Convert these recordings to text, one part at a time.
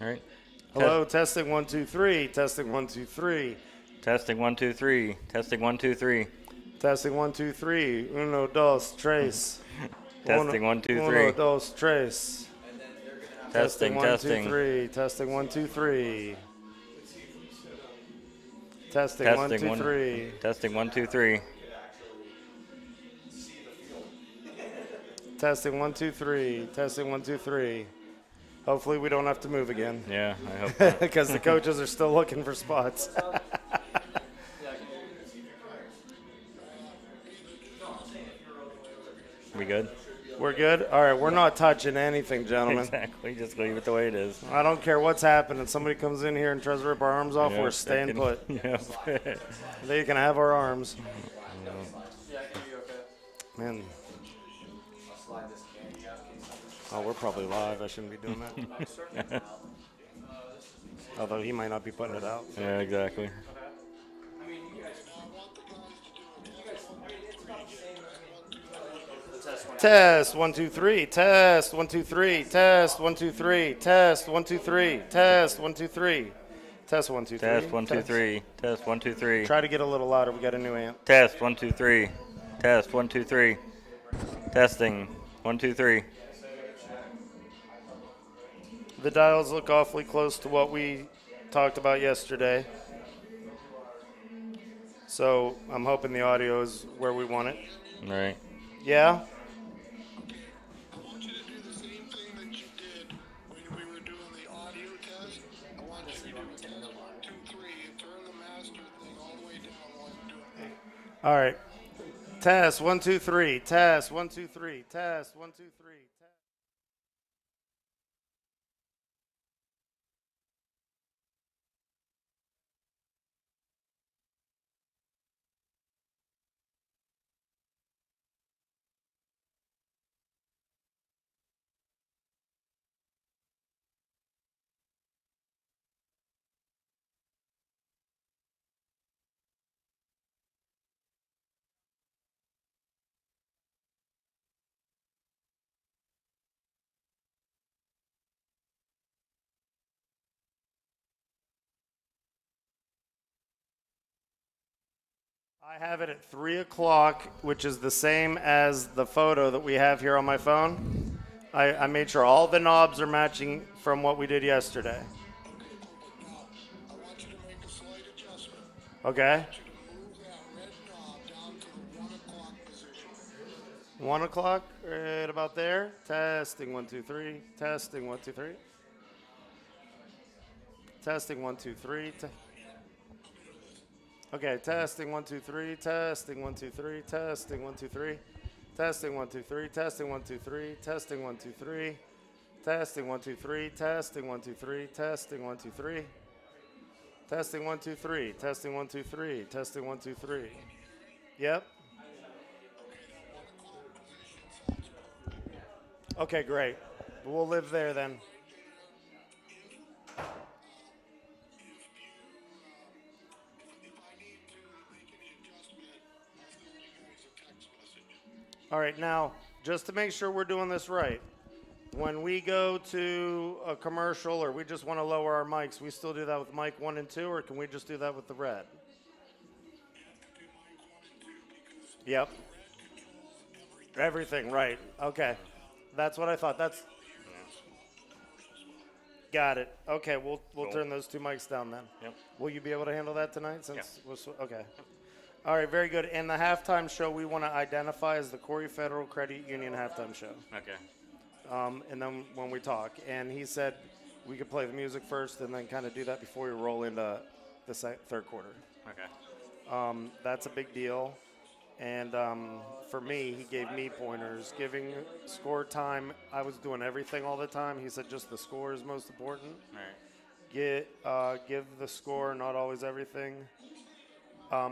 All right. Hello, testing 1 2 3. Testing 1 2 3. Testing 1 2 3. Testing 1 2 3. Testing 1 2 3. Uno dos tres. Testing 1 2 3. Uno dos tres. Testing Testing. one two Testing. three. Testing 1 2 3. Testing one Testing two one. three. Testing 1 2 3. Testing 1 2 3. Testing 1 2 3. Hopefully we don't have to move again. Yeah, I hope not. Because the coaches are still looking for spots. We good? We're good? All right, we're not touching anything, gentlemen. Exactly. Just leave it the way it is. I don't care what's happening. Somebody comes in here and tries to rip our arms off, we're staying put. Yeah. They can have our arms. Man. Oh, we're probably live. I shouldn't be doing that. Although he might not be putting it out. Yeah, exactly. Test 1 2 3. Test 1 2 3. Test 1 2 3. Test 1 2 3. Test 1 2 3. Test 1 2 3. Test 1 2 3. Test 1 2 3. Try to get a little louder. We got a new amp. Test 1 2 3. Test 1 2 3. Testing 1 2 3. The dials look awfully close to what we talked about yesterday. So I'm hoping the audio is where we want it. All right. Yeah? I want you to do the same thing that you did when we were doing the audio test. I want you to do test 1 2 3 and turn the master thing all the way down while you do it. All right. Test 1 2 3. Test 1 2 3. Test 1 2 3. I have it at 3 o'clock, which is the same as the photo that we have here on my phone. I made sure all the knobs are matching from what we did yesterday. I want you to make a slight adjustment. Okay? Move that red knob down to the 1 o'clock position. 1 o'clock, right about there. Testing 1 2 3. Testing 1 2 3. Testing 1 2 3. Okay, testing 1 2 3. Testing 1 2 3. Testing 1 2 3. Testing 1 2 3. Testing 1 2 3. Testing 1 2 3. Testing 1 2 3. Testing 1 2 3. Testing 1 2 3. Testing 1 2 3. Testing 1 2 3. Testing 1 2 3. Yep. Okay, great. We'll live there then. All right, now, just to make sure we're doing this right, when we go to a commercial or we just want to lower our mics, we still do that with mic 1 and 2, or can we just do that with the red? Yep. Everything, right. Okay. That's what I thought. Got it. Okay, we'll Cool. turn those 2 mics down then. Yep. Will you be able to handle that tonight? Okay. All right, very good. And the halftime show we want to identify as the Corry Federal Credit Union halftime show. Okay. And then when we talk. And he said we could play the music first and then kind of do that before we roll into the third quarter. Okay. That's a big deal. And for me, he gave me pointers. Giving score time, I was doing everything all the time. He said just the score is most important. All right. Give the score, not always everything.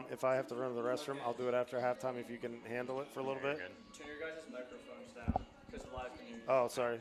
If I have to run to the restroom, I'll do it after halftime if you can handle it for a little bit. Good. Turn your guys' microphones down because live can hear you. Oh, sorry.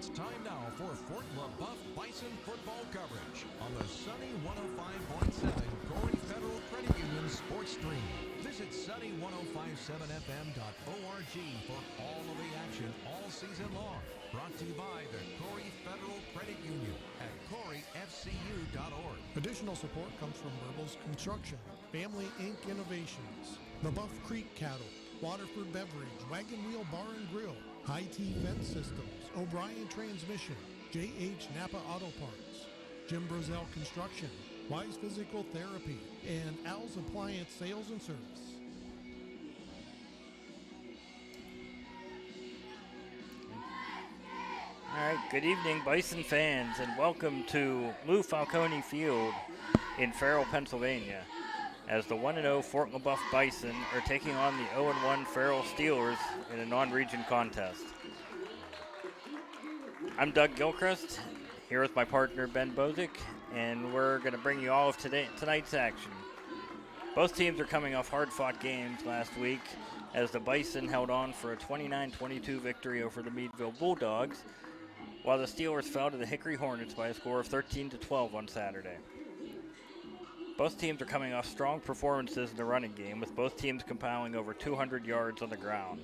It's time now for Fort Leboeuf Bison football coverage on the sunny 105.7 Corry Federal Credit Union Sports Stream. Visit sunny1057fm.org for all of the action all season long. Brought to you by the Corry Federal Credit Union at corryfcu.org. Additional support comes from Brozell Construction, Family Inc. Innovations, the Buff Creek Cattle, Waterford Beverage, Wagon Wheel Bar and Grill, High T Fence Systems, O'Brien Transmission, J.H. Napa Auto Parts, Jim Brozell Construction, Wise Physical Therapy, and Al's Appliance Sales and Service. All right, good evening, Bison fans, and welcome to Lou Falcone Field in Farrell, Pennsylvania, as the 1-0 Fort Leboeuf Bison are taking on the 0-1 Farrell Steelers in a non-region contest. I'm Doug Gilghrist, here with my partner Ben Brozich, and we're going to bring you all of tonight's action. Both teams are coming off hard-fought games last week, as the Bison held on for a 29-22 victory over the Meadville Bulldogs, while the Steelers fell to the Hickory Hornets by a score of 13-12 on Saturday. Both teams are coming off strong performances in the running game, with both teams compiling over 200 yards on the ground.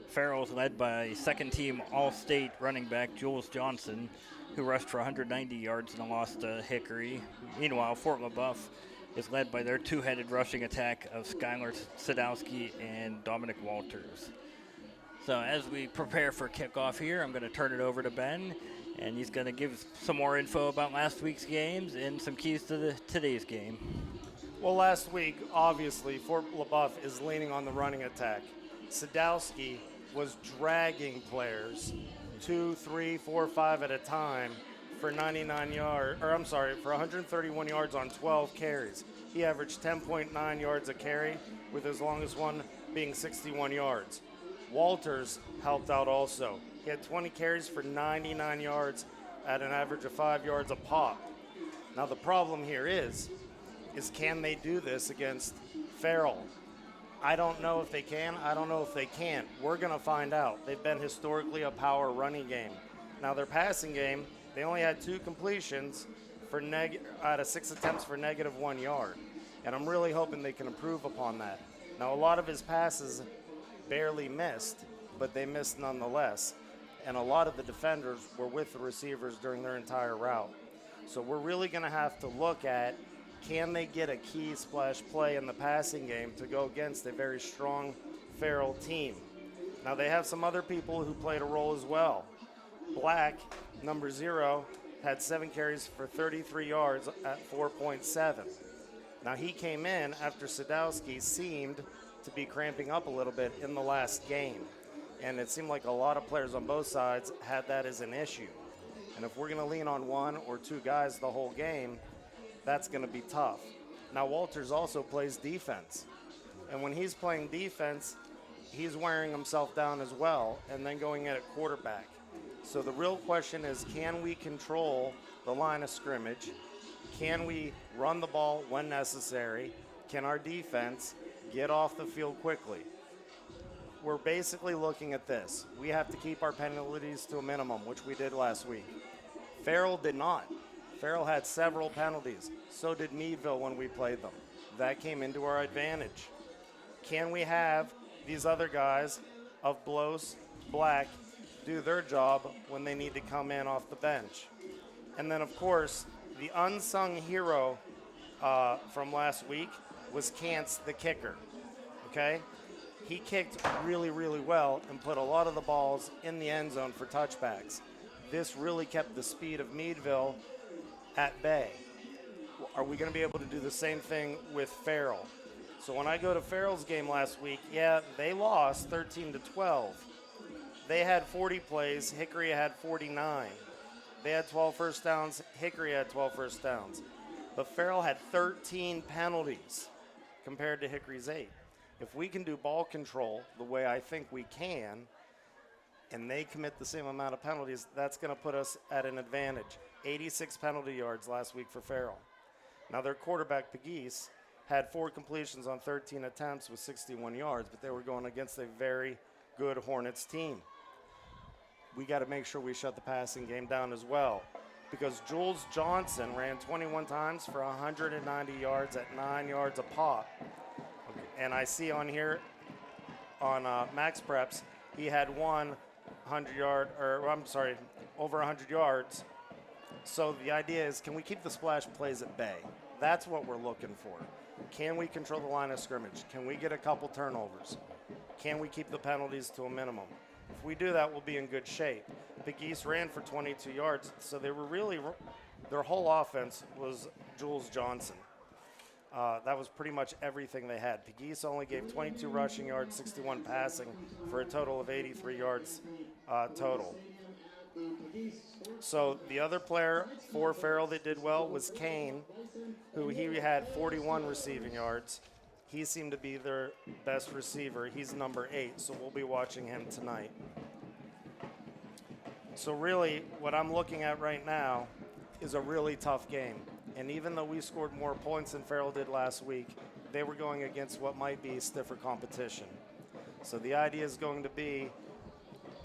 Farrell is led by second-team All-State running back Jules Johnson, who rushed for 190 yards in a loss to Hickory. Meanwhile, Fort Leboeuf is led by their two-headed rushing attack of Skylar Sadowski and Dominic Walters. So as we prepare for kickoff here, I'm going to turn it over to Ben, and he's going to give some more info about last week's games and some keys to today's game. Well, last week, obviously, Fort Leboeuf is leaning on the running attack. Sadowski was dragging players 2, 3, 4, 5 at a time for 131 yards on 12 carries. He averaged 10.9 yards a carry, with his longest one being 61 yards. Walters helped out also. He had 20 carries for 99 yards at an average of 5 yards a pop. Now the problem here is can they do this against Farrell? I don't know if they can. I don't know if they can't. We're going to find out. They've been historically a power running game. Now their passing game, they only had 2 completions for out of 6 attempts for -1 yard. And I'm really hoping they can improve upon that. Now a lot of his passes barely missed, but they missed nonetheless. And a lot of the defenders were with the receivers during their entire route. So we're really going to have to look at, can they get a key splash play in the passing game to go against a very strong Farrell team? Now they have some other people who played a role as well. Black, number 0, had 7 carries for 33 yards at 4.7. Now he came in after Sadowski seemed to be cramping up a little bit in the last game. And it seemed like a lot of players on both sides had that as an issue. And if we're going to lean on 1 or 2 guys the whole game, that's going to be tough. Now, Walters also plays defense. And when he's playing defense, he's wearing himself down as well and then going in at quarterback. So the real question is, can we control the line of scrimmage? Can we run the ball when necessary? Can our defense get off the field quickly? We're basically looking at this. We have to keep our penalties to a minimum, which we did last week. Farrell did not. Farrell had several penalties. So did Meadville when we played them. That came into our advantage. Can we have these other guys of Blos, Black, do their job when they need to come in off the bench? And then, of course, the unsung hero from last week was Kantz, the kicker. Okay? He kicked really, really well and put a lot of the balls in the end zone for touchbacks. This really kept the speed of Meadville at bay. Are we going to be able to do the same thing with Farrell? So when I go to Farrell's game last week, yeah, they lost 13-12. They had 40 plays. Hickory had 49. They had 12 first downs. Hickory had 12 first downs. But Farrell had 13 penalties compared to Hickory's 8. If we can do ball control the way I think we can, and they commit the same amount of penalties, that's going to put us at an advantage. 86 penalty yards last week for Farrell. Now their quarterback, Pegues, had 4 completions on 13 attempts with 61 yards, but they were going against a very good Hornets team. we got to make sure we shut the passing game down as well, because Jules Johnson ran 21 times for 190 yards at 9 yards a pop. And I see on here on Max Preps, he had over 100 yards. So the idea is, can we keep the splash plays at bay? That's what we're looking for. Can we control the line of scrimmage? Can we get a couple turnovers? Can we keep the penalties to a minimum? If we do that, we'll be in good shape. Big East ran for 22 yards, so they were really, their whole offense was Jules Johnson. That was pretty much everything they had. Big East only gave 22 rushing yards, 61 passing, for a total of 83 yards total. So the other player for Farrell that did well was Kane, who he had 41 receiving yards. He seemed to be their best receiver. He's number 8, so we'll be watching him tonight. So really, what I'm looking at right now is a really tough game. And even though we scored more points than Farrell did last week, they were going against what might be stiffer competition. So the idea is going to be,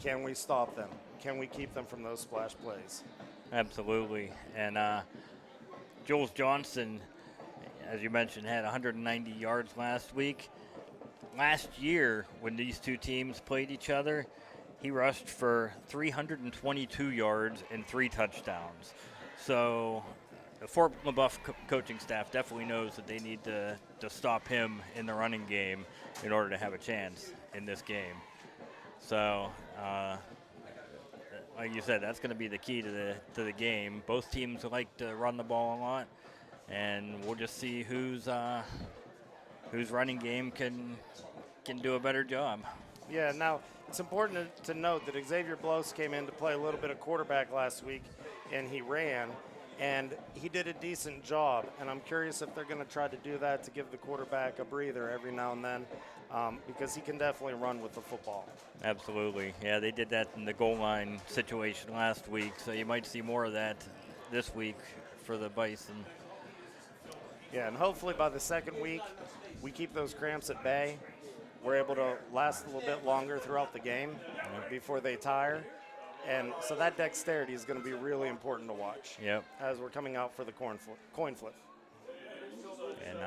can we stop them? Can we keep them from those splash plays? Absolutely. And Jules Johnson, as you mentioned, had 190 yards last week. Last year, when these two teams played each other, he rushed for 322 yards and 3 touchdowns. So the Fort Leboeuf coaching staff definitely knows that they need to stop him in the running game in order to have a chance in this game. So, like you said, that's going to be the key to the game. Both teams like to run the ball a lot, and we'll just see whose running game can do a better job. Yeah, now it's important to note that Xavier Bloss came in to play a little bit of quarterback last week, and he ran, and he did a decent job. And I'm curious if they're going to try to do that to give the quarterback a breather every now and then, because he can definitely run with the football. Absolutely. Yeah, they did that in the goal line situation last week, so you might see more of that this week for the Bison. Yeah, and hopefully by the second week, we keep those cramps at bay. We're able to last a little bit longer throughout the game before they tire. And so that dexterity is going to be really important to watch as we're coming out for the coin flip. And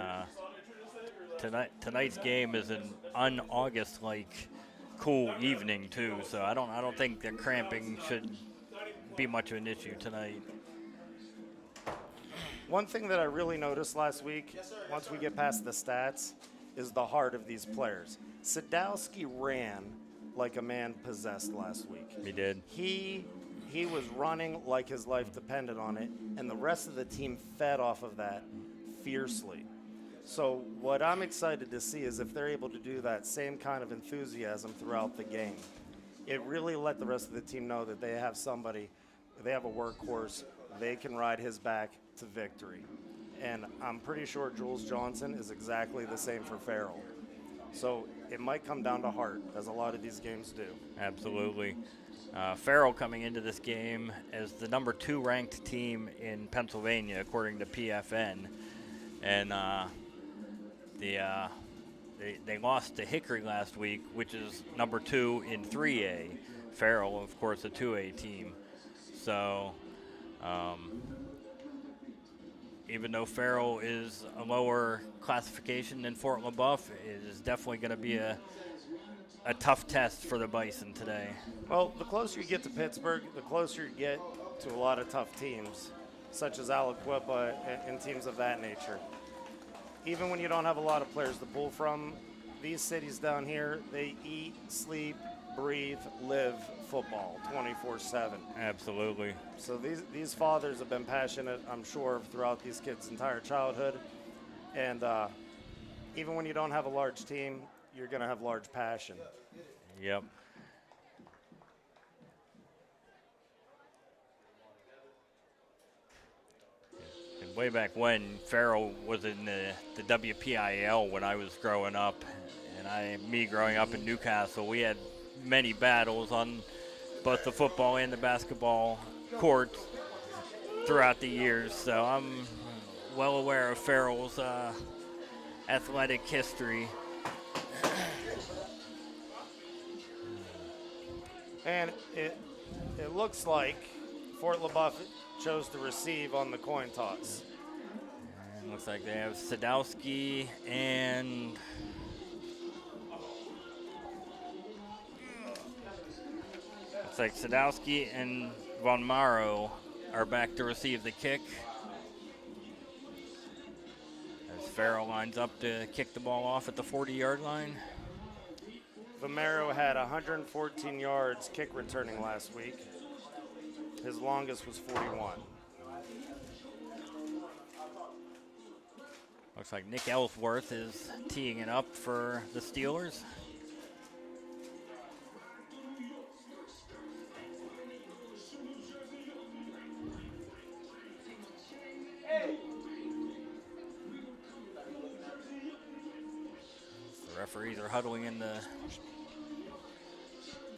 tonight's game is an un-August-like cool evening too, so I don't think that cramping should be much of an issue tonight. One thing that I really noticed last week, once we get past the stats, is the heart of these players. Sadowski ran like a man possessed last week. He did. He was running like his life depended on it, and the rest of the team fed off of that fiercely. So what I'm excited to see is if they're able to do that same kind of enthusiasm throughout the game. It really let the rest of the team know that they have somebody, they have a workhorse, they can ride his back to victory. And I'm pretty sure Jules Johnson is exactly the same for Farrell. So it might come down to heart, as a lot of these games do. Absolutely. Farrell coming into this game as the number 2 ranked team in Pennsylvania, according to PFN. And they lost to Hickory last week, which is number 2 in 3A. Farrell, of course, a 2A team. So even though Farrell is a lower classification than Fort Leboeuf, it is definitely going to be a tough test for the Bison today. Well, the closer you get to Pittsburgh, the closer you get to a lot of tough teams, such as Aliquippa and teams of that nature. Even when you don't have a lot of players to pull from, these cities down here, they eat, sleep, breathe, live football 24/7. Absolutely. So these fathers have been passionate, I'm sure, throughout these kids' entire childhood. And even when you don't have a large team, you're going to have large passion. Yep. And way back when, Farrell was in the WPIL when I was growing up, and me growing up in Newcastle, we had many battles on both the football and the basketball courts throughout the years. So I'm well aware of Farrell's athletic history. And it looks like Fort Leboeuf chose to receive on the coin toss. And looks like they have Sadowski and looks like Sadowski and Von Maro are back to receive the kick. As Farrell lines up to kick the ball off at the 40-yard line. Vomero had 114 yards kick returning last week. His longest was 41. Looks like Nick Ellsworth is teeing it up for the Steelers. The referees are huddling in the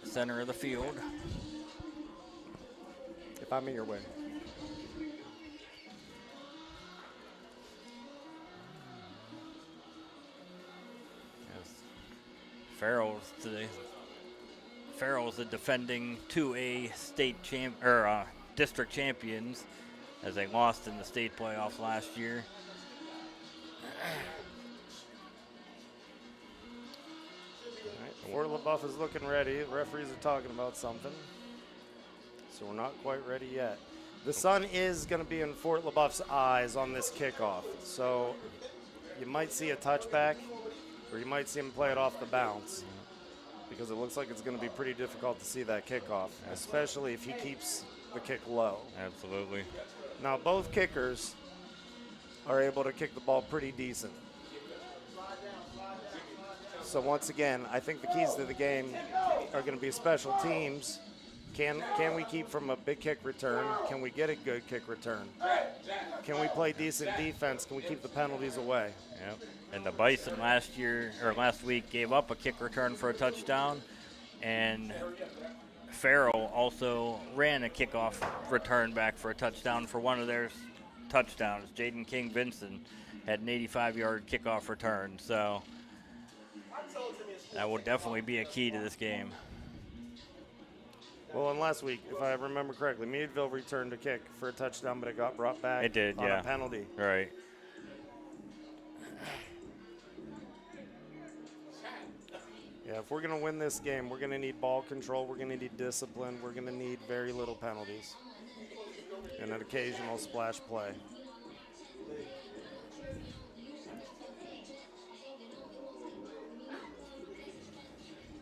center of the field. If I'm in your way. Farrell's the defending 2A state district champions, as they lost in the state playoffs last year. Fort Leboeuf is looking ready. The referees are talking about something. So we're not quite ready yet. The sun is going to be in Fort Leboeuf's eyes on this kickoff. So you might see a touchback, or you might see him play it off the bounce, because it looks like it's going to be pretty difficult to see that kickoff, especially if he keeps the kick low. Absolutely. Now, both kickers are able to kick the ball pretty decent. So once again, I think the keys to the game are going to be special teams. Can we keep from a big kick return? Can we get a good kick return? Can we play decent defense? Can we keep the penalties away? Yep. And the Bison last week gave up a kick return for a touchdown, and Farrell also ran a kickoff return back for a touchdown for one of their touchdowns. Jaden King Vincent had an 85-yard kickoff return, so that will definitely be a key to this game. Well, and last week, if I remember correctly, Meadville returned a kick for a touchdown, but it got brought back It did, on yeah. a penalty. Right. Yeah, if we're going to win this game, we're going to need ball control, we're going to need discipline, we're going to need very little penalties, and an occasional splash play.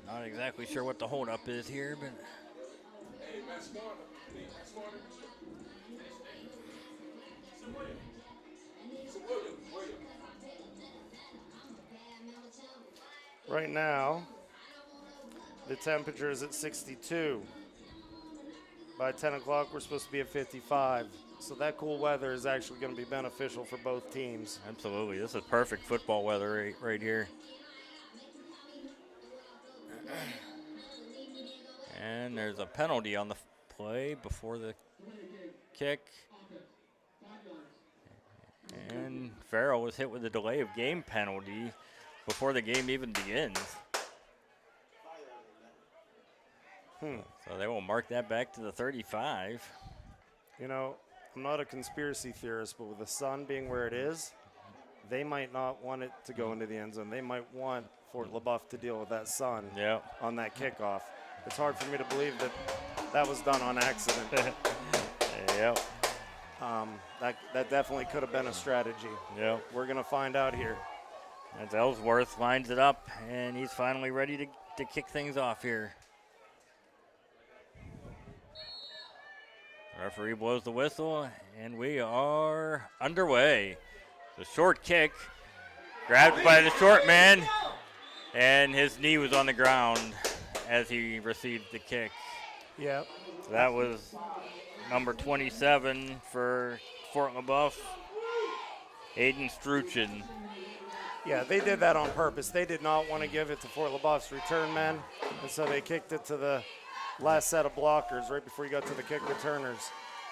Not exactly sure what the holdup is here, but right now, the temperature is at 62. By 10 o'clock, we're supposed to be at 55. So that cool weather is actually going to be beneficial for both teams. absolutely. This is perfect football weather right here. And there's a penalty on the play before the kick. And Farrell was hit with a delay of game penalty before the game even begins. So they will mark that back to the 35. You know, I'm not a conspiracy theorist, but with the sun being where it is, they might not want it to go into the end zone. They might want Fort Leboeuf to deal with that sun on that kickoff. It's hard for me to believe that that was done on accident. Yep. That definitely could have been a strategy. Yep. We're going to find out here. As Ellsworth lines it up, and he's finally ready to kick things off here. Referee blows the whistle, and we are underway. The short kick, grabbed by the short man, and his knee was on the ground as he received the kick. Yep. That was number 27 for Fort Leboeuf, Aiden Struchin. Yeah, they did that on purpose. They did not want to give it to Fort Leboeuf's return men, and so they kicked it to the last set of blockers right before you got to the kick returners.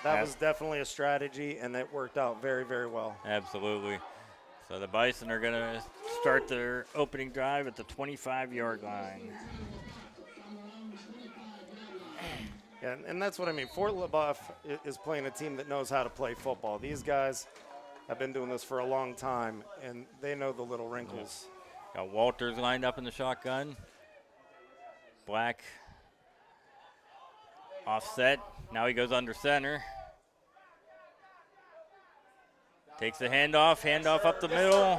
That was definitely a strategy, and it worked out very, very well. Absolutely. So the Bison are going to start their opening drive at the 25-yard line. Yeah, and that's what I mean. Fort Leboeuf is playing a team that knows how to play football. These guys have been doing this for a long time, and they know the little wrinkles. Got Walters lined up in the shotgun. Black offset. Now he goes under center. Takes the handoff up the middle,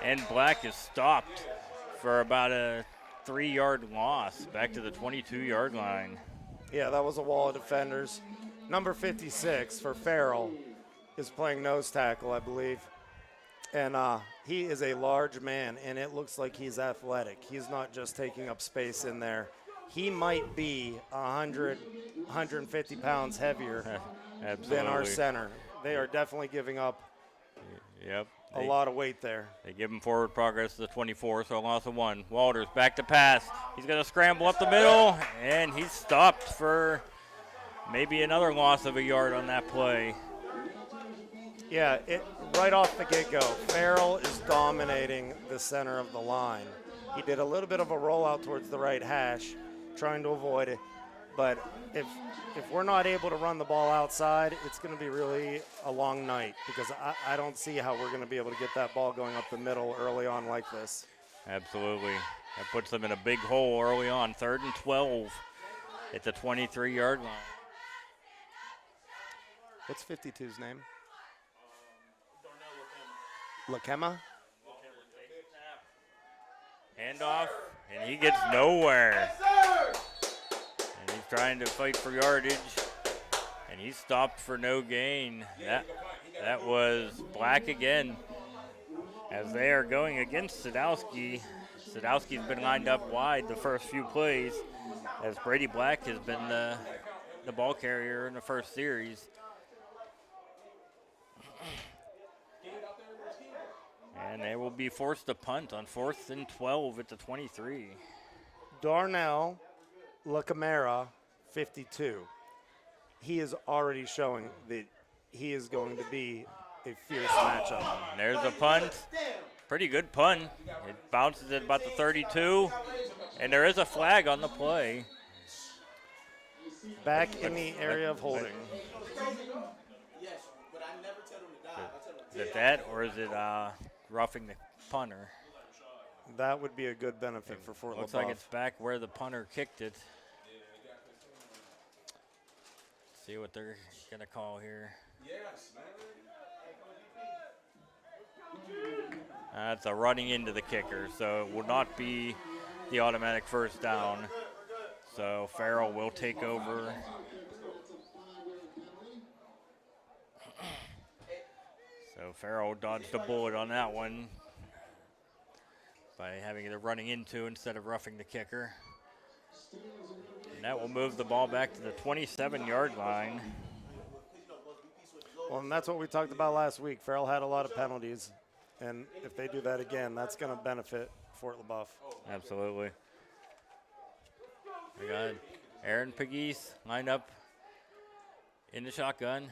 and Black is stopped for about a 3-yard loss back to the 22-yard line. Yeah, that was a wall of defenders. Number 56 for Farrell is playing nose tackle, I believe. And he is a large man, and it looks like he's athletic. He's not just taking up space in there. He might be 100, 150 pounds heavier than our center. They are definitely giving up a lot of weight there. They give him forward progress to the 24, so a loss of 1. Walters back to pass. He's going to scramble up the middle, and he's stopped for maybe another loss of a yard on that play. Yeah, right off the get-go, Farrell is dominating the center of the line. He did a little bit of a rollout towards the right hash, trying to avoid it. But if we're not able to run the ball outside, it's going to be really a long night because I don't see how we're going to be able to get that ball going up the middle early on like this. Absolutely. That puts them in a big hole early on. 3rd and 12 at the 23-yard line. What's 52's name? Lakema? Handoff, and he gets nowhere. And he's trying to fight for yardage, and he's stopped for no gain. That was Black again. As they are going against Sadowski. Sadowski's been lined up wide the first few plays, as Brady Black has been the ball carrier in the first series. And they will be forced to punt on 4th and 12 at the 23. Darnell Lacamera, 52. He is already showing that he is going to be a fierce matchup. And there's a punt. Pretty good punt. It bounces at about the 32. And there is a flag on the play. Back in the area of holding. Is it that, or is it roughing the punter? That would be a good benefit for Fort Looks Leboeuf. like it's back where the punter kicked it. See what they're going to call here. That's a running into the kicker, so it will not be the automatic first down. So Farrell will take over. So Farrell dodged a bullet on that one by having it running into instead of roughing the kicker. And that will move the ball back to the 27-yard line. Well, and that's what we talked about last week. Farrell had a lot of penalties, and if they do that again, that's going to benefit Fort Leboeuf. Absolutely. We got Aaron Pegues lined up in the shotgun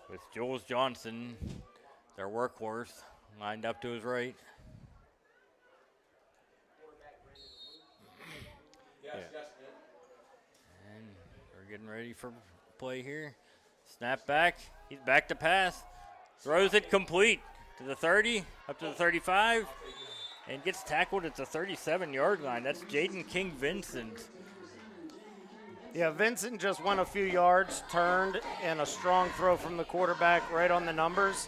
with Jules Johnson, their workhorse, lined up to his right. And we're getting ready for play here. Snap back. He's back to pass. Throws it complete to the 30, up to the 35, and gets tackled at the 37-yard line. That's Jaden King Vincent. Yeah, Vincent just went a few yards, turned, and a strong throw from the quarterback right on the numbers.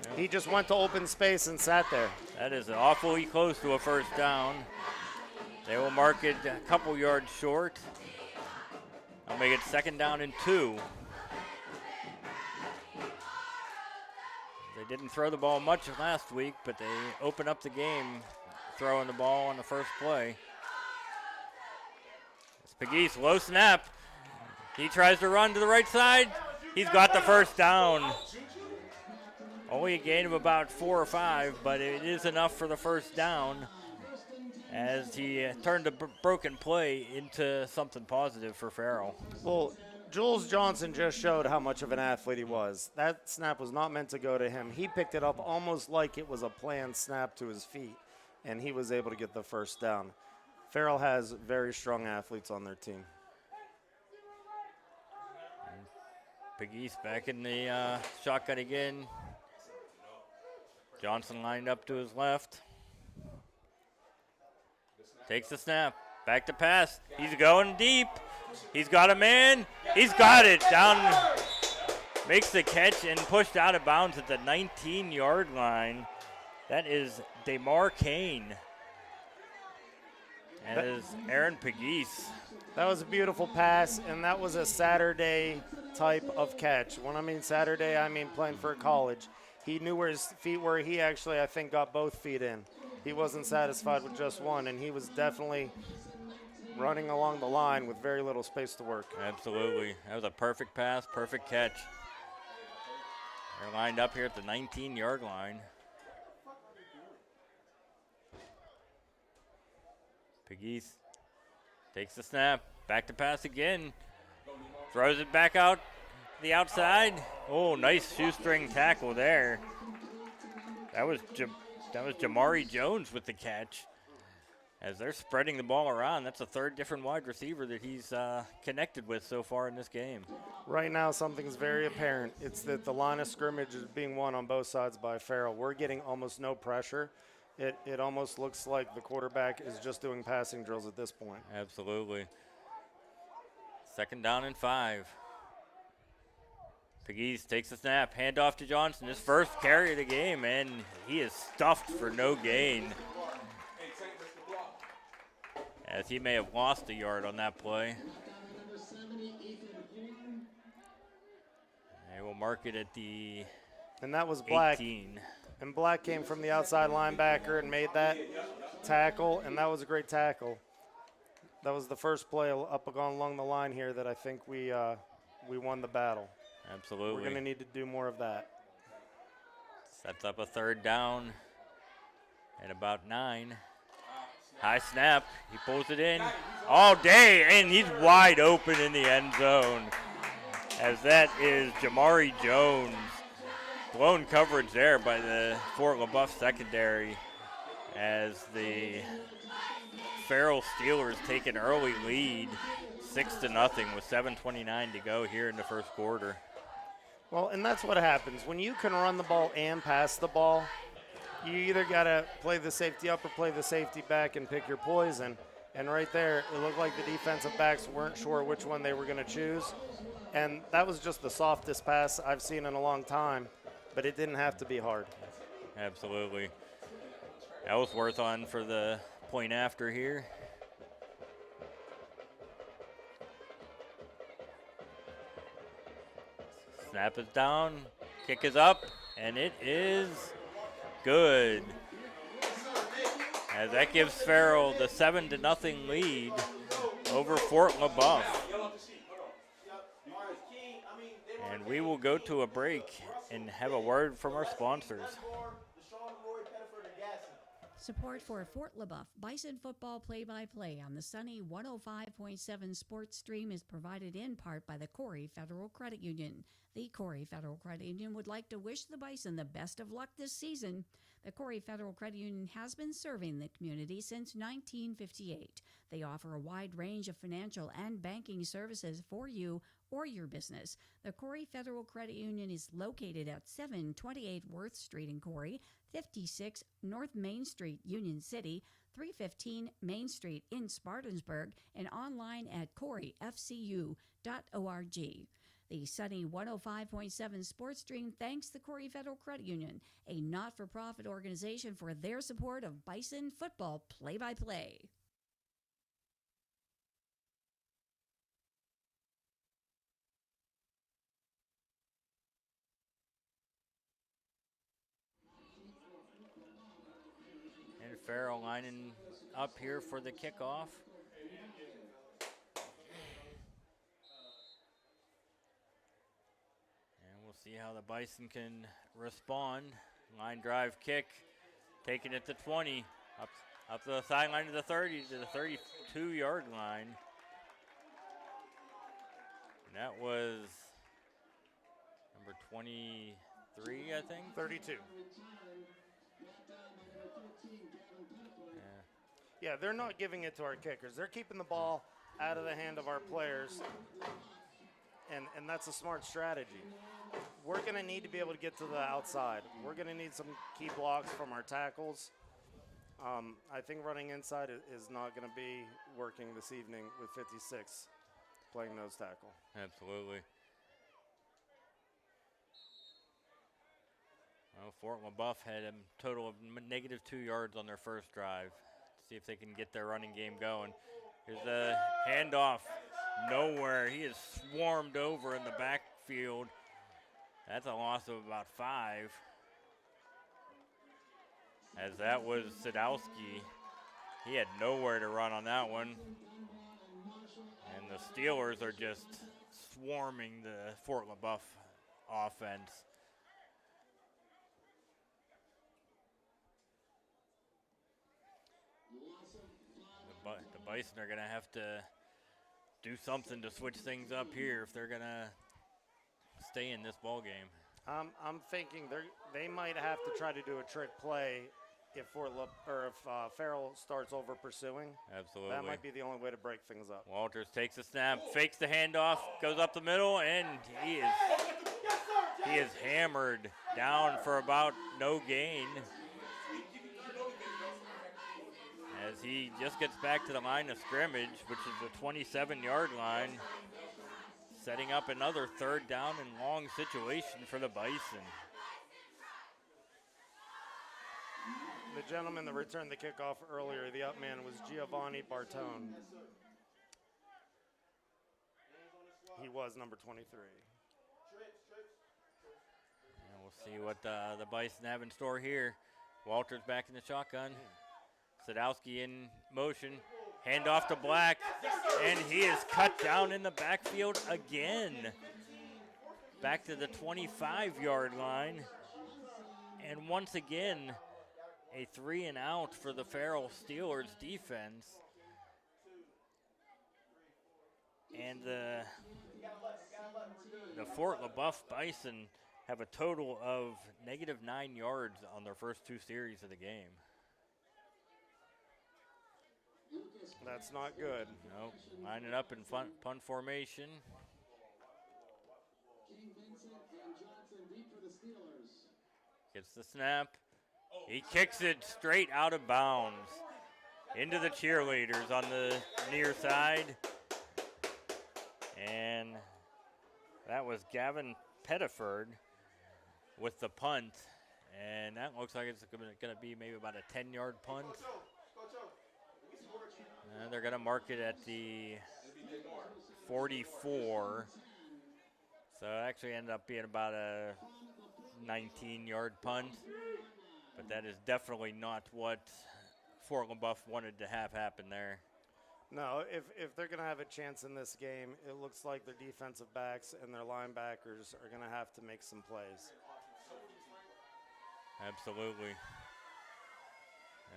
Yep. He just went to open space and sat there. That is awfully close to a first down. They will mark it a couple yards short. I'll make it 2nd down and 2. They didn't throw the ball much last week, but they opened up the game throwing the ball on the first play. It's Pegues, low snap. He tries to run to the right side. He's got the first down. Only a gain of about 4 or 5, but it is enough for the first down as he turned a broken play into something positive for Farrell. Well, Jules Johnson just showed how much of an athlete he was. That snap was not meant to go to him. He picked it up almost like it was a planned snap to his feet, and he was able to get the first down. Farrell has very strong athletes on their team. Pegues back in the shotgun again. Johnson lined up to his left. Takes the snap. Back to pass. He's going deep. He's got a man. He's got it. Down. Makes the catch and pushed out of bounds at the 19-yard line. That is DeMar Kane. That is Aaron Pegues. That was a beautiful pass, and that was a Saturday type of catch. When I mean Saturday, I mean playing for a college. He knew where his feet were. He actually, I think, got both feet in. He wasn't satisfied with just one, and he was definitely running along the line with very little space to work. Absolutely. That was a perfect pass, perfect catch. They're lined up here at the 19-yard line. Pegues takes the snap, back to pass again. Throws it back out the outside. Oh, nice shoestring tackle there. That was Jamari Jones with the catch. As they're spreading the ball around, that's the third different wide receiver that he's connected with so far in this game. Right now, something's very apparent. It's that the line of scrimmage is being won on both sides by Farrell. We're getting almost no pressure. It almost looks like the quarterback is just doing passing drills at this point. Absolutely. 2nd down and 5. Pegues takes the snap, handoff to Johnson. His first carry of the game, and he is stuffed for no gain. As he may have lost a yard on that play. They will mark it at the And that was Black. 18. And Black came from the outside linebacker and made that tackle, and that was a great tackle. That was the first play up along the line here that I think we won the battle. Absolutely. We're going to need to do more of that. Sets up a 3rd down at about 9. High snap. He pulls it in all day, and he's wide open in the end zone. As that is Jamari Jones. Blown coverage there by the Fort Leboeuf secondary as the Farrell Steelers take an early lead, 6-0 with 7:29 to go here in the first quarter. Well, and that's what happens. When you can run the ball and pass the ball, you either got to play the safety up or play the safety back and pick your poison. And right there, it looked like the defensive backs weren't sure which one they were going to choose. And that was just the softest pass I've seen in a long time. But it didn't have to be hard. Absolutely. Ellsworth on for the point after here. Snap is down, kick is up, and it is good. As that gives Farrell the 7-0 lead over Fort Leboeuf. And we will go to a break and have a word from our sponsors. Support for Fort Leboeuf Bison football play-by-play on the sunny 105.7 Sports Stream is provided in part by the Corry Federal Credit Union. The Corry Federal Credit Union would like to wish the Bison the best of luck this season. The Corry Federal Credit Union has been serving the community since 1958. They offer a wide range of financial and banking services for you or your business. The Corry Federal Credit Union is located at 728 Worth Street in Corry, 56 North Main Street, Union City, 315 Main Street in Spartansburg, and online at corryfcu.org. The sunny 105.7 Sports Stream thanks the Corry Federal Credit Union, a not-for-profit organization, for their support of Bison football play-by-play. And Farrell lining up here for the kickoff. See how the Bison can respond. Line drive kick, taking it to 20, up the sideline to the 30, to the 32-yard line. And that was number 23, I think? 32. Yeah, they're not giving it to our kickers. They're keeping the ball out of the hand of our players. and that's a smart strategy. We're going to need to be able to get to the outside. We're going to need some key blocks from our tackles. I think running inside is not going to be working this evening with 56 playing nose tackle. Absolutely. Well, Fort Leboeuf had a total of -2 yards on their first drive. See if they can get their running game going. Here's a handoff. Nowhere. He is swarmed over in the backfield. That's a loss of about 5. As that was Sadowski. He had nowhere to run on that one. And the Steelers are just swarming the Fort Leboeuf offense. The Bison are going to have to do something to switch things up here if they're going to stay in this ball game. I'm thinking they might have to try to do a trick play if Farrell starts over pursuing. Absolutely. That might be the only way to break things up. Walters takes the snap, fakes the handoff, goes up the middle, and he is hammered down for about no gain. As he just gets back to the line of scrimmage, which is the 27-yard line, setting up another 3rd down and long situation for the Bison. The gentleman that returned the kickoff earlier, the up man, was Giovanni Bartone. He was number 23. And we'll see what the Bison have in store here. Walters back in the shotgun. Sadowski in motion. Handoff to Black. And he is cut down in the backfield again. Back to the 25-yard line. And once again, a 3-and-out for the Farrell Steelers defense. And the Fort Leboeuf Bison have a total of -9 yards on their first 2 series of the game. That's not good. Nope. Lining up in punt formation. Gets the snap. He kicks it straight out of bounds into the cheerleaders on the near side. And that was Gavin Pettiford with the punt. And that looks like it's going to be maybe about a 10-yard punt. And they're going to mark it at the 44. So it actually ended up being about a 19-yard punt. But that is definitely not what Fort Leboeuf wanted to have happen there. No, if they're going to have a chance in this game, it looks like their defensive backs and their linebackers are going to have to make some plays. Absolutely.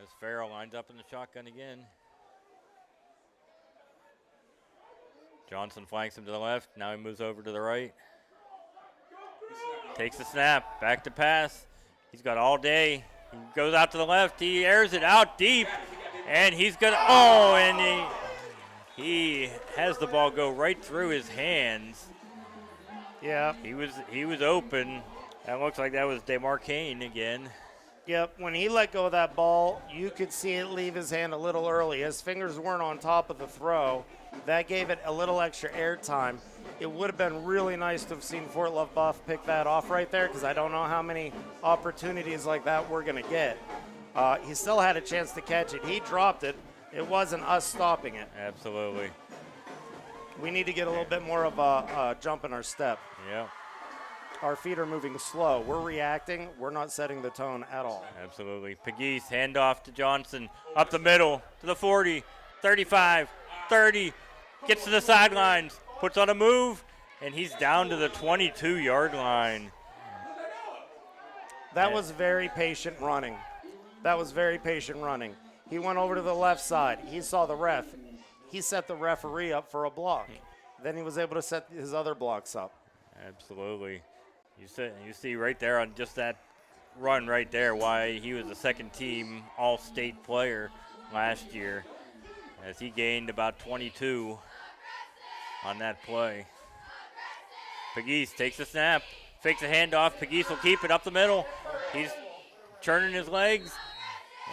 As Farrell lines up in the shotgun again. Johnson flanks him to the left. Now he moves over to the right. Takes the snap. Back to pass. He's got all day. He goes out to the left. He airs it out deep. And he's going to, and he has the ball go right through his hands. Yeah. He was open. That looks like that was DeMarcane again. Yep, when he let go of that ball, you could see it leave his hand a little early. His fingers weren't on top of the throw. That gave it a little extra air time. It would have been really nice to have seen Fort Leboeuf pick that off right there, because I don't know how many opportunities like that we're going to get. He still had a chance to catch it. He dropped it. It wasn't us stopping it. Absolutely. We need to get a little bit more of a jump in our step. Yeah. Our feet are moving slow. We're reacting. We're not setting the tone at all. Absolutely. Pegues, handoff to Johnson. Up the middle to the 40, 35, 30. Gets to the sidelines. Puts on a move. And he's down to the 22-yard line. That was very patient running. He went over to the left side. He saw the ref. He set the referee up for a block. Then he was able to set his other blocks up. Absolutely. You see right there on just that run right there why he was a second-team All-State player last year, as he gained about 22 on that play. Pegues takes the snap, fakes a handoff. Pegues will keep it up the middle. He's churning his legs.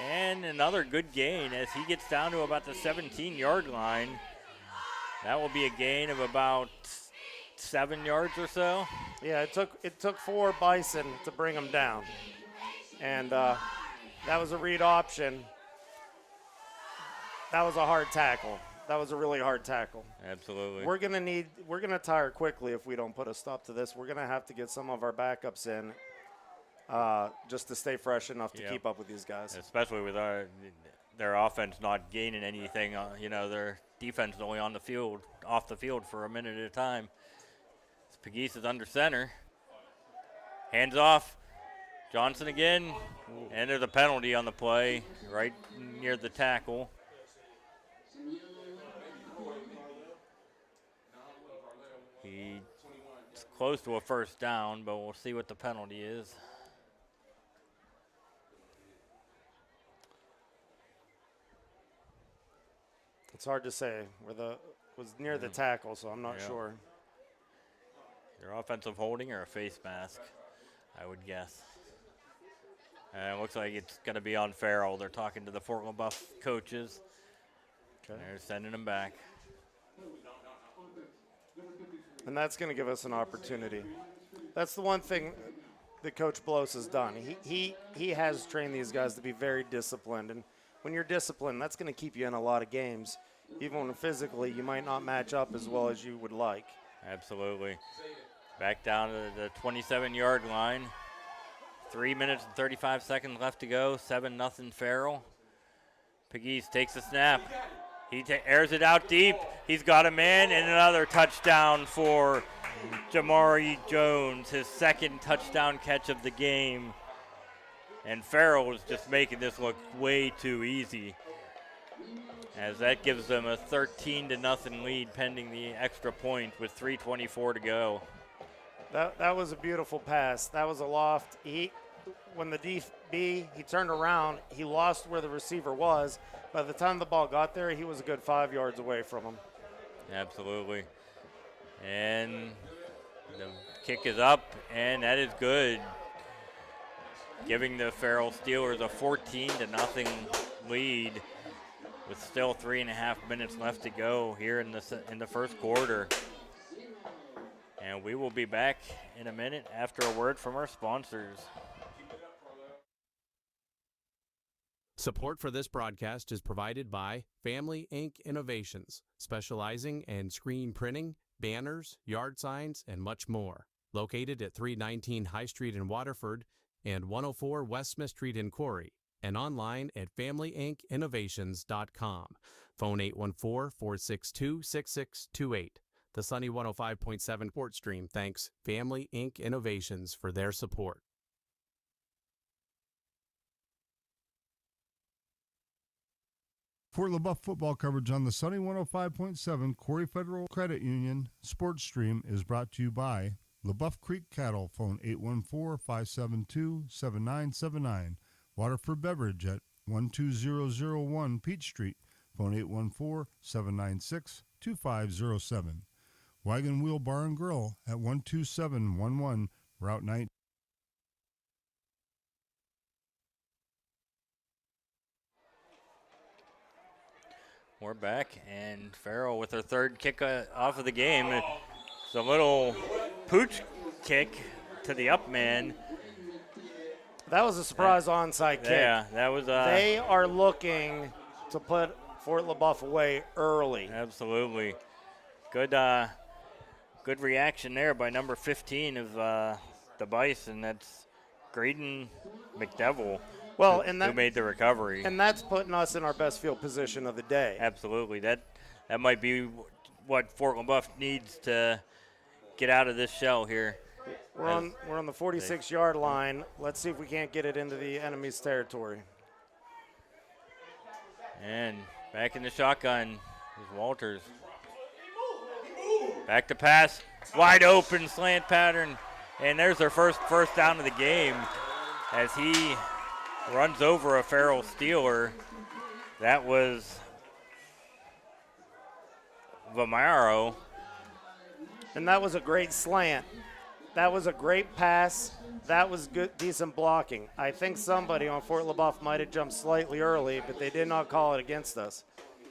And another good gain as he gets down to about the 17-yard line. That will be a gain of about 7 yards or so. Yeah, it took 4 Bison to bring him down. And that was a read option. That was a hard tackle. That was a really hard tackle. Absolutely. We're gonna tire quickly if we don't put a stop to this. We're gonna have to get some of our backups in just to stay fresh enough to keep up with these guys. Especially with their offense not gaining anything. Their defense is only off the field for a minute at a time. Pegues is under center. Hands off. Johnson again. And there's a penalty on the play right near the tackle. He's close to a first down, but we'll see what the penalty is. It's hard to say. Was near the tackle, so I'm not sure. Their offensive holding or a face mask, I would guess. And it looks like it's going to be on Farrell. They're talking to the Fort Leboeuf coaches. Okay. They're sending him back. And that's going to give us an opportunity. That's the one thing that Coach Blos has done. He has trained these guys to be very disciplined. And when you're disciplined, that's going to keep you in a lot of games. Even when physically you might not match up as well as you would like. Absolutely. Back down to the 27-yard line. 3 minutes and 35 seconds left to go. 7-0 Farrell. Pegues takes the snap. He airs it out deep. He's got a man, and another touchdown for Jamari Jones, his second touchdown catch of the game. And Farrell is just making this look way too easy, as that gives them a 13-0 lead pending the extra point with 3:24 to go. That was a beautiful pass. That was a loft. When the DB, he turned around, he lost where the receiver was. By the time the ball got there, he was a good 5 yards away from him. Absolutely. And the kick is up, and that is good, giving the Farrell Steelers a 14-0 lead with still 3.5 minutes left to go here in the first quarter. And we will be back in a minute after a word from our sponsors. Support for this broadcast is provided by Family Ink Innovations, specializing in screen printing, banners, yard signs, and much more. Located at 319 High Street in Waterford and 104 West Smith Street in Corry, and online at FamilyInkInnovations.com. Phone 814-462-6628. The Sunny 105.7 Sports Stream thanks Family Ink Innovations for their support. Fort Leboeuf football coverage on the Sunny 105.7 Corry Federal Credit Union Sports Stream is brought to you by Leboeuf Creek Cattle. Phone 814-572-7979. Waterford Beverage at 12001 Peach Street. Phone 814-796-2507. Wagon Wheel Bar and Grill at 12711 Route 19. We're back, and Farrell with her third kick off of the game. It's a little pooch kick to the up man. That was a surprise onside kick. Yeah, that was. They are looking to put Fort Leboeuf away early. Absolutely. Good reaction there by number 15 of the Bison. That's Graydon McDevil. Well, who made the recovery. And that's putting us in our best field position of the day. Absolutely. That might be what Fort Leboeuf needs to get out of this shell here. We're on the 46-yard line. Let's see if we can't get it into the enemy's territory. And back in the shotgun is Walters. Back to pass. Wide open slant pattern. And there's their first down of the game as he runs over a Farrell Steeler. That was Vamaro. And that was a great slant. That was a great pass. That was good, decent blocking. I think somebody on Fort Leboeuf might have jumped slightly early, but they did not call it against us.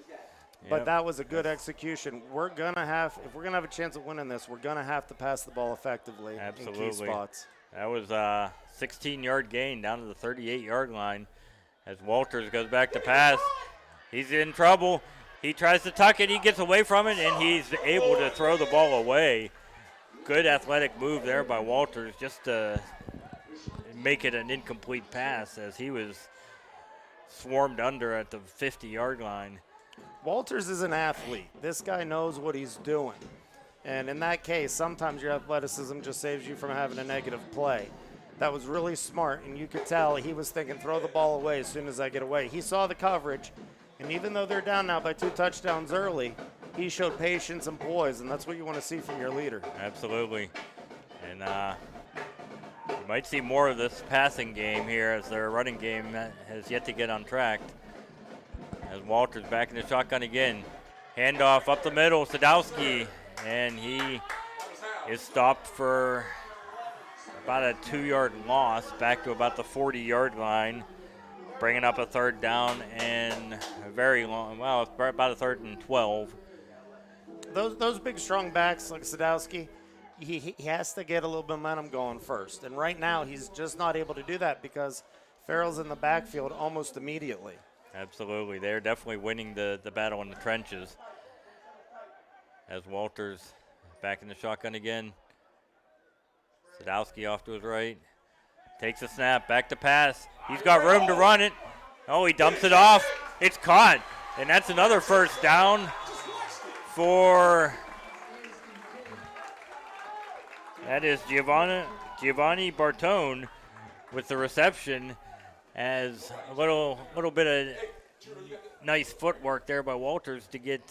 Yep. But that was a good execution. If we're gonna have a chance of winning this, we're gonna have to pass the ball effectively in key spots. That was a 16-yard gain down to the 38-yard line as Walters goes back to pass. He's in trouble. He tries to tuck it. He gets away from it, and he's able to throw the ball away. Good athletic move there by Walters just to make it an incomplete pass as he was swarmed under at the 50-yard line. Walters is an athlete. This guy knows what he's doing. And in that case, sometimes your athleticism just saves you from having a negative play. That was really smart, and you could tell he was thinking, throw the ball away as soon as I get away. He saw the coverage, and even though they're down now by 2 touchdowns early, he showed patience and poise, and that's what you want to see from your leader. Absolutely. And you might see more of this passing game here as their running game has yet to get on track. As Walters back in the shotgun again. Handoff up the middle, Sadowski, and he is stopped for about a 2-yard loss, back to about the 40-yard line, bringing up a third down and a very long, well, about a 3rd and 12. Those big, strong backs like Sadowski, he has to get a little momentum going first. And right now, he's just not able to do that because Farrell's in the backfield almost immediately. Absolutely. They're definitely winning the battle in the trenches. As Walters back in the shotgun again. Sadowski off to his right. Takes a snap, back to pass. He's got room to run it. Oh, he dumps it off. It's caught. And that's another first down for, that is Giovanni Bartone with the reception, as a little bit of nice footwork there by Walters to get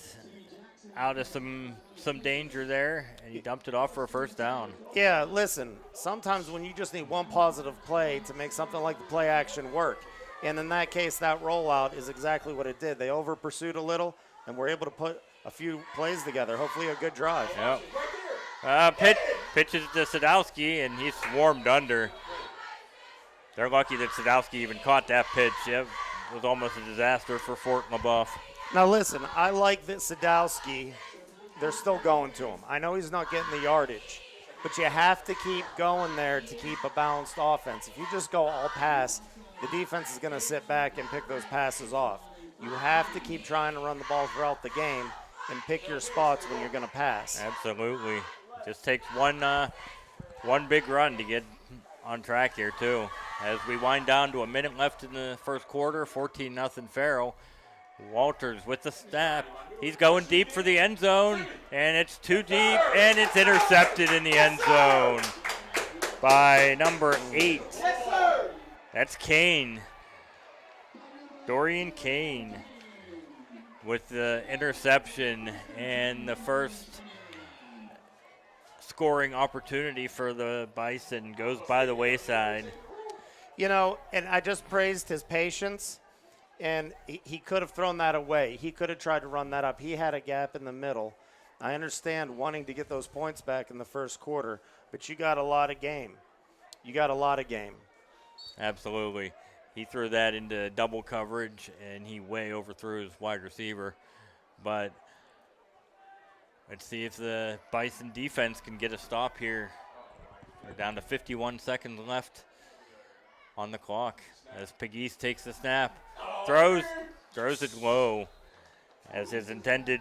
out of some danger there, and he dumped it off for a first down. Yeah, listen, sometimes when you just need one positive play to make something like the play action work, and in that case, that rollout is exactly what it did. They over-pursued a little, and were able to put a few plays together, hopefully a good drive. Yep. Pitches to Sadowski, and he's swarmed under. They're lucky that Sadowski even caught that pitch. It was almost a disaster for Fort Leboeuf. Now listen, I like that Sadowski, they're still going to him. I know he's not getting the yardage, but you have to keep going there to keep a balanced offense. If you just go all pass, the defense is going to sit back and pick those passes off. You have to keep trying to run the ball throughout the game and pick your spots when you're going to pass. Absolutely. Just takes one big run to get on track here too. As we wind down to a minute left in the first quarter, 14-0 Farrell. Walters with the snap. He's going deep for the end zone, and it's too deep, and it's intercepted in the end zone by number 8. That's Kane. Dorian Kane with the interception, and the first scoring opportunity for the Bison goes by the wayside. You know, and I just praised his patience, and he could have thrown that away. He could have tried to run that up. He had a gap in the middle. I understand wanting to get those points back in the first quarter, but you got a lot of game. Absolutely. He threw that into double coverage, and he way overthrew his wide receiver. But let's see if the Bison defense can get a stop here. We're down to 51 seconds left on the clock as Pegues takes the snap. Throws it low, as his intended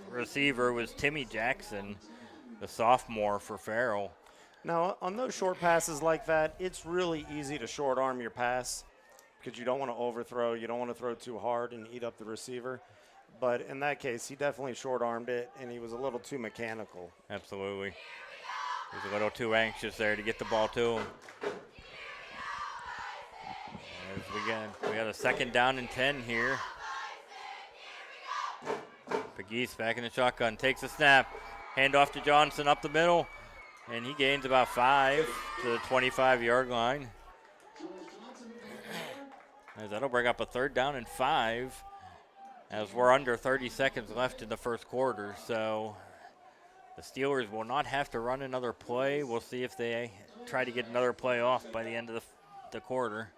receiver was Timmy Jackson, the sophomore for Farrell. Now, on those short passes like that, it's really easy to short arm your pass because you don't want to overthrow. You don't want to throw too hard and eat up the receiver. But in that case, he definitely short armed it, and he was a little too mechanical. Absolutely. He was a little too anxious there to get the ball to him. As we got a 2nd down and 10 here. Pegues back in the shotgun, takes a snap. Handoff to Johnson up the middle, and he gains about 5 to the 25-yard line. As that'll bring up a 3rd down and 5, as we're under 30 seconds left in the first quarter. So The Steelers will not have to run another play. We'll see if they try to get another play off by the end of the quarter.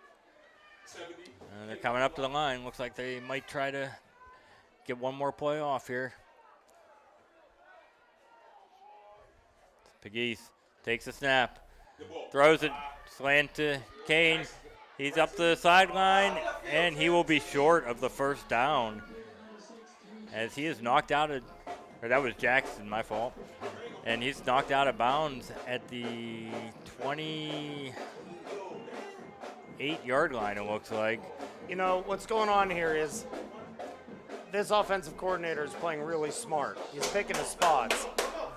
They're coming up to the line. Looks like they might try to get one more play off here. Pegues takes a snap, throws it, slant to Kane. He's up the sideline, and he will be short of the first down as he is knocked out of, or that was Jackson, my fault. And he's knocked out of bounds at the 28-yard line, it looks like. You know, what's going on here is this offensive coordinator is playing really smart. He's picking his spots.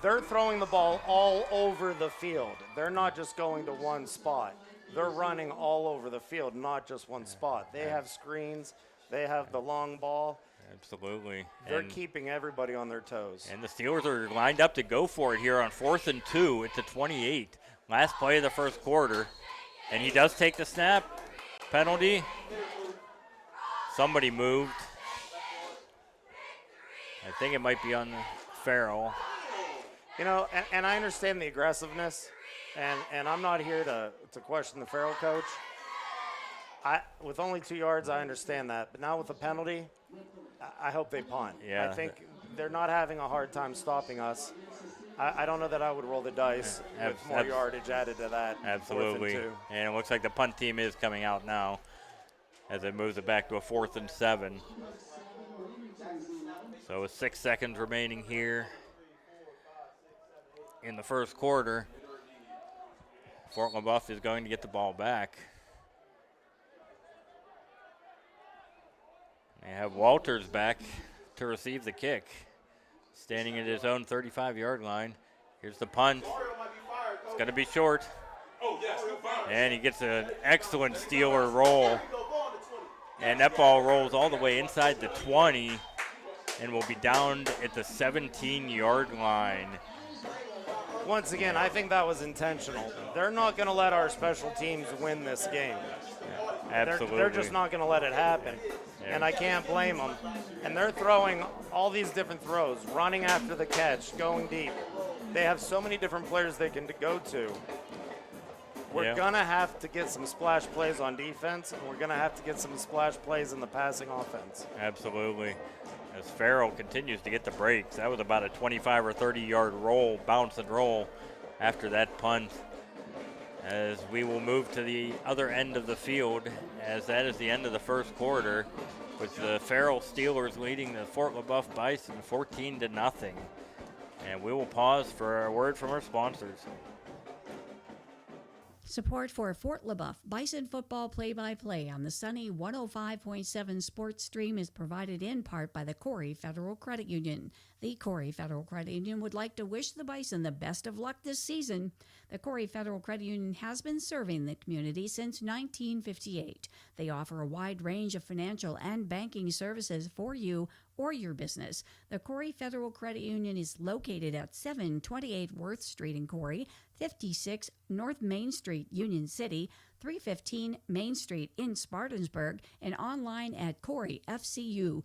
They're throwing the ball all over the field. They're not just going to one spot. They're running all over the field, not just one spot. They have screens. They have the long ball. Absolutely. They're keeping everybody on their toes. And the Steelers are lined up to go for it here on 4th and 2 at the 28. Last play of the first quarter. And he does take the snap. Penalty. Somebody moved. I think it might be on Farrell. You know, and I understand the aggressiveness, and I'm not here to question the Farrell coach. With only 2 yards, I understand that. But now with the penalty, I hope they punt. Yeah. I think they're not having a hard time stopping us. I don't know that I would roll the dice with more yardage added to that. Absolutely. And it looks like the punt team is coming out now as it moves it back to a 4th and 7. So with 6 seconds remaining here in the first quarter, Fort Leboeuf is going to get the ball back. They have Walters back to receive the kick, standing at his own 35-yard line. Here's the punt. It's going to be short. And he gets an excellent Steeler roll. And that ball rolls all the way inside the 20 and will be down at the 17-yard line. Once again, I think that was intentional. They're not going to let our special teams win this game. Absolutely. They're just not going to let it happen. And I can't blame them. And they're throwing all these different throws, running after the catch, going deep. They have so many different players they can go to. We're going to have to get some splash plays on defense, and we're going to have to get some splash plays in the passing offense. Absolutely. As Farrell continues to get the breaks. That was about a 25 or 30-yard roll, bounce and roll after that punt. As we will move to the other end of the field, as that is the end of the first quarter, with the Farrell Steelers leading the Fort Leboeuf Bison 14-0. And we will pause for a word from our sponsors. Support for Fort Leboeuf Bison football play-by-play on the sunny 105.7 Sports Stream is provided in part by the Corry Federal Credit Union. The Corry Federal Credit Union would like to wish the Bison the best of luck this season. The Corry Federal Credit Union has been serving the community since 1958. They offer a wide range of financial and banking services for you or your business. The Corry Federal Credit Union is located at 728 Worth Street in Corry, 56 North Main Street, Union City, 315 Main Street in Spartansburg, and online at corryfcu.org.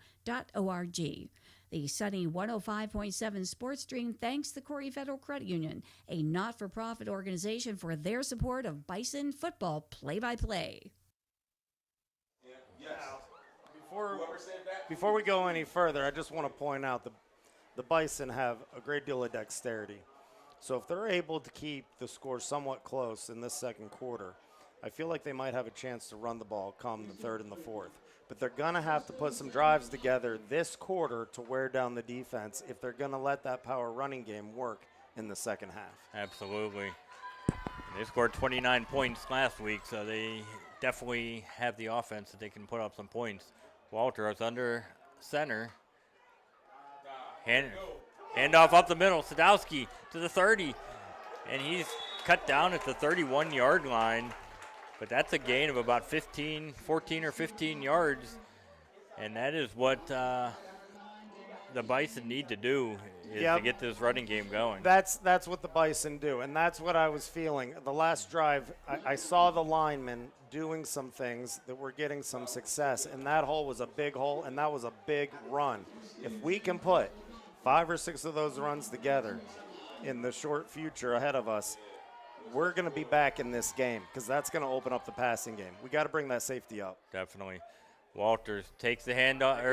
The sunny 105.7 Sports Stream thanks the Corry Federal Credit Union, a not-for-profit organization, for their support of Bison football play-by-play. Before we go any further, I just want to point out the Bison have a great deal of dexterity. So if they're able to keep the score somewhat close in this second quarter, I feel like they might have a chance to run the ball come the third and the fourth. But they're going to have to put some drives together this quarter to wear down the defense if they're going to let that power running game work in the second half. Absolutely. They scored 29 points last week, so they definitely have the offense that they can put up some points. Walter is under center. Handoff up the middle. Sadowski to the 30. And he's cut down at the 31-yard line. But that's a gain of about 14 or 15 yards. And that is what the Bison need to do, is to get this running game going. That's what the Bison do, and that's what I was feeling. The last drive, I saw the linemen doing some things that were getting some success, and that hole was a big hole, and that was a big run. If we can put 5 or 6 of those runs together, in the short future ahead of us, we're going to be back in this game because that's going to open up the passing game. We got to bring that safety up. Definitely. Walters takes the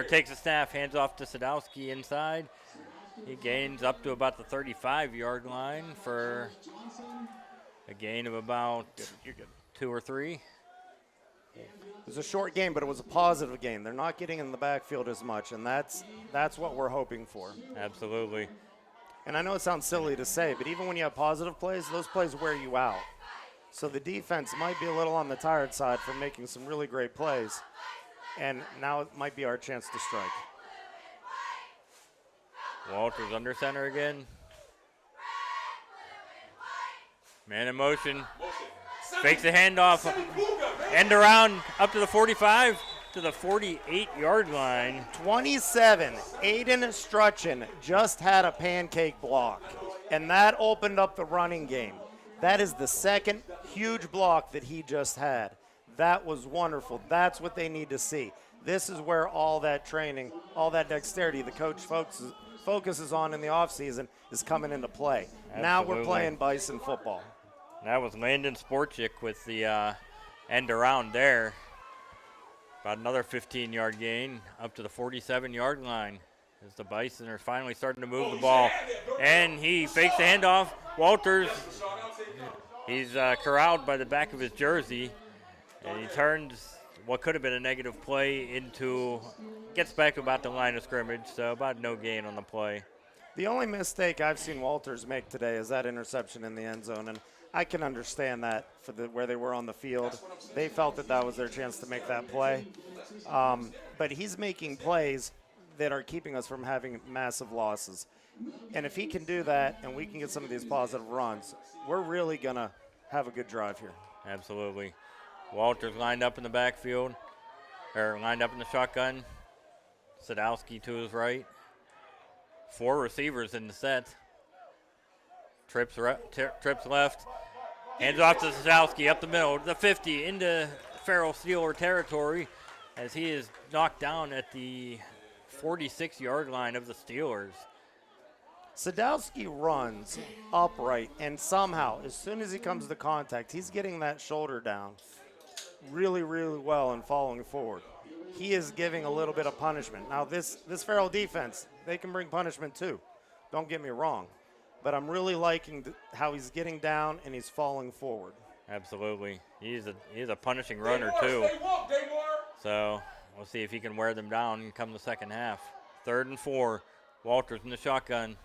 takes the snap, hands off to Sadowski inside. He gains up to about the 35-yard line for a gain of about 2 or 3. It was a short game, but it was a positive game. They're not getting in the backfield as much, and that's what we're hoping for. Absolutely. And I know it sounds silly to say, but even when you have positive plays, those plays wear you out. So the defense might be a little on the tired side for making some really great plays, and now it might be our chance to strike. Walters under center again. Man in motion. Fakes the handoff. End around up to the 45 to the 48-yard line. 27. Aiden Strutchen just had a pancake block, and that opened up the running game. That is the second huge block that he just had. That was wonderful. That's what they need to see. This is where all that training, all that dexterity the coach focuses on in the offseason is coming into play. Absolutely. Now we're playing Bison football. That was Landon Sportchik with the end around there. About another 15-yard gain up to the 47-yard line as the Bison are finally starting to move the ball. And he fakes the handoff. Walters, he's corralled by the back of his jersey, and he turns what could have been a negative play into, gets back to about the line of scrimmage, so about no gain on the play. The only mistake I've seen Walters make today is that interception in the end zone, and I can understand that for where they were on the field. They felt that was their chance to make that play. But he's making plays that are keeping us from having massive losses. And if he can do that and we can get some of these positive runs, we're really going to have a good drive here. Absolutely. Walters lined up in the backfield, or lined up in the shotgun. Sadowski to his right. 4 receivers in the set. Trips left. Hands off to Sadowski up the middle, the 50 into Farrell Steeler territory as he is knocked down at the 46-yard line of the Steelers. Sadowski runs upright, and somehow, as soon as he comes to contact, he's getting that shoulder down really, really well and following forward. He is giving a little bit of punishment. Now, this Farrell defense, they can bring punishment too. Don't get me wrong. But I'm really liking how he's getting down and he's falling forward. Absolutely. He's a punishing runner too. So we'll see if he can wear them down come the second half. 3rd and 4. Walters in the shotgun.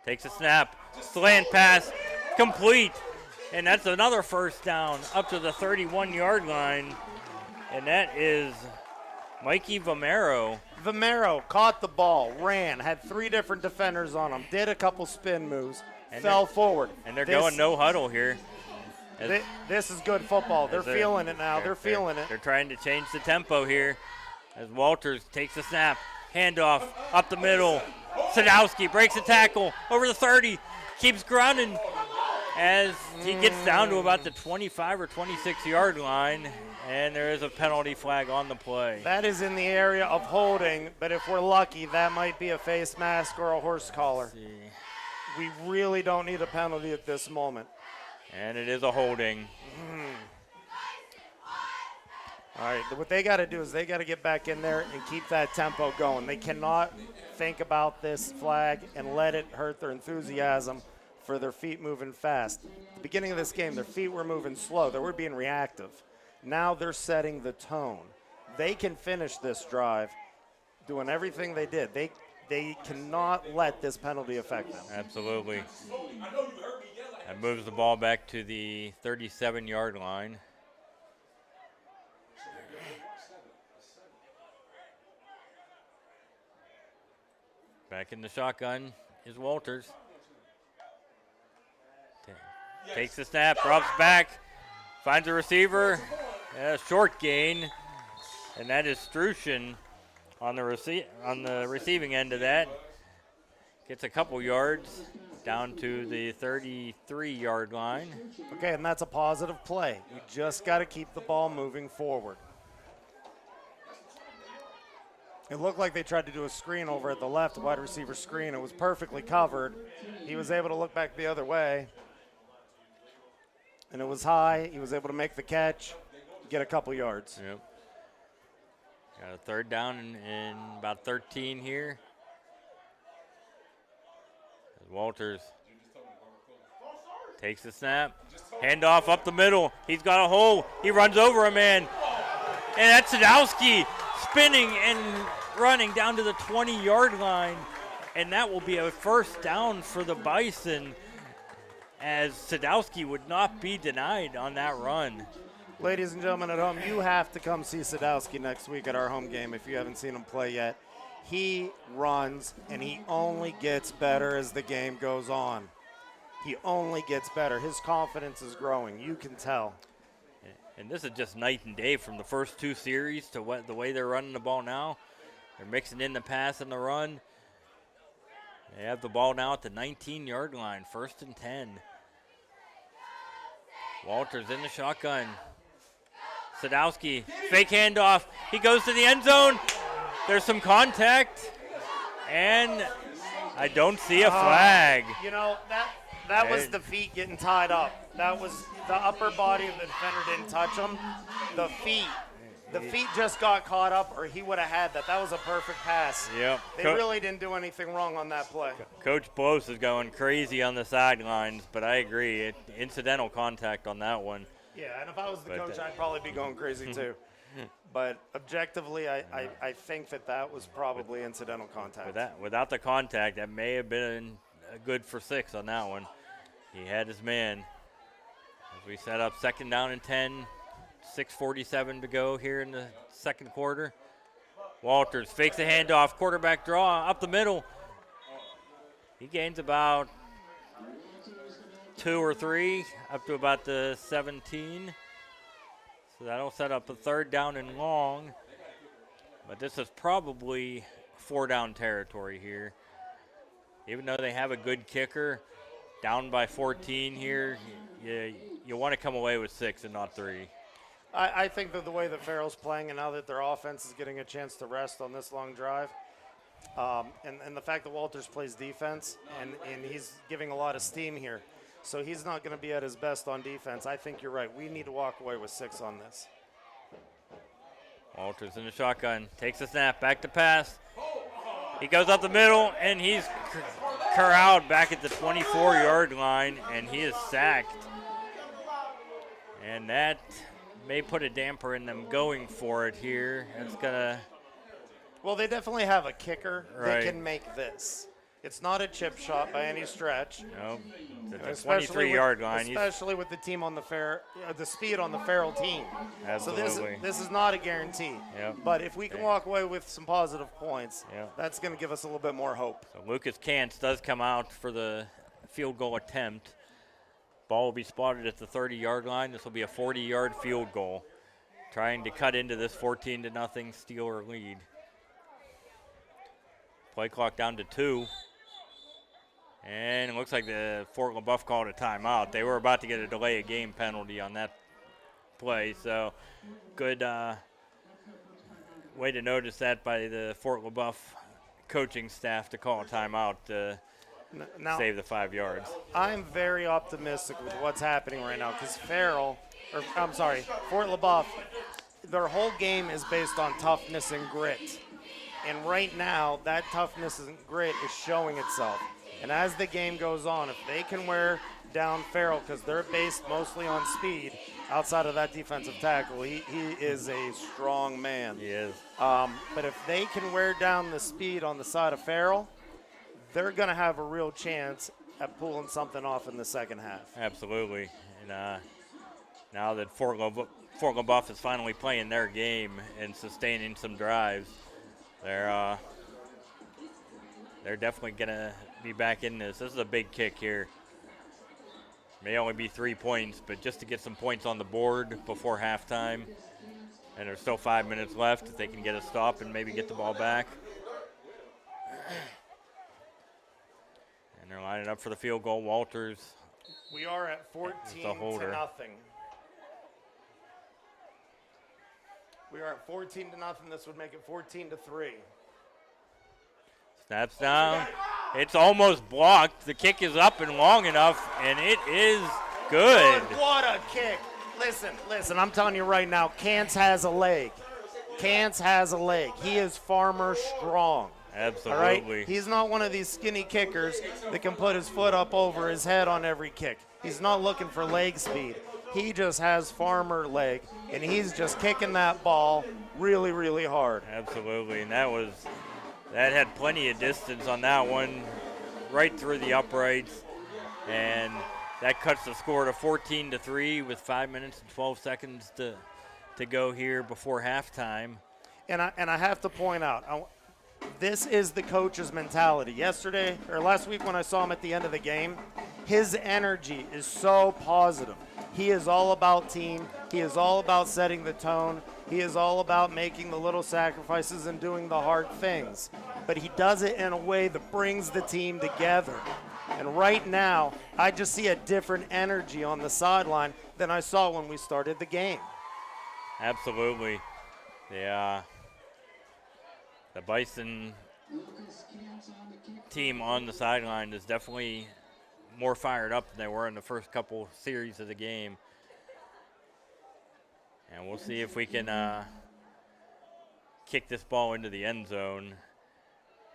Takes a snap. Slant pass. Complete. And that's another first down up to the 31-yard line. And that is Mikey Vomero. Vomero caught the ball, ran, had 3 different defenders on him, did a couple spin moves, and fell forward. And they're going no huddle here. This is good football. They're feeling it now. They're feeling it. They're trying to change the tempo here as Walters takes the snap. Handoff up the middle. Sadowski breaks the tackle over the 30. Keeps grounding as he gets down to about the 25 or 26-yard line. And there is a penalty flag on the play. That is in the area of holding, but if we're lucky, that might be a face mask or a horse collar. We really don't need a penalty at this moment. And it is a holding. All right, what they got to do is they got to get back in there and keep that tempo going. They cannot think about this flag and let it hurt their enthusiasm for their feet moving fast. At the beginning of this game, their feet were moving slow. They were being reactive. Now they're setting the tone. They can finish this drive doing everything they did. They cannot let this penalty affect them. Absolutely. That moves the ball back to the 37-yard line. Back in the shotgun is Walters. Takes the snap, drops back, finds a receiver. Short gain, and that is Strushin on the receiving end of that. Gets a couple yards down to the 33-yard line. Okay, and that's a positive play. You just got to keep the ball moving forward. It looked like they tried to do a screen over at the left, a wide receiver screen. It was perfectly covered. He was able to look back the other way. And it was high. He was able to make the catch, get a couple yards. Yep. Got a third down in about 13 here. As Walters takes the snap. Handoff up the middle. He's got a hole. He runs over a man. And that's Sadowski spinning and running down to the 20-yard line. And that will be a first down for the Bison, as Sadowski would not be denied on that run. Ladies and gentlemen at home, you have to come see Sadowski next week at our home game if you haven't seen him play yet. He runs, and he only gets better as the game goes on. He only gets better. His confidence is growing. You can tell. And this is just night and day from the first two series to the way they're running the ball now. They're mixing in the pass and the run. They have the ball now at the 19-yard line, 1st and 10. Walters in the shotgun. Sadowski, fake handoff. He goes to the end zone. There's some contact, and I don't see a flag. You know, that was the feet getting tied up. That was the upper body of the defender didn't touch him. The feet just got caught up, or he would have had that. That was a perfect pass. Yep. They really didn't do anything wrong on that play. Coach Blos is going crazy on the sidelines, but I agree. Incidental contact on that one. Yeah, and if I was the coach, I'd probably be going crazy too. But objectively, I think that was probably incidental contact. Without the contact, that may have been good for 6 on that one. He had his man. As we set up 2nd down and 10, 6:47 to go here in the second quarter. Walters fakes a handoff, quarterback draw up the middle. He gains about 2 or 3 up to about the 17. So that'll set up a 3rd down and long. But this is probably 4-down territory here. Even though they have a good kicker, down by 14 here, you want to come away with 6 and not 3. I think that the way that Farrell's playing, and now that their offense is getting a chance to rest on this long drive, and the fact that Walters plays defense, and he's giving a lot of steam here, so he's not going to be at his best on defense. I think you're right. We need to walk away with 6 on this. Walters in the shotgun, takes a snap, back to pass. He goes up the middle, and he's corralled back at the 24-yard line, and he is sacked. And that may put a damper in them going for it here. It's going to... Well, they definitely have a kicker Right. that can make this. It's not a chip shot by any stretch. No, it's a 23-yard line. Especially with the team on the speed on the Farrell team. Absolutely. So this is not a guarantee. Yep. But if we can walk away with some positive points, Yep. that's going to give us a little bit more hope. So Lucas Kantz does come out for the field goal attempt. Ball will be spotted at the 30-yard line. This will be a 40-yard field goal, trying to cut into this 14-0 Steeler lead. Play clock down to 2. And it looks like the Fort Leboeuf called a timeout. They were about to get a delay of game penalty on that play, so good way to notice that by the Fort Leboeuf coaching staff to call a timeout to save the 5 yards. I'm very optimistic with what's happening right now because Fort Leboeuf, their whole game is based on toughness and grit. And right now, that toughness and grit is showing itself. And as the game goes on, if they can wear down Farrell, because they're based mostly on speed outside of that defensive tackle, he is a strong man. He is. But if they can wear down the speed on the side of Farrell, they're going to have a real chance at pulling something off in the second half. Absolutely. And now that Fort Leboeuf is finally playing their game and sustaining some drives, they're definitely going to be back in this. This is a big kick here. May only be 3 points, but just to get some points on the board before halftime. And there's still 5 minutes left. If they can get a stop and maybe get the ball back. And they're lining up for the field goal. Walters. We are at 14-0. We are at 14-0. This would make it 14-3. Snaps down. It's almost blocked. The kick is up and long enough, and it is good. What a kick. Listen, I'm telling you right now, Cance has a leg. Cance has a leg. He is farmer strong. Absolutely. All right? He's not one of these skinny kickers that can put his foot up over his head on every kick. He's not looking for leg speed. He just has farmer leg, and he's just kicking that ball really, really hard. Absolutely, and that had plenty of distance on that one, right through the uprights, and that cuts the score to 14-3 with 5 minutes and 12 seconds to go here before halftime. And I have to point out, this is the coach's mentality. Last week when I saw him at the end of the game, his energy is so positive. He is all about team. He is all about setting the tone. He is all about making the little sacrifices and doing the hard things. But he does it in a way that brings the team together. And right now, I just see a different energy on the sideline than I saw when we started the game. Absolutely. The Bison team on the sideline is definitely more fired up than they were in the first couple series of the game. And we'll see if we can kick this ball into the end zone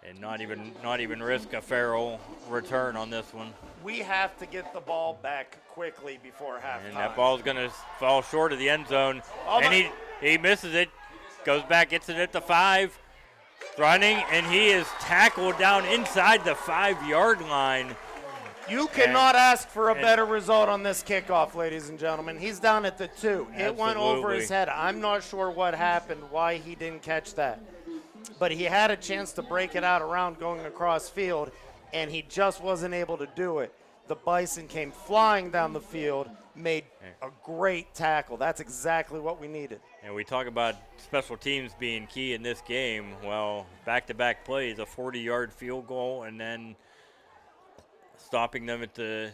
and not even risk a Farrell return on this one. We have to get the ball back quickly before halftime. And that ball's going to fall short of the end zone. And he misses it, goes back, gets it at the 5, running, and he is tackled down inside the 5-yard line. You cannot ask for a better result on this kickoff, ladies and gentlemen. He's down at the 2. It went over his head. I'm not sure what happened, why he didn't catch that. But he had a chance to break it out around going across field, and he just wasn't able to do it. The Bison came flying down the field, made a great tackle. That's exactly what we needed. And we talk about special teams being key in this game. Well, back-to-back plays, a 40-yard field goal, and then stopping them at the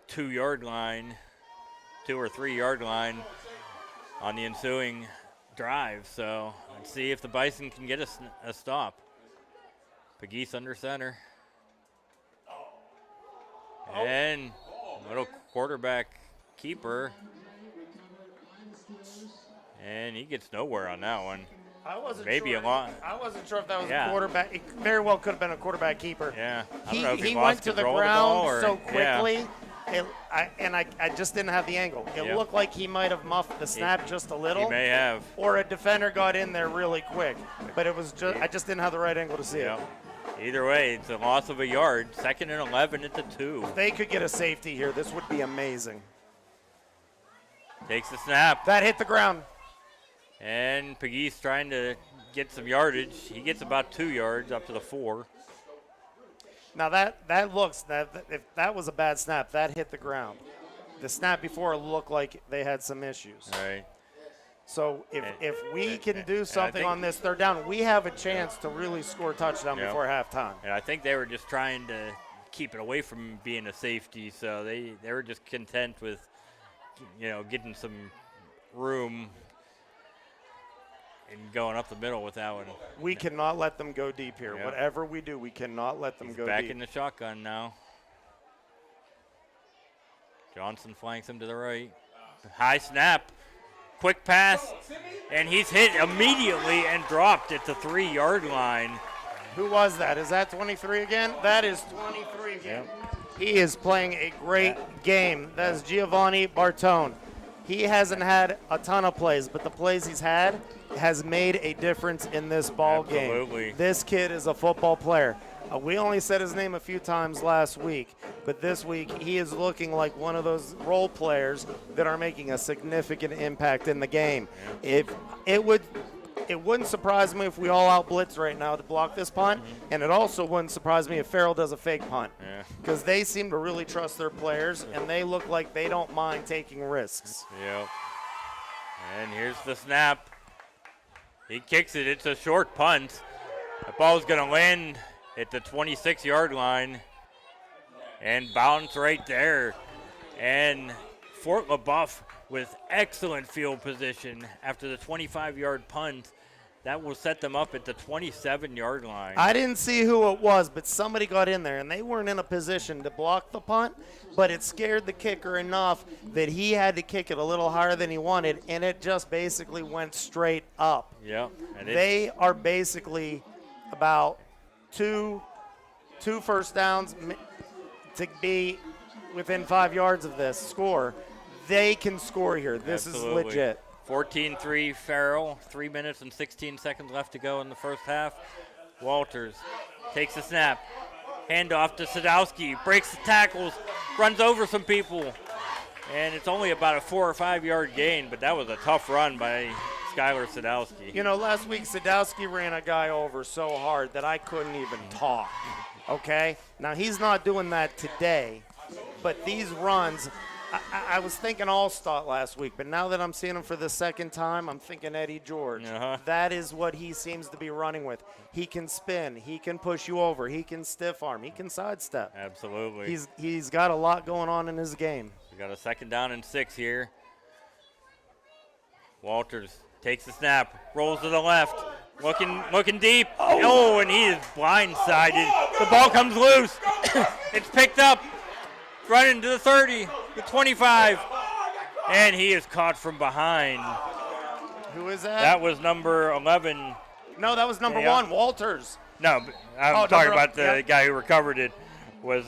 2-yard line, 2 or 3-yard line on the ensuing drive. So let's see if the Bison can get a stop. Pegues under center. And little quarterback keeper. And he gets nowhere on that one. I wasn't Maybe sure. a lot. I wasn't sure if that was a quarterback. It very well could have been a quarterback keeper. Yeah. I He, don't know if he lost went to the control of ground ball or, so quickly. Yeah. I just didn't have the angle. It looked like he might have muffed the snap just a little. He may have. Or a defender got in there really quick. But it was I just didn't have the right angle to see it. Either way, it's a loss of a yard. 2nd and 11 at the 2. If they could get a safety here, this would be amazing. Takes the snap. That hit the ground. And Pegues trying to get some yardage. He gets about 2 yards up to the 4. Now if that was a bad snap, that hit the ground. The snap before looked like they had some issues. All right. So if we can do something on this third down, we have a chance to really score a touchdown before halftime. And I think they were just trying to keep it away from being a safety, so they were just content with, getting some room and going up the middle with that one. We cannot let them go deep here. Yep. Whatever we do, we cannot let them go back deep. in the shotgun now. Johnson flanks him to the right. High snap. Quick pass. And he's hit immediately and dropped at the 3-yard line. Who was that? Is that 23 again? That is 23 again. He is playing a great game. That is Giovanni Bartone. He hasn't had a ton of plays, but the plays he's had has made a difference in this ball game. This kid is a football player. We only said his name a few times last week, but this week he is looking like one of those role players that are making a significant impact in the game. It wouldn't surprise me if we all out blitz right now to block this punt, and it also wouldn't surprise me if Farrell does a fake punt, because they seem to really trust their players, and they look like they don't mind taking risks. Yep. And here's the snap. He kicks it. It's a short punt. The ball's going to land at the 26-yard line and bounce right there. And Fort Leboeuf with excellent field position after the 25-yard punt. That will set them up at the 27-yard line. I didn't see who it was, but somebody got in there, and they weren't in a position to block the punt, but it scared the kicker enough that he had to kick it a little higher than he wanted, and it just basically went straight up. Yep. They are basically about two first downs to be within 5 yards of this score. They can score here. This Absolutely. is legit. 14-3 Farrell, 3 minutes and 16 seconds left to go in the first half. Walters takes the snap, handoff to Sadowski, breaks the tackles, runs over some people, and it's only about a 4 or 5 yard gain, but that was a tough run by Skylar Sadowski. You know, last week Sadowski ran a guy over so hard that I couldn't even talk, okay? Now, he's not doing that today, but these runs, I was thinking Allstott last week, but now that I'm seeing him for the second time, I'm thinking Eddie George. That is what he seems to be running with. He can spin. He can push you over. He can stiff arm. He can sidestep. Absolutely. He's got a lot going on in his game. We got a 2nd down and 6 here. Walters takes the snap, rolls to the left, looking deep. Oh, and he is blindsided. The ball comes loose. It's picked up. Running to the 30, the 25, and he is caught from behind. Who is that? That was number 11. No, that was number 1, Walters. No, I'm talking about the guy who recovered it. Was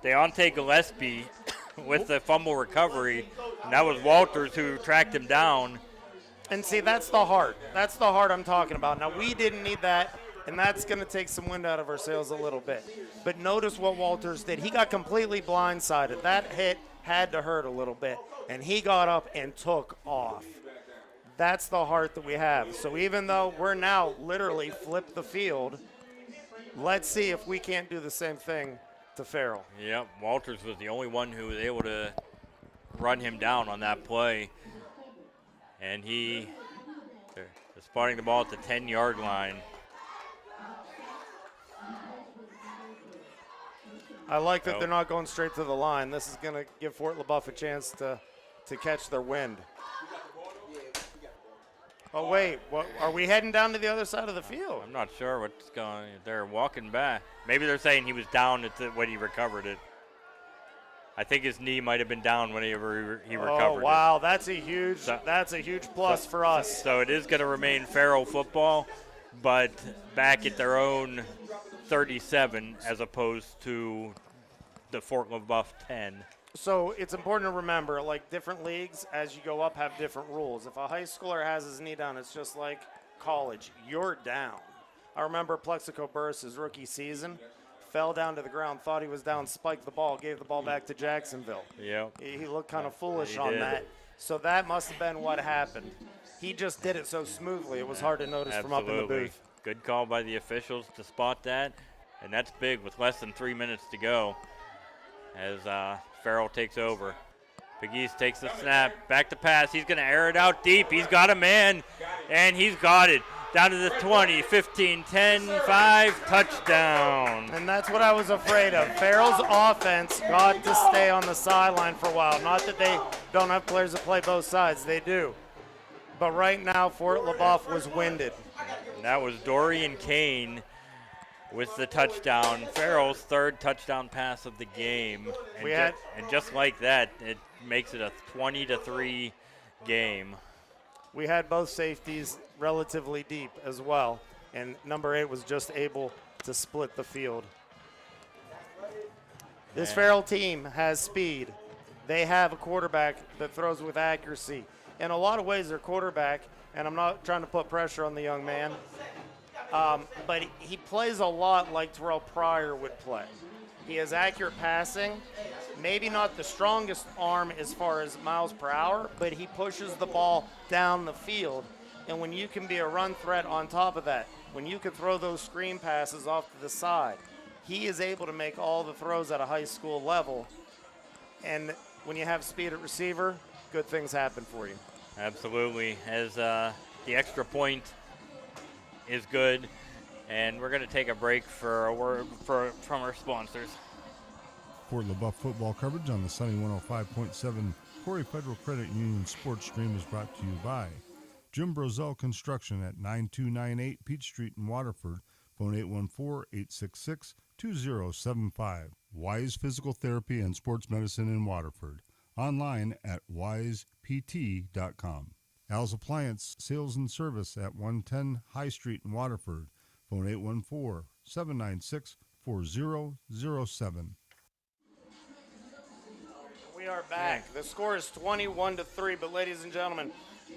Deontay Gillespie with the fumble recovery, and that was Walters who tracked him down. And see, that's the heart. That's the heart I'm talking about. Now, we didn't need that, and that's going to take some wind out of our sails a little bit. But notice what Walters did. He got completely blindsided. That hit had to hurt a little bit, and he got up and took off. That's the heart that we have. So even though we're now literally flipped the field, let's see if we can't do the same thing to Farrell. Yep, Walters was the only one who was able to run him down on that play. And he is spotting the ball at the 10-yard line. I like that they're not going straight to the line. This is going to give Fort Leboeuf a chance to catch their wind. Oh, wait. What, are we heading down to the other side of the field? I'm not sure what's going on. They're walking back. Maybe they're saying he was down when he recovered it. I think his knee might have been down when he recovered it. Oh, wow. That's a huge plus for us. So it is going to remain Farrell football, but back at their own 37 as opposed to the Fort Leboeuf 10. So it's important to remember, like different leagues, as you go up, have different rules. If a high schooler has his knee down, it's just like college. You're down. I remember Plexico Burris, his rookie season, fell down to the ground, thought he was down, spiked the ball, gave the ball back to Jacksonville. Yeah. He looked kind of foolish He on did. that. So that must have been what happened. He just did it so smoothly, it was hard to notice from up in the booth. Good call by the officials to spot that, and that's big with less than 3 minutes to go as Farrell takes over. Big East takes the snap, back to pass. He's going to air it out deep. He's got a man, and he's got it. Down to the 20, 15, 10, 5, touchdown. And that's what I was afraid of. Farrell's offense got to stay on the sideline for a while. Not that they don't have players that play both sides. They do. But right now, Fort Leboeuf was winded. And that was Dorian Kane with the touchdown. Farrell's 3rd touchdown pass of the game. And, and just like that, it makes it a 20-3 game. We had both safeties relatively deep as well, and number 8 was just able to split the field. This Farrell team has speed. They have a quarterback that throws with accuracy. In a lot of ways, their quarterback, and I'm not trying to put pressure on the young man, but he plays a lot like Terrell Pryor would play. He has accurate passing, maybe not the strongest arm as far as miles per hour, but he pushes the ball down the field. And when you can be a run threat on top of that, when you can throw those screen passes off to the side, he is able to make all the throws at a high school level. And when you have speed at receiver, good things happen for you. Absolutely, as the extra point is good. And we're going to take a break for a word from our sponsors. Fort Leboeuf football coverage on the Sunny 105.7 Corry Federal Credit Union Sports Stream is brought to you by Jim Brozell Construction at 9298 Peach Street in Waterford. Phone 814-866-2075. Wise Physical Therapy and Sports Medicine in Waterford. Online at wisept.com. Al's Appliance Sales and Service at 110 High Street in Waterford. Phone 814-796-4007. We are back. The score is 21-3, but ladies and gentlemen,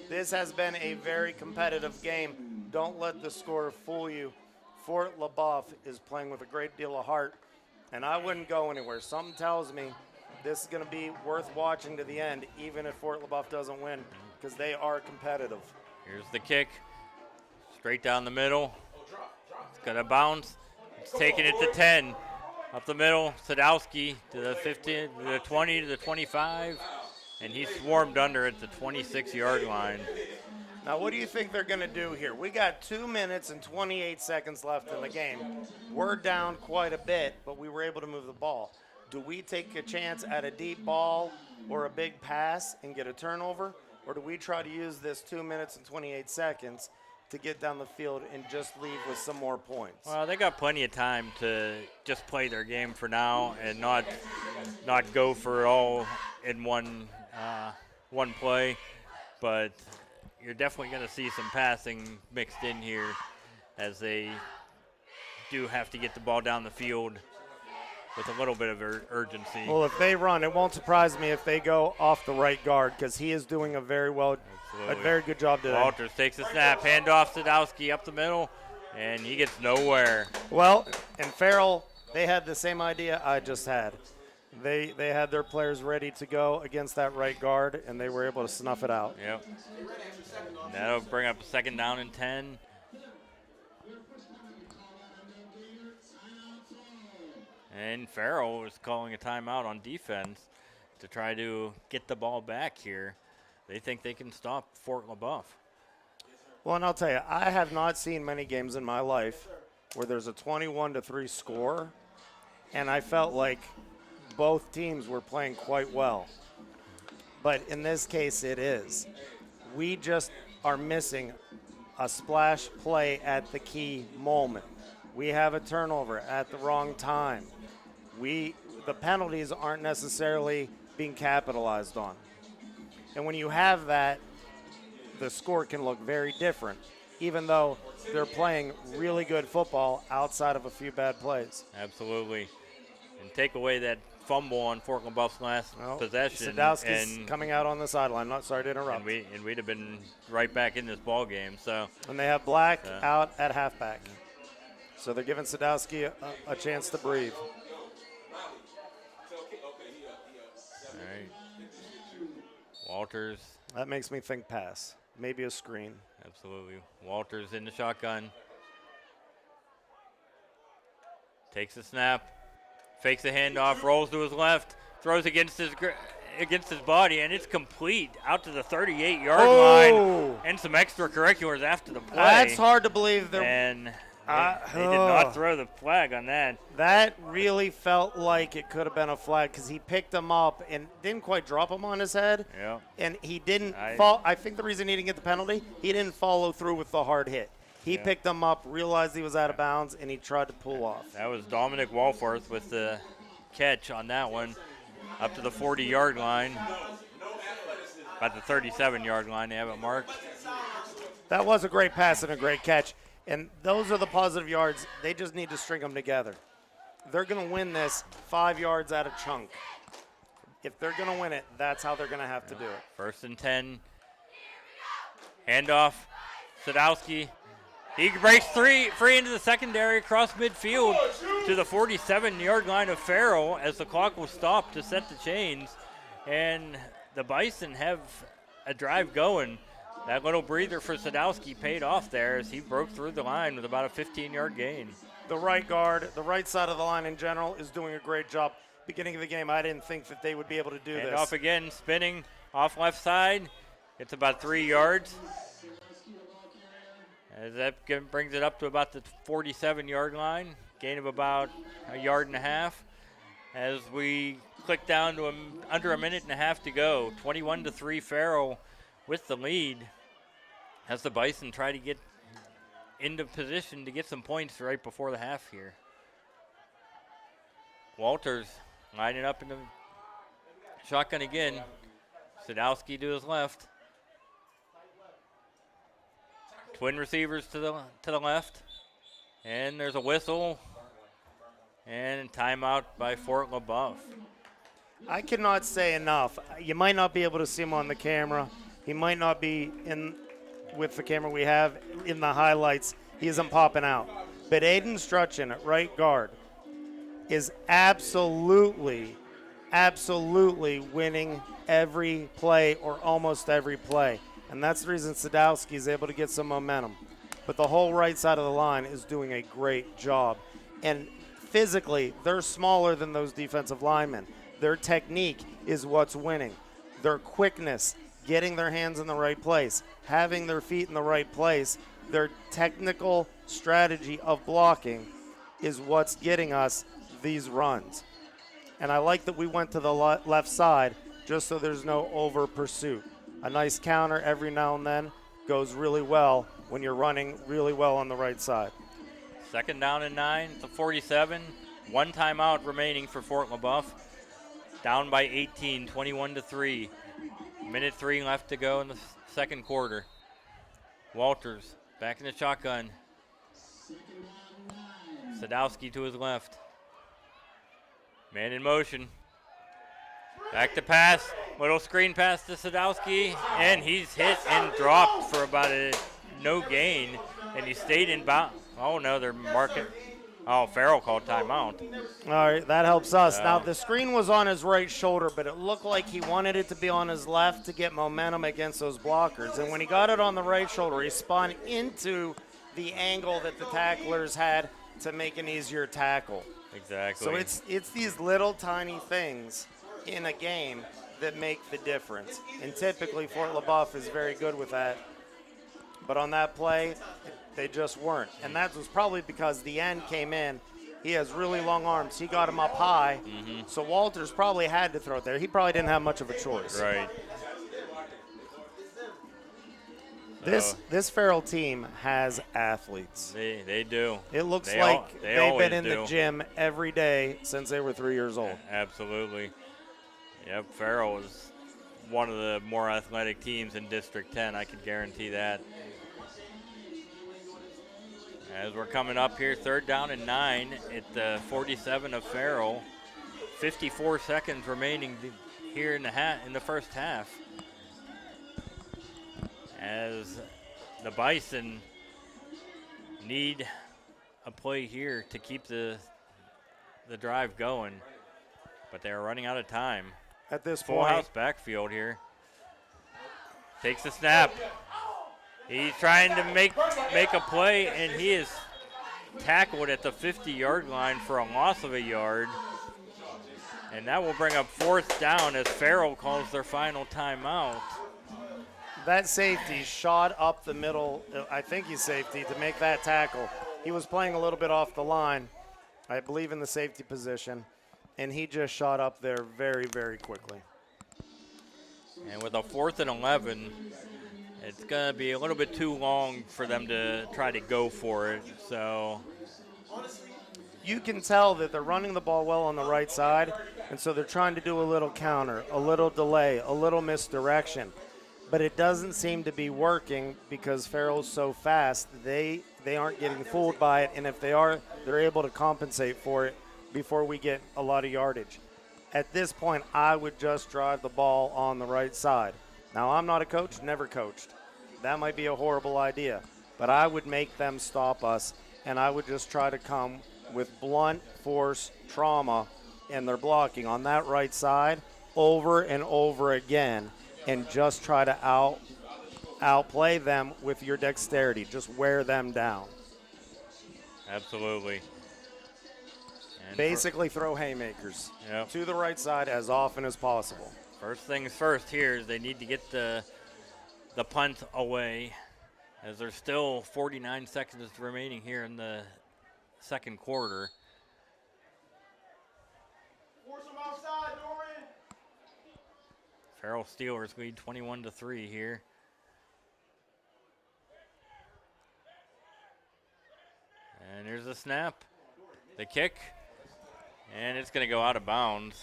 this has been a very competitive game. Don't let the score fool you. Fort Leboeuf is playing with a great deal of heart, and I wouldn't go anywhere. Something tells me this is going to be worth watching to the end, even if Fort Leboeuf doesn't win, because they are competitive. Here's the kick. Straight down the middle. It's going to bounce. It's taking it to 10. Up the middle, Sadowski to the 15, to the 20, to the 25, and he swarmed under at the 26-yard line. Now, what do you think they're going to do here? We got 2 minutes and 28 seconds left in the game. We're down quite a bit, but we were able to move the ball. Do we take a chance at a deep ball or a big pass and get a turnover? Or do we try to use this 2 minutes and 28 seconds to get down the field and just leave with some more points? Well, they got plenty of time to just play their game for now and not go for all in one play. But you're definitely going to see some passing mixed in here as they do have to get the ball down the field with a little bit of urgency. Well, if they run, it won't surprise me if they go off the right guard, because he is doing a very good job today. Walters takes a snap, handoff Sadowski up the middle, and he gets nowhere. Well, and Farrell, they had the same idea I just had. They had their players ready to go against that right guard, and they were able to snuff it out. Yep. That'll bring up a 2nd down and 10. And Farrell is calling a timeout on defense to try to get the ball back here. They think they can stop Fort Leboeuf. Well, and I'll tell you, I have not seen many games in my life where there's a 21-3 score, and I felt like both teams were playing quite well. But in this case, it is. We just are missing a splash play at the key moment. We have a turnover at the wrong time. The penalties aren't necessarily being capitalized on. And when you have that, the score can look very different, even though they're playing really good football outside of a few bad plays. Absolutely. And take away that fumble on Fort Leboeuf's last possession. Sadowski's coming out on the sideline. Not sorry to interrupt. And we'd have been right back in this ball game. So. And they have Black out at halfback. So they're giving Sadowski a chance to breathe. All right. Walters. That makes me think pass. Maybe a screen. Absolutely. Walters in the shotgun. Takes a snap. Fakes a handoff. Rolls to his left. Throws against his body, and it's complete out to the 38-yard line. And some extracurriculars after the play. That's hard to believe. And they did not throw the flag on that. That really felt like it could have been a flag because he picked him up and didn't quite drop him on his head. Yeah. And he didn't fall. I think the reason he didn't get the penalty, he didn't follow through with the hard hit. He picked him up, realized he was out of bounds, and he tried to pull off. That was Dominic Walforth with the catch on that one up to the 40-yard line. About the 37-yard line, they have it marked. That was a great pass and a great catch. And those are the positive yards. They just need to string them together. They're going to win this 5 yards at a chunk. If they're going to win it, that's how they're going to have to do it. 1st and 10. Handoff. Sadowski. He breaks free into the secondary across midfield to the 47-yard line of Farrell as the clock will stop to set the chains. And the Bison have a drive going. That little breather for Sadowski paid off there as he broke through the line with about a 15-yard gain. The right guard, the right side of the line in general, is doing a great job. Beginning of the game, I didn't think that they would be able to do this. Off again, spinning off left side. It's about 3 yards. As that brings it up to about the 47-yard line. Gain of about a yard and a half. as we click down to under a minute and a half to go. 21-3 Farrell with the lead as the Bison try to get into position to get some points right before the half here. Walters lining up in the shotgun again. Sadowski to his left. Twin receivers to the left. And there's a whistle. And timeout by Fort Leboeuf. I cannot say enough. You might not be able to see him on the camera. He might not be in with the camera we have in the highlights. He isn't popping out. But Aiden Strutchen at right guard is absolutely winning every play or almost every play. And that's the reason Sadowski is able to get some momentum. But the whole right side of the line is doing a great job. And physically, they're smaller than those defensive linemen. Their technique is what's winning. Their quickness, getting their hands in the right place, having their feet in the right place, their technical strategy of blocking is what's getting us these runs. And I like that we went to the left side just so there's no over pursuit. A nice counter every now and then goes really well when you're running really well on the right side. Second down and 9 to 47. One timeout remaining for Fort Leboeuf. Down by 18, 21-3. Minute 3 left to go in the second quarter. Walters back in the shotgun. Sadowski to his left. Man in motion. Back to pass. Little screen pass to Sadowski. And he's hit and dropped for about a no gain. And he stayed in bounds. Oh, no, they're marking. Oh, Farrell called timeout. All right, that helps us. Now, the screen was on his right shoulder, but it looked like he wanted it to be on his left to get momentum against those blockers. And when he got it on the right shoulder, he spun into the angle that the tacklers had to make an easier tackle. Exactly. So it's these little tiny things in a game that make the difference. And typically Fort Leboeuf is very good with that. But on that play, they just weren't. And that was probably because the end came in. He has really long arms. He got him up high. Mm-hmm. So Walters probably had to throw it there. He probably didn't have much of a choice. Right. This Farrell team has athletes. They do. It looks like they've been in the gym every day since they were 3 years old. Absolutely. Yep, Farrell is one of the more athletic teams in District 10. I can guarantee that. As we're coming up here, third down and 9 at the 47 of Farrell. 54 seconds remaining here in the first half. As the Bison need a play here to keep the drive going, but they are running out of time. At this Full point, house backfield here. Takes the snap. He's trying to make a play, and he is tackled at the 50-yard line for a loss of a yard. And that will bring up fourth down as Farrell calls their final timeout. That safety shot up the middle, I think he's safety, to make that tackle. He was playing a little bit off the line, I believe in the safety position, and he just shot up there very, very quickly. And with a 4th and 11, it's going to be a little bit too long for them to try to go for it. So you can tell that they're running the ball well on the right side, and so they're trying to do a little counter, a little delay, a little misdirection. But it doesn't seem to be working because Farrell's so fast, they aren't getting fooled by it, and if they are, they're able to compensate for it before we get a lot of yardage. At this point, I would just drive the ball on the right side. Now, I'm not a coach, never coached. That might be a horrible idea, but I would make them stop us, and I would just try to come with blunt force trauma in their blocking on that right side over and over again, and just try to outplay them with your dexterity. Just wear them down. Absolutely. And basically throw haymakers to the right side as often as possible. First things first here is they need to get the punt away, as there's still 49 seconds remaining here in the second quarter. Farrell Steelers lead 21-3 here. And here's the snap, the kick, and it's going to go out of bounds.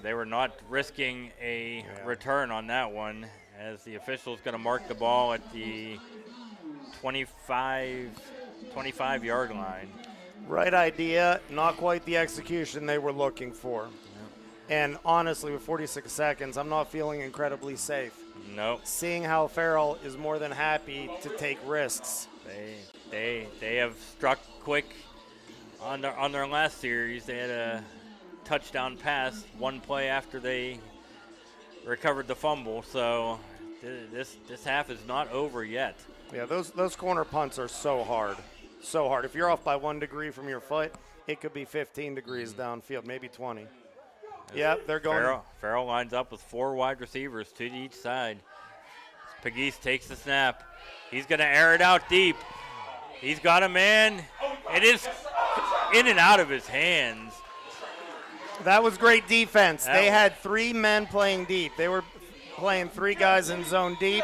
They were not risking a return on that one, as the official's going to mark the ball at the 25-yard line. Right idea, not quite the execution they were looking for. And honestly, with 46 seconds, I'm not feeling incredibly safe. Nope. Seeing how Farrell is more than happy to take risks. They have struck quick on their last series. They had a touchdown pass one play after they recovered the fumble. So this half is not over yet. Yeah, those corner punts are so hard. So hard. If you're off by 1 degree from your foot, it could be 15 degrees downfield, maybe 20. Yep, they're going. Farrell lines up with 4 wide receivers, 2 to each side. Pegues takes the snap. He's going to air it out deep. He's got a man. It is in and out of his hands. That was great defense. They had 3 men playing deep. They were playing 3 guys in zone deep.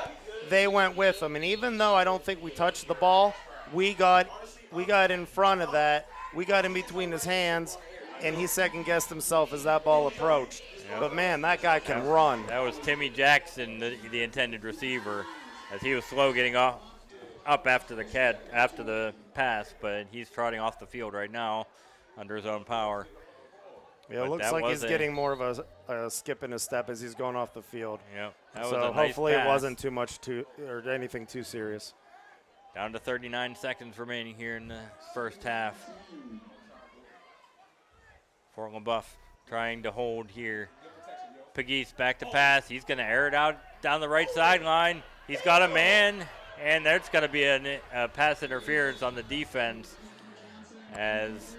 They went with them. And even though I don't think we touched the ball, we got in front of that. We got in between his hands, and he second-guessed himself as that ball approached. Yep. But, man, that guy can run. That was Timmy Jackson, the intended receiver, as he was slow getting up after the pass, but he's trotting off the field right now under his own power. Yeah, it looks like he's getting more of a skip in his step as he's going off the field. Yep. So hopefully it wasn't or anything too serious. Down to 39 seconds remaining here in the first half. For Leboeuf trying to hold here. Pegues back to pass. He's going to air it out down the right sideline. He's got a man, and there's going to be a pass interference on the defense, as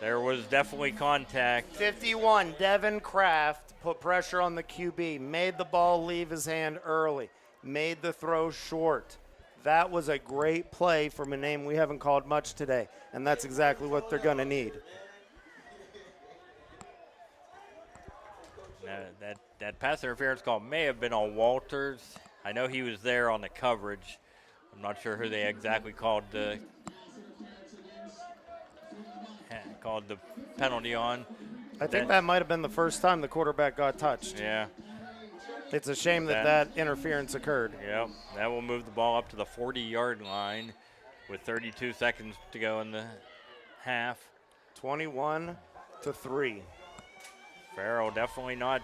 there was definitely contact. 51, Devin Kraft put pressure on the QB, made the ball leave his hand early, made the throw short. That was a great play from a name we haven't called much today, and that's exactly what they're going to need. That pass interference call may have been on Walters. I know he was there on the coverage. I'm not sure who they exactly called the penalty on. I think that might have been the first time the quarterback got touched. Yeah. It's a shame that interference occurred. Yep. That will move the ball up to the 40-yard line with 32 seconds to go in the half. 21-3. Farrell definitely not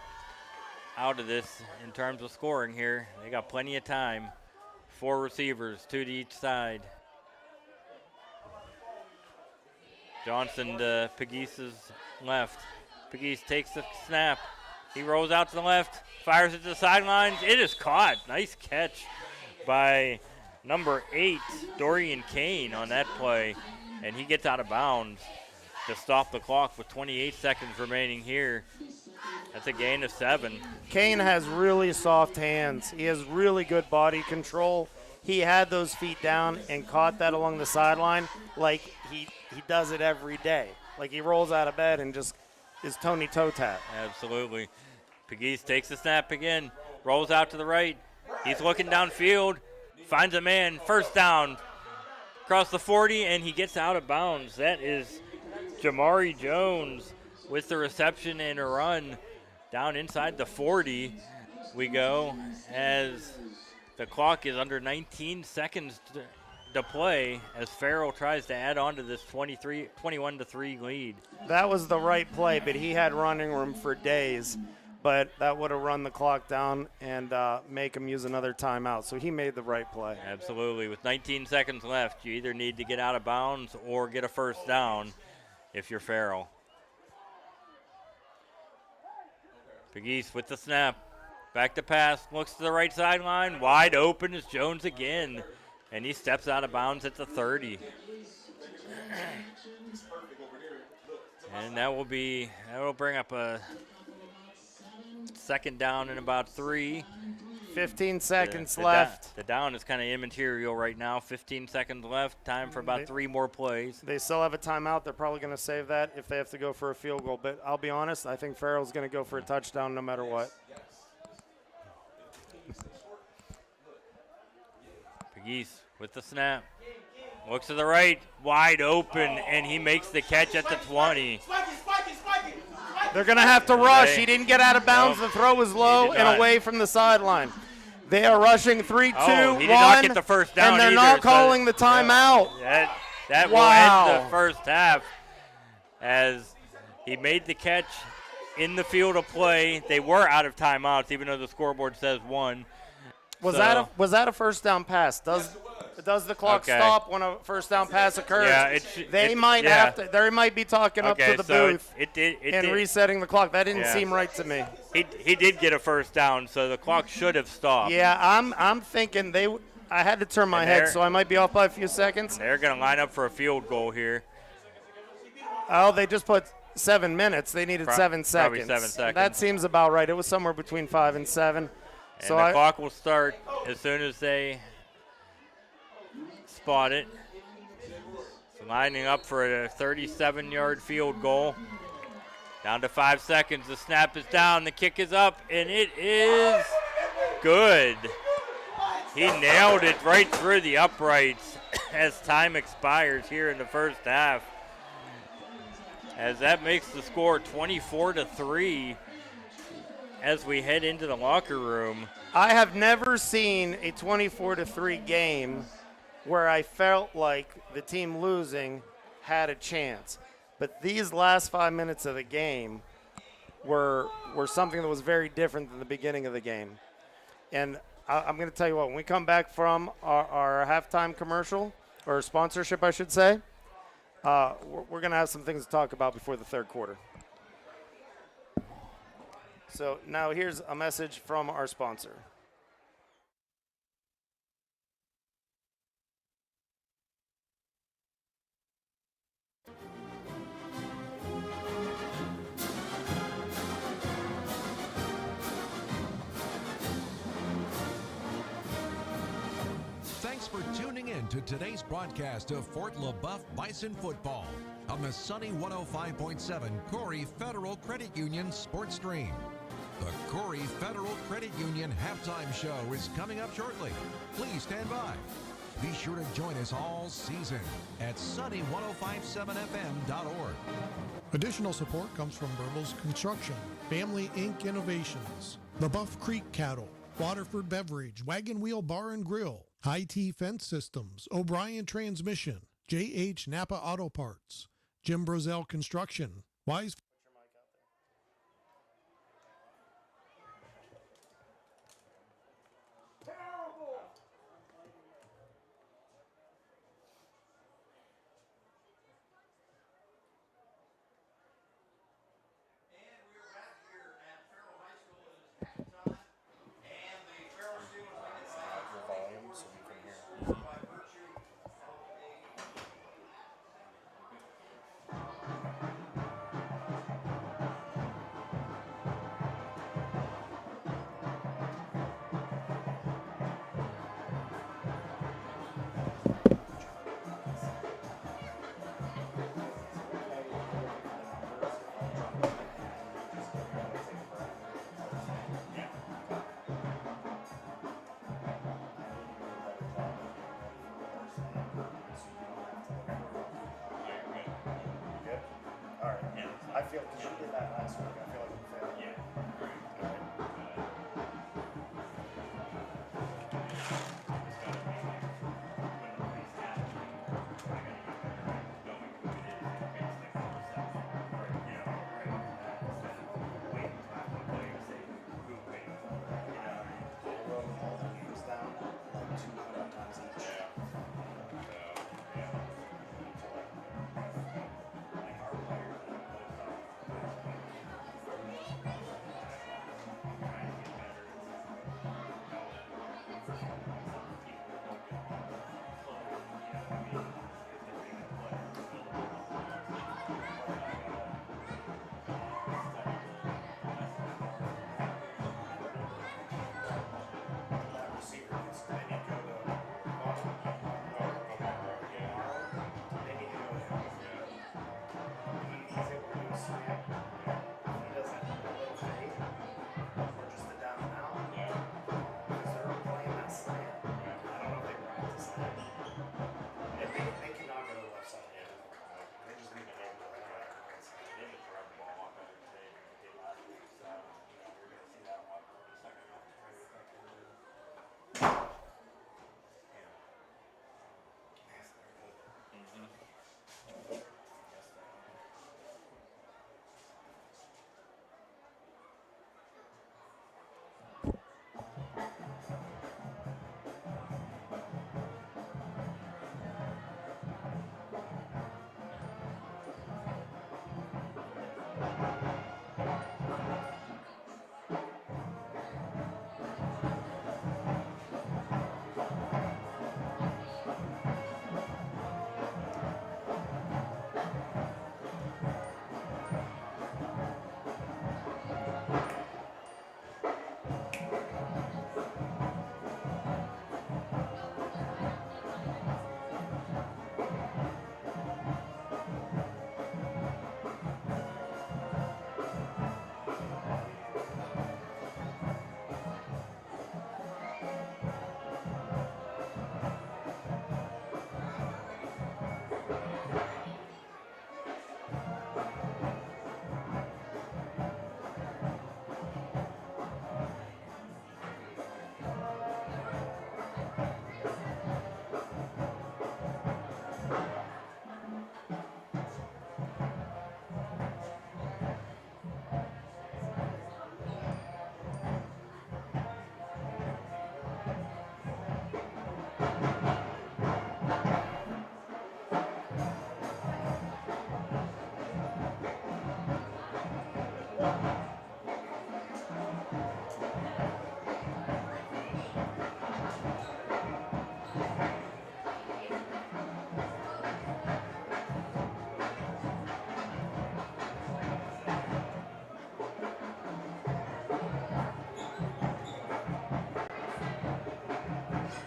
out of this in terms of scoring here. They got plenty of time. 4 receivers, 2 to each side. Johnson to Pegues' left. Pegues takes the snap. He rolls out to the left, fires it to the sidelines. It is caught. Nice catch by number 8, Dorian Kane, on that play. And he gets out of bounds to stop the clock with 28 seconds remaining here. That's a gain of 7. Kane has really soft hands. He has really good body control. He had those feet down and caught that along the sideline like he does it every day. Like he rolls out of bed and just is Tony toe tap. Absolutely. Pegues takes the snap again, rolls out to the right. He's looking downfield, finds a man, first down, across the 40, and he gets out of bounds. That is Jamari Jones with the reception and a run down inside the 40. We go as the clock is under 19 seconds to play as Farrell tries to add on to this 21-3 lead. That was the right play, but he had running room for days. But that would have run the clock down and make him use another timeout. So he made the right play. Absolutely. With 19 seconds left, you either need to get out of bounds or get a first down if you're Farrell. Pegues with the snap. Back to pass. Looks to the right sideline. Wide open is Jones again. And he steps out of bounds at the 30. And that will bring up a second down and about 3 15 seconds The left. the down is kind of immaterial right now. 15 seconds left. Time for about 3 more plays. They still have a timeout. They're probably going to save that if they have to go for a field goal. But I'll be honest, I think Farrell's going to go for a touchdown no matter what. Pegues with the snap. Looks to the right, wide open, and he makes the catch at the 20. They're going to have to rush. He didn't get out of bounds. Nope. The throw was low and away from the sideline. They are rushing 3, 2, 1. He did not get the first down and they're either, not so calling the timeout. That Wow. will end the first half as he made the catch in the field of play. They were out of timeouts, even though the scoreboard says 1. Was that a first down pass? Does the clock stop when a first down pass occurs? Yeah, they might have to. They might be talking up to the booth and resetting the clock. That didn't seem right to me. He did get a first down, so the clock should have stopped. Yeah, I'm thinking I had to turn my head, so I might be off by a few seconds. They're going to line up for a field goal here. Oh, they just put 7 minutes. They needed 7 seconds. Probably 7 seconds. That seems about right. It was somewhere between 5 and 7. And so the clock will start as soon as they spot it. So lining up for a 37-yard field goal. Down to 5 seconds. The snap is down. The kick is up, and it is good. He nailed it right through the uprights as time expires here in the first half. As that makes the score 24-3 as we head into the locker room. I have never seen a 24-3 game where I felt like the team losing had a chance. But these last 5 minutes of the game were something that was very different than the beginning of the game. And I'm going to tell you what, when we come back from our halftime commercial, or sponsorship, I should say, we're going to have some things to talk about before the third quarter. So now here's a message from our sponsor. Thanks for tuning in to today's broadcast of Fort Leboeuf Bison football on the sunny 105.7 Corry Federal Credit Union Sports Stream. The Corry Federal Credit Union halftime show is coming up shortly. Please stand by. Be sure to join us all season at sunny1057fm.org. Additional support comes from Brozell Construction, Family Inc. Innovations, Leboeuf Creek Cattle, Waterford Beverage, Wagon Wheel Bar and Grill, High T Fence Systems, O'Brien Transmission, J.H. Napa Auto Parts, Jim Brozell Construction, Wise. I feel because you did that last week. I feel like you failed. Yeah.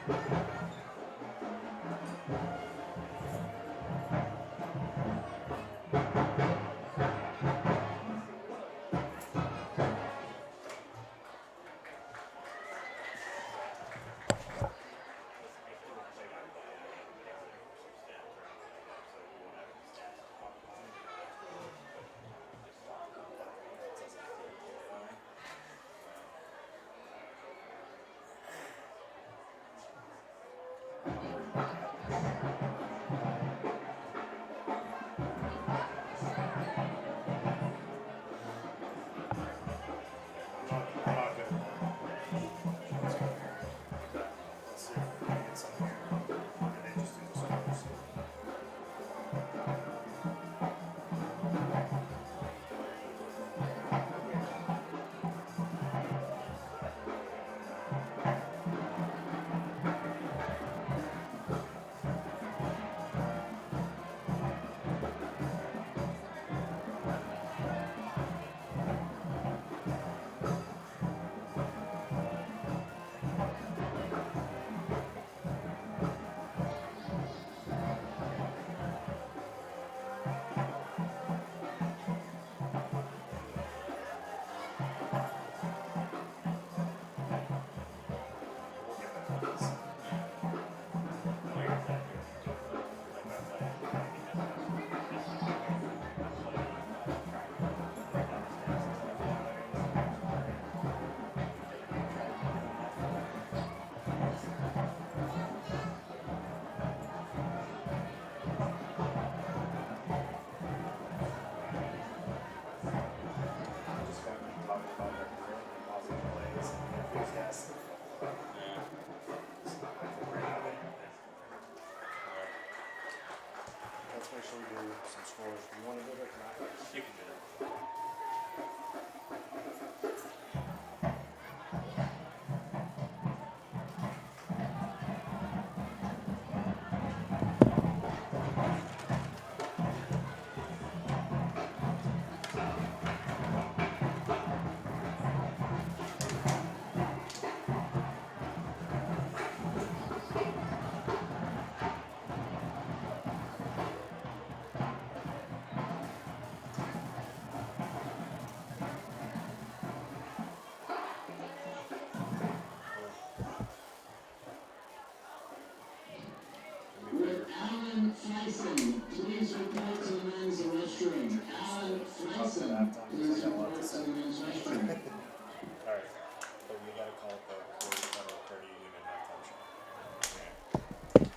Let's make sure we do some scores. Do you want to do it or can I? You can do that. Bison, please report to the men's restroom. Alan Bison, please report to the men's restroom. Alright, but we gotta call it the Corry Federal Credit Union halftime show. Yeah.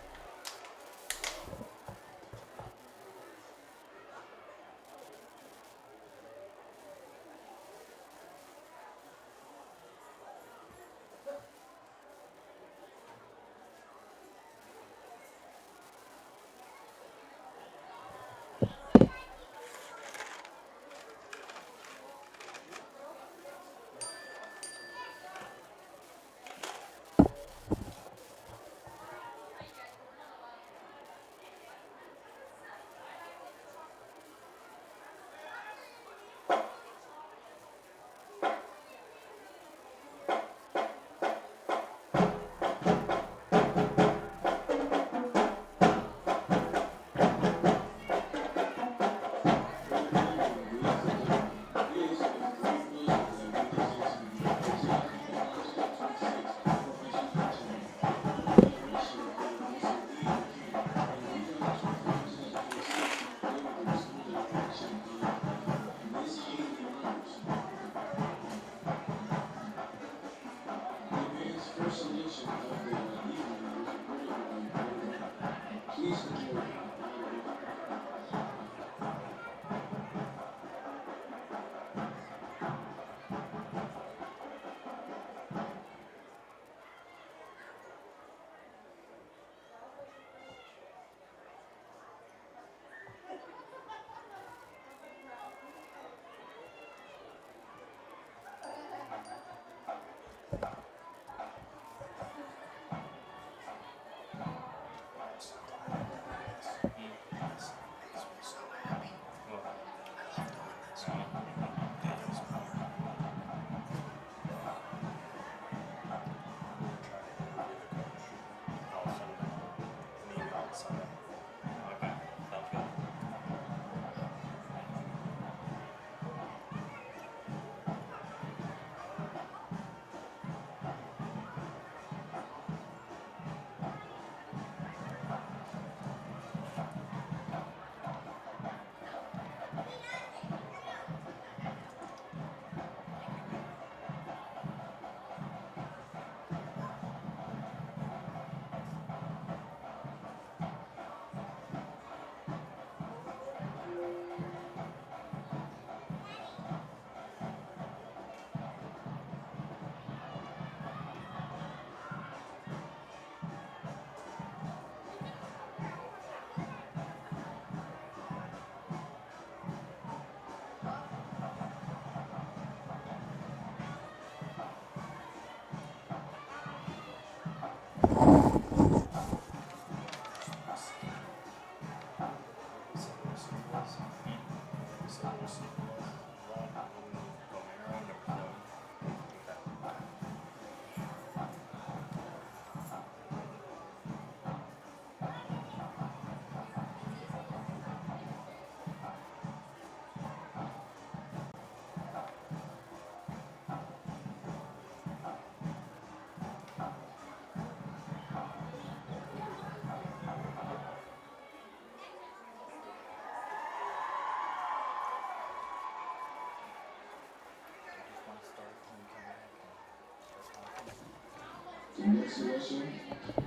The next selection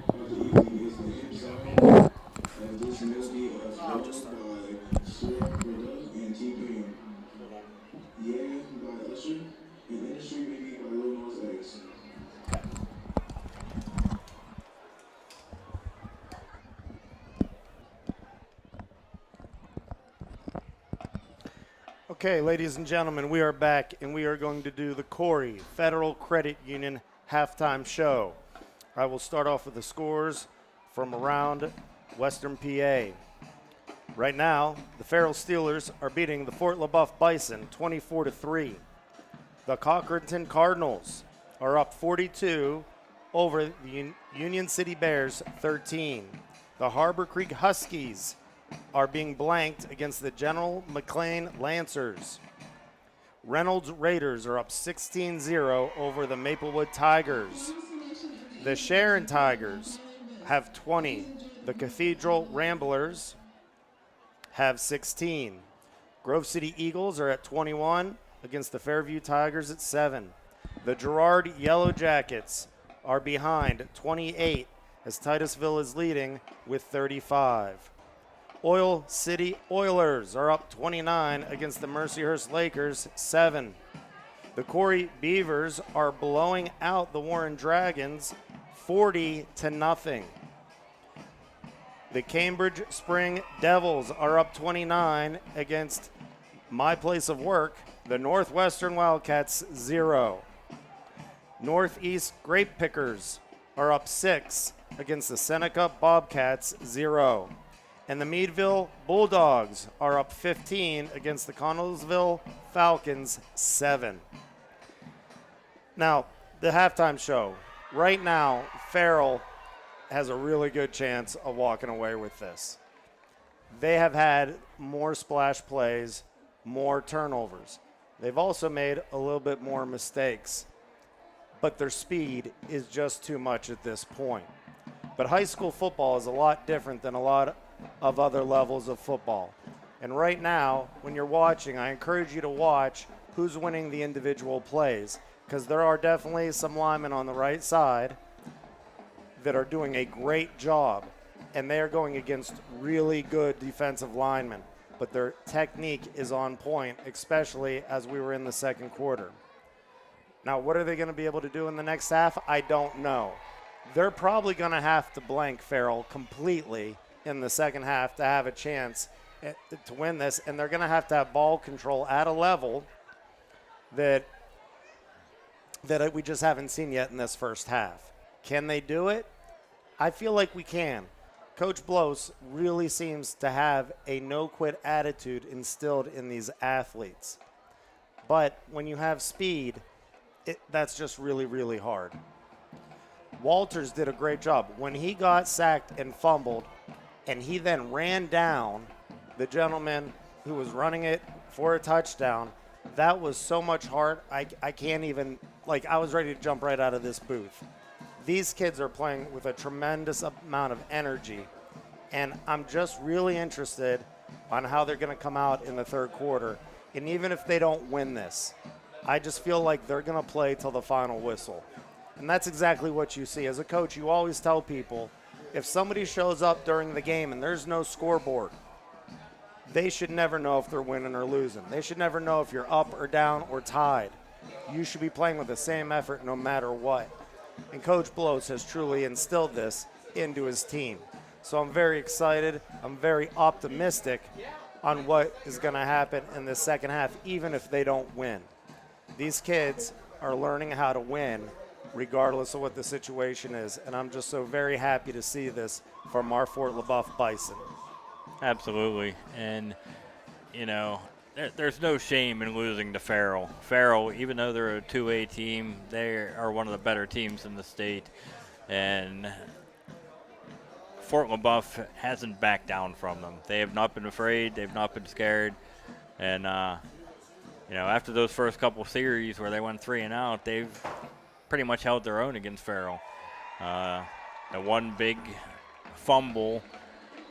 of the evening is the hip song. This melody is performed by Stuart Burdell and T-Pain. Yeah by Usher, and Industry Baby by Lil Nas X. Okay, ladies and gentlemen, we are back, and we are going to do the Corry Federal Credit Union halftime show. I will start off with the scores from around Western PA. Right now, the Farrell Steelers are beating the Fort Leboeuf Bison 24-3. The Cochranton Cardinals are up 42 over the Union City Bears 13. The Harbor Creek Huskies are being blanked against the General McLean Lancers. Reynolds Raiders are up 16-0 over the Maplewood Tigers. The Sharon Tigers have 20. The Cathedral Ramblers have 16. Grove City Eagles are at 21 against the Fairview Tigers at 7. The Girard Yellow Jackets are behind 28 as Titusville is leading with 35. Oil City Oilers are up 29 against the Mercyhurst Lakers, 7. The Corry Beavers are blowing out the Warren Dragons, 40-0. The Cambridge Spring Devils are up 29 against my place of work, the Northwestern Wildcats, 0. Northeast Grape Pickers are up 6 against the Seneca Bobcats, 0. And the Meadville Bulldogs are up 15 against the Connellsville Falcons, 7. Now, the halftime show. Right now, Farrell has a really good chance of walking away with this. They have had more splash plays, more turnovers. They've also made a little bit more mistakes, but their speed is just too much at this point. But high school football is a lot different than a lot of other levels of football. And right now, when you're watching, I encourage you to watch who's winning the individual plays, because there are definitely some linemen on the right side that are doing a great job, and they are going against really good defensive linemen, but their technique is on point, especially as we were in the second quarter. Now, what are they going to be able to do in the next half? I don't know. They're probably going to have to blank Farrell completely in the second half to have a chance to win this, and they're going to have ball control at a level that we just haven't seen yet in this first half. Can they do it? I feel like we can. Coach Blos really seems to have a no-quit attitude instilled in these athletes. But when you have speed, that's just really, really hard. Walters did a great job. When he got sacked and fumbled, and he then ran down the gentleman who was running it for a touchdown, that was so much heart. I can't even, I was ready to jump right out of this booth. These kids are playing with a tremendous amount of energy, and I'm just really interested on how they're going to come out in the third quarter. And even if they don't win this, I just feel like they're going to play till the final whistle. And that's exactly what you see. As a coach, you always tell people, if somebody shows up during the game and there's no scoreboard, they should never know if they're winning or losing. They should never know if you're up or down or tied. You should be playing with the same effort no matter what. And Coach Blos has truly instilled this into his team. So I'm very excited. I'm very optimistic on what is going to happen in the second half, even if they don't win. These kids are learning how to win regardless of what the situation is. And I'm just so very happy to see this from our Fort Leboeuf Bison. Absolutely. And, there's no shame in losing to Farrell. Farrell, even though they're a 2A team, they are one of the better teams in the state. And Fort Leboeuf hasn't backed down from them. They have not been afraid. They've not been scared. And, after those first couple series where they went 3-and-out, they've pretty much held their own against Farrell. The one big fumble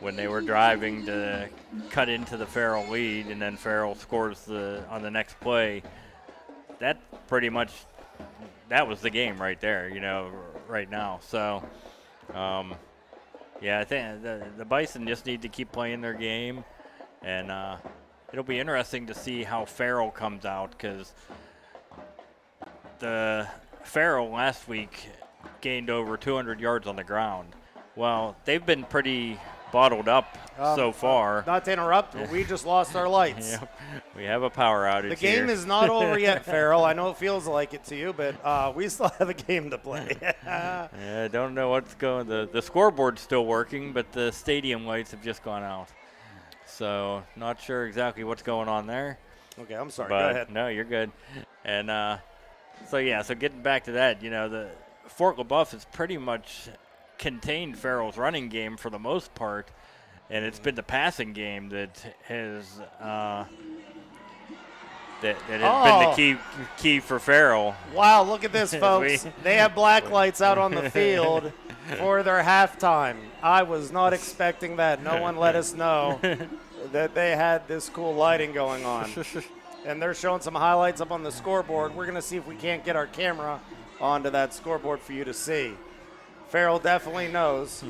when they were driving to cut into the Farrell lead, and then Farrell scores on the next play, that pretty much that was the game right there, right now. So, yeah, I think the Bison just need to keep playing their game, and it'll be interesting to see how Farrell comes out, because the Farrell last week gained over 200 yards on the ground. Well, they've been pretty bottled up so far. Not to interrupt, but we just lost our lights. Yeah, we have a power outage. The game is not over yet, Farrell. I know it feels like it to you, but we still have a game to play. Yeah, I don't know what's going. The scoreboard's still working, but the stadium lights have just gone out. So not sure exactly what's going on there. Okay, I'm sorry. But go ahead. No, you're good. And so getting back to that, the Fort Leboeuf has pretty much contained Farrell's running game for the most part, and it's been the passing game that has been the key for Farrell. Wow, look at this, folks. They have black lights out on the field for their halftime. I was not expecting that. No one let us know that they had this cool lighting going on. And they're showing some highlights up on the scoreboard. We're going to see if we can't get our camera onto that scoreboard for you to see. Farrell definitely knows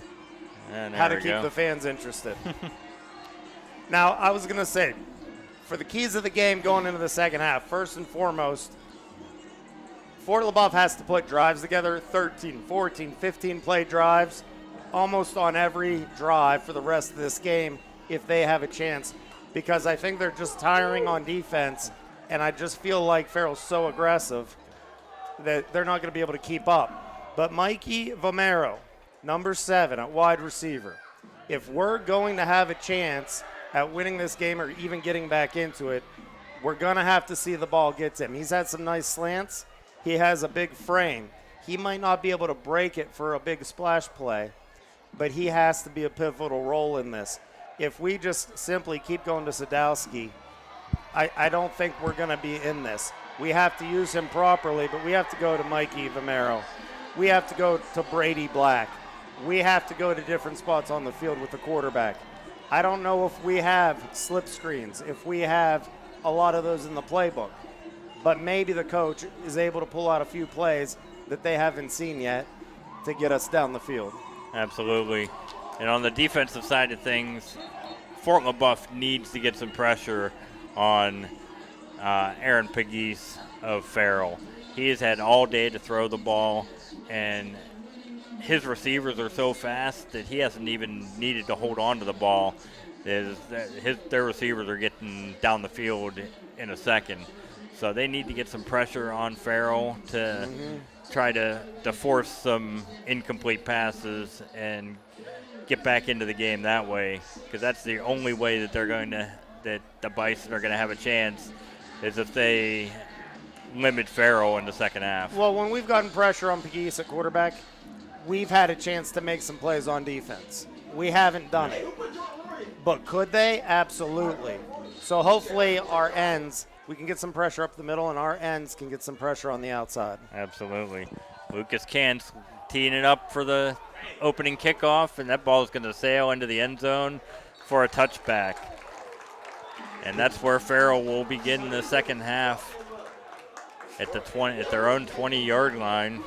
how to keep the fans interested. Now, I was going to say, for the keys of the game going into the second half, first and foremost, Fort Leboeuf has to put drives together, 13, 14, 15 play drives, almost on every drive for the rest of this game if they have a chance, because I think they're just tiring on defense, and I just feel like Farrell's so aggressive that they're not going to be able to keep up. But Mikey Vomero, number 7 at wide receiver, if we're going to have a chance at winning this game or even getting back into it, we're going to have to see the ball get to him. He's had some nice slants. He has a big frame. He might not be able to break it for a big splash play, but he has to be a pivotal role in this. If we just simply keep going to Sadowski, I don't think we're going to be in this. We have to use him properly, but we have to go to Mikey Vomero. We have to go to Brady Black. We have to go to different spots on the field with the quarterback. I don't know if we have slip screens, if we have a lot of those in the playbook, but maybe the coach is able to pull out a few plays that they haven't seen yet to get us down the field. Absolutely. And on the defensive side of things, Fort Leboeuf needs to get some pressure on Aaron Pegues of Farrell. He has had all day to throw the ball, and his receivers are so fast that he hasn't even needed to hold on to the ball. Their receivers are getting down the field in a second. So they need to get some pressure on Farrell to try to force some incomplete passes and get back into the game that way, because that's the only way that that the Bison are going to have a chance, is if they limit Farrell in the second half. Well, when we've gotten pressure on Pegues at quarterback, we've had a chance to make some plays on defense. We haven't done it. But could they? Absolutely. So hopefully our ends, we can get some pressure up the middle, and our ends can get some pressure on the outside. Absolutely. Lucas Cantz teeing it up for the opening kickoff, and that ball is going to sail into the end zone for a touchback. And that's where Farrell will begin the second half at their own 20-yard line.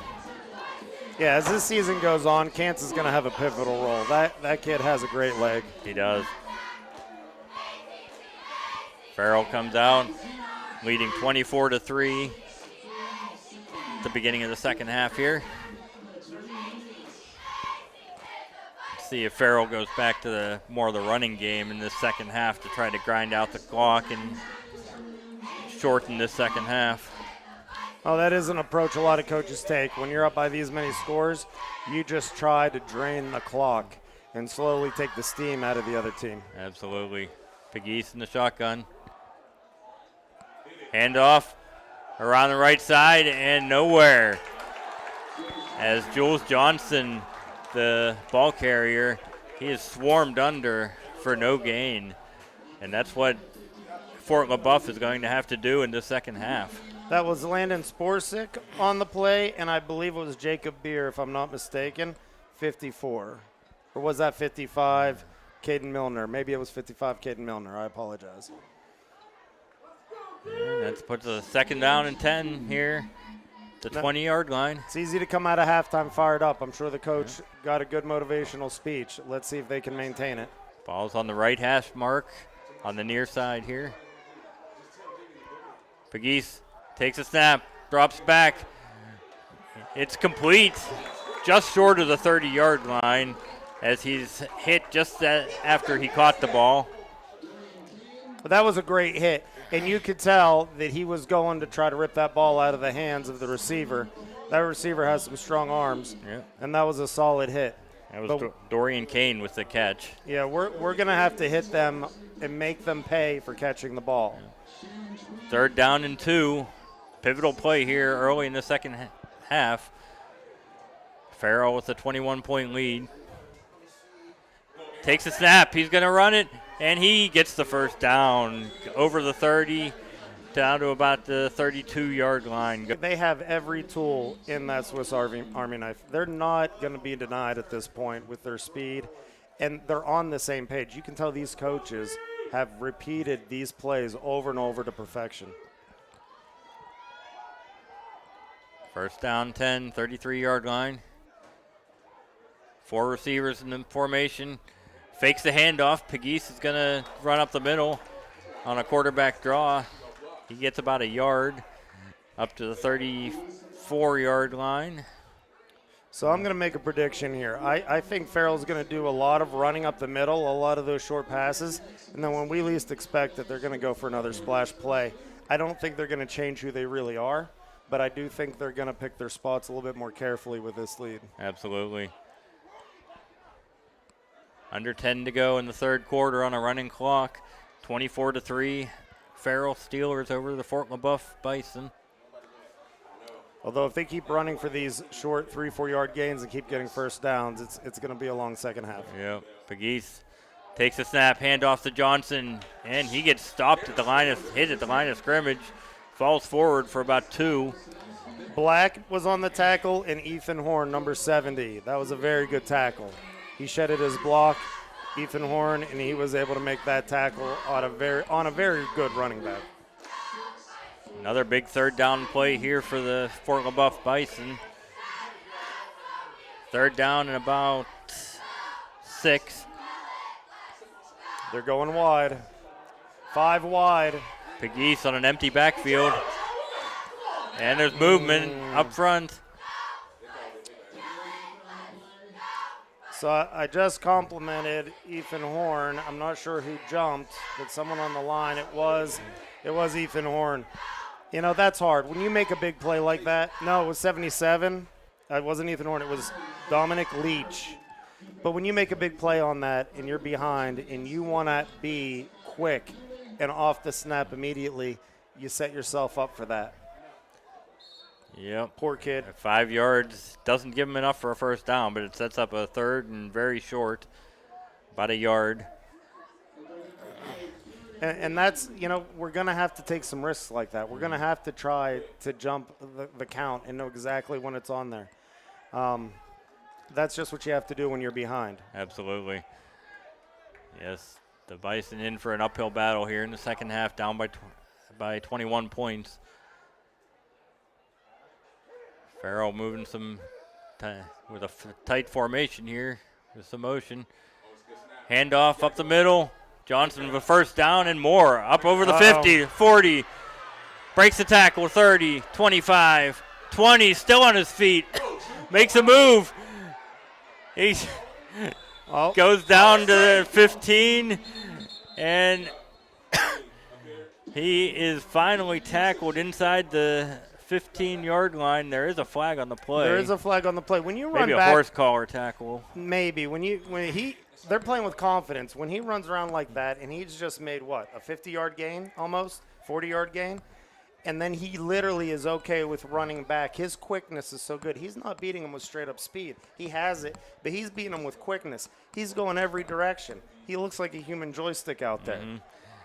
Yeah, as this season goes on, Cantz is going to have a pivotal role. That kid has a great leg. He does. Farrell comes out, leading 24-3 at the beginning of the second half here. Let's see if Farrell goes back to more of the running game in this second half to try to grind out the clock and shorten this second half. Oh, that is an approach a lot of coaches take. When you're up by these many scores, you just try to drain the clock and slowly take the steam out of the other team. Absolutely. Pegues in the shotgun. Handoff around the right side and nowhere. As Jules Johnson, the ball carrier, he is swarmed under for no gain. And that's what Fort Leboeuf is going to have to do in the second half. That was Landon Sporsic on the play, and I believe it was Jacob Beer, if I'm not mistaken, 54. Or was that 55, Caden Milner? Maybe it was 55, Caden Milner. I apologize. And that puts a second down and 10 here. the 20-yard line. It's easy to come out of halftime fired up. I'm sure the coach got a good motivational speech. Let's see if they can maintain it. Ball's on the right hash mark on the near side here. Pegues takes a snap, drops back. It's complete, just short of the 30-yard line as he's hit just after he caught the ball. But that was a great hit, and you could tell that he was going to try to rip that ball out of the hands of the receiver. That receiver has some strong arms, and that was a solid hit. That was Dorian Kane with the catch. Yeah, we're going to have to hit them and make them pay for catching the ball. 3rd down and 2. Pivotal play here early in the second half. Farrell with a 21-point lead. Takes a snap. He's going to run it, and he gets the first down over the 30 down to about the 32-yard line. They have every tool in that Swiss Army knife. They're not going to be denied at this point with their speed, and they're on the same page. You can tell these coaches have repeated these plays over and over to perfection. First down 10, 33-yard line. 4 receivers in the formation. Fakes the handoff. Pegues is going to run up the middle on a quarterback draw. He gets about a yard up to the 34-yard line. So I'm going to make a prediction here. I think Farrell's going to do a lot of running up the middle, a lot of those short passes, and then when we least expect it, they're going to go for another splash play. I don't think they're going to change who they really are, but I do think they're going to pick their spots a little bit more carefully with this lead. Absolutely. Under 10 to go in the third quarter on a running clock. 24-3. Farrell Steelers over the Fort Leboeuf Bison. Although if they keep running for these short 3-4 yard gains and keep getting first downs, it's going to be a long second half. Yep. Pegues takes a snap, handoff to Johnson, and he gets stopped at the line of scrimmage. Falls forward for about 2. Black was on the tackle, and Ethan Horn, number 70. That was a very good tackle. He shedded his block, Ethan Horn, and he was able to make that tackle on a very good running back. Another big 3rd down play here for the Fort Leboeuf Bison. 3rd down and about 6. They're going wide. 5 wide. Pegues on an empty backfield. And there's movement up front. So I just complimented Ethan Horn. I'm not sure who jumped, but someone on the line. It was Ethan Horn. You know, that's hard. When you make a big play like that, no, it was 77. It wasn't Ethan Horn. It was Dominic Leach. But when you make a big play on that and you're behind and you want to be quick and off the snap immediately, you set yourself up for that. Yep. Poor kid. 5 yards doesn't give him enough for a first down, but it sets up a 3rd and very short, about a yard. And that's, you know, we're going to have to take some risks like that. We're going to have to try to jump the count and know exactly when it's on there. That's just what you have to do when you're behind. Absolutely. Yes, the Bison in for an uphill battle here in the second half, down by 21 points. Farrell moving some with a tight formation here with some motion. Handoff up the middle. Johnson with a first down and more. Up over the 50, 40. Breaks the tackle, 30, 25, 20. Still on his feet. Makes a move. He goes down to the 15. And he is finally tackled inside the 15-yard line. There is a flag on the play. There is a flag on the play. When you run maybe back, a horse collar tackle. Maybe they're playing with confidence. When he runs around like that, and he's just made what, a 50-yard gain, almost 40-yard gain, and then he literally is okay with running back. His quickness is so good. He's not beating him with straight-up speed. He has it, but he's beating him with quickness. He's going every direction. He looks like a human joystick out there. Mm-hmm.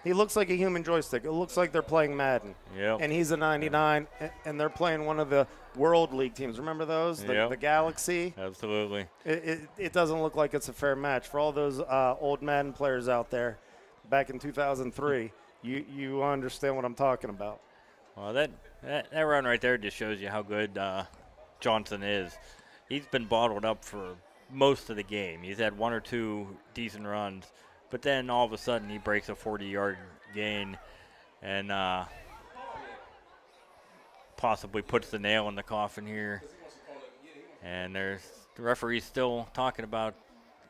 He looks like a human joystick. It looks like they're playing Madden. Yep. And he's a 99, and they're playing one of the World League teams. Remember those? The Galaxy? Absolutely. It doesn't look like it's a fair match. For all those old Madden players out there back in 2003, you understand what I'm talking about. Well, that That run right there just shows you how good Johnson is. He's been bottled up for most of the game. He's had 1 or 2 decent runs, but then all of a sudden he breaks a 40-yard gain and possibly puts the nail in the coffin here. And there's the referee still talking about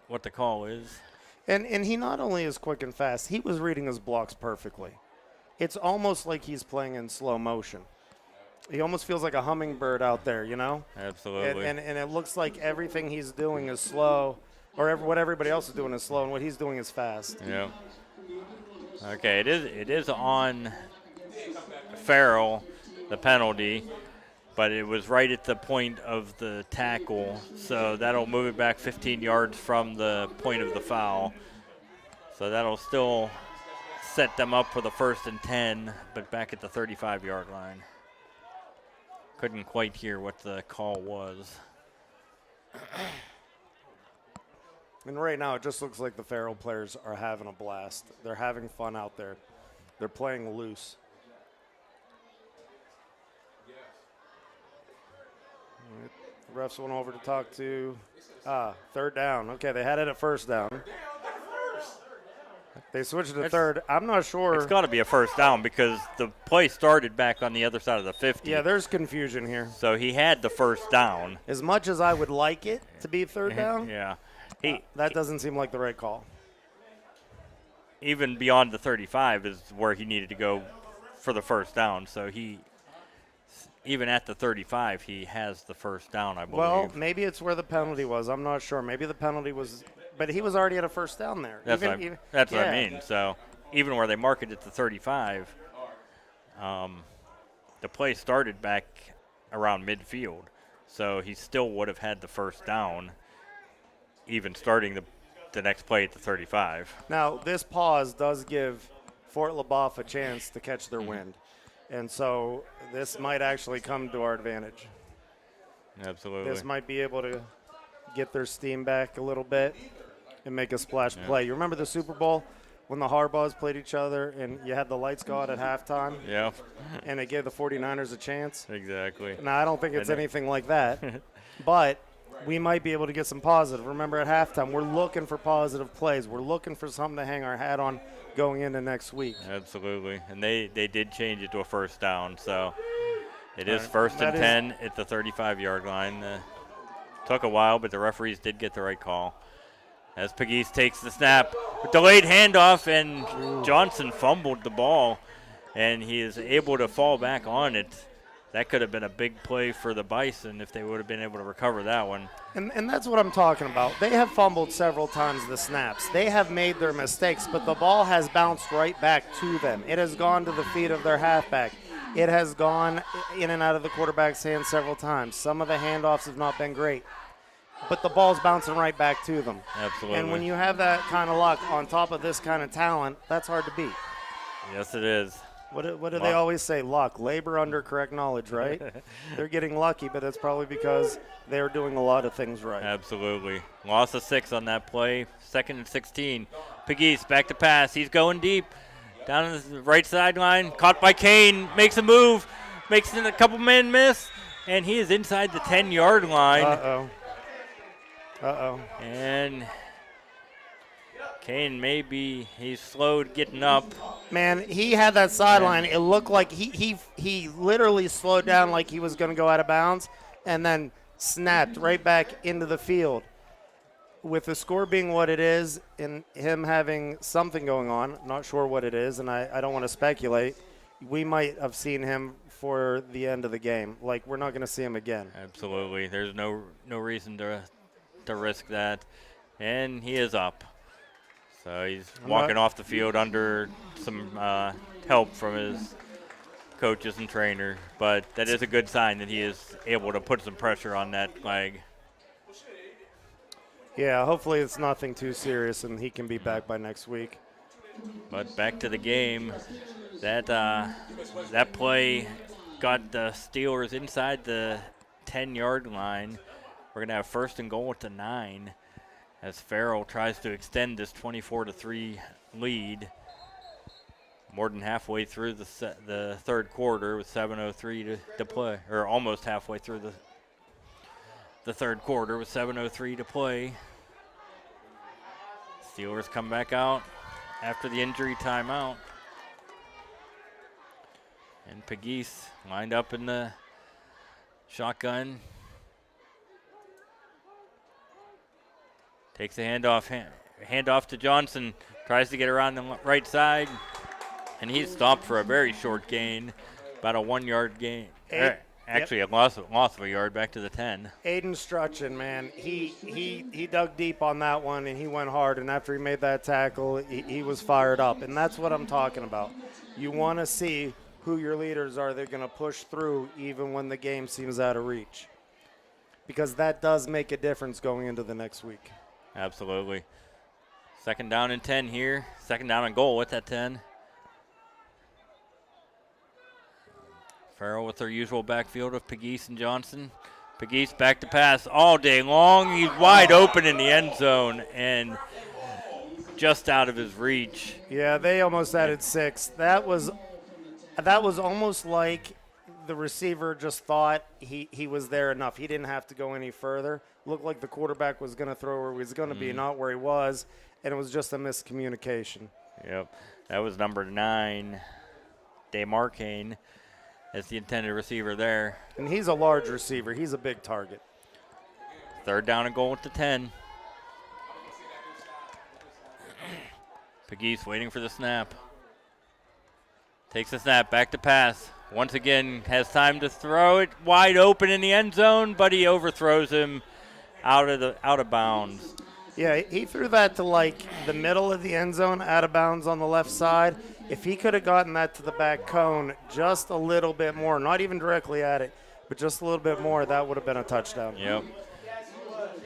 what the call is. And he not only is quick and fast, he was reading his blocks perfectly. It's almost like he's playing in slow motion. He almost feels like a hummingbird out there, you know? Absolutely. And it looks like everything he's doing is slow, or what everybody else is doing is slow, and what he's doing is fast. Yeah. Okay, it is on Farrell, the penalty, but it was right at the point of the tackle, so that'll move it back 15 yards from the point of the foul. So that'll still set them up for the 1st and 10, but back at the 35-yard line. Couldn't quite hear what the call was. And right now it just looks like the Farrell players are having a blast. They're having fun out there. They're playing loose. The refs went over to talk to 3rd down. Okay, they had it at 1st down. They switched to 3rd. I'm not sure. It's got to be a 1st down because the play started back on the other side of the 50. Yeah, there's confusion here. So he had the 1st down. As much as I would like it to be 3rd down, Yeah. that doesn't seem like the right call. Even beyond the 35 is where he needed to go for the 1st down. So even at the 35, he has the 1st down, I believe. Well, maybe it's where the penalty was. I'm not sure. Maybe the penalty was, but he was already at a 1st down there. That's what I mean. So even where they mark it at the 35, the play started back around midfield. So he still would have had the 1st down, even starting the next play at the 35. Now, this pause does give Fort Leboeuf a chance to catch their wind. And so this might actually come to our advantage. Absolutely. This might be able to get their steam back a little bit and make a splash play. You remember the Super Bowl when the Harbaughs played each other and you had the lights go out at halftime? Yeah. And it gave the 49ers a chance? Exactly. Now, I don't think it's anything like that, but we might be able to get some positive. Remember, at halftime, we're looking for positive plays. We're looking for something to hang our hat on going into next week. Absolutely. And they did change it to a 1st down. So it is 1st and 10 at the 35-yard line. Took a while, but the referees did get the right call. As Pegues takes the snap, delayed handoff, and Johnson fumbled the ball, and he is able to fall back on it. That could have been a big play for the Bison if they would have been able to recover that one. And that's what I'm talking about. They have fumbled several times the snaps. They have made their mistakes, but the ball has bounced right back to them. It has gone to the feet of their halfback. It has gone in and out of the quarterback's hands several times. Some of the handoffs have not been great, but the ball's bouncing right back to them. Absolutely. And when you have that kind of luck on top of this kind of talent, that's hard to beat. Yes, it is. What do they always say? Luck, labor under correct knowledge, right? They're getting lucky, but it's probably because they're doing a lot of things right. Absolutely. Loss of 6 on that play. 2nd and 16. Pegues back to pass. He's going deep. Down on the right sideline. Caught by Kane. Makes a move. Makes a couple men miss. And he is inside the 10-yard line. Uh-oh. And Kane he's slowed getting up. Man, he had that sideline. It looked like he literally slowed down like he was going to go out of bounds and then snapped right back into the field. With the score being what it is and him having something going on, not sure what it is, and I don't want to speculate, we might have seen him for the end of the game. Like, we're not going to see him again. Absolutely. There's no reason to risk that. And he is up. So he's walking off the field under some help from his coaches and trainer. But that is a good sign that he is able to put some pressure on that leg. Yeah, hopefully it's nothing too serious and he can be back by next week. But back to the game. That play got the Steelers inside the 10-yard line. We're going to have 1st and goal at the 9 as Farrell tries to extend this 24-3 lead. more than halfway through the third quarter with 7:03 to play, or almost halfway through the third quarter with 7:03 to play. Steelers come back out after the injury timeout. And Pegues lined up in the shotgun. Takes the handoff to Johnson. Tries to get around the right side. And he's stopped for a very short gain, about a 1 yard gain. Actually, a loss of a yard back to the 10. Aiden Strutchin, man, he dug deep on that one and he went hard. And after he made that tackle, he was fired up. And that's what I'm talking about. You want to see who your leaders are. They're going to push through even when the game seems out of reach, because that does make a difference going into the next week. Absolutely. 2nd down and 10 here. 2nd down and goal with that 10. Farrell with their usual backfield of Pegues and Johnson. Pegues back to pass all day long. He's wide open in the end zone and just out of his reach. Yeah, they almost added 6. That was almost like the receiver just thought he was there enough. He didn't have to go any further. Looked like the quarterback was going to throw where he was going to be, not where he was, and it was just a miscommunication. Yep, that was number 9, DeMarcane, as the intended receiver there. And he's a large receiver. He's a big target. 3rd down and goal with the 10. Pegues waiting for the snap. Takes the snap, back to pass. Once again, has time to throw it wide open in the end zone, but he overthrows him out of bounds. Yeah, he threw that to like the middle of the end zone, out of bounds on the left side. If he could have gotten that to the back cone just a little bit more, not even directly at it, but just a little bit more, that would have been a touchdown. Yep.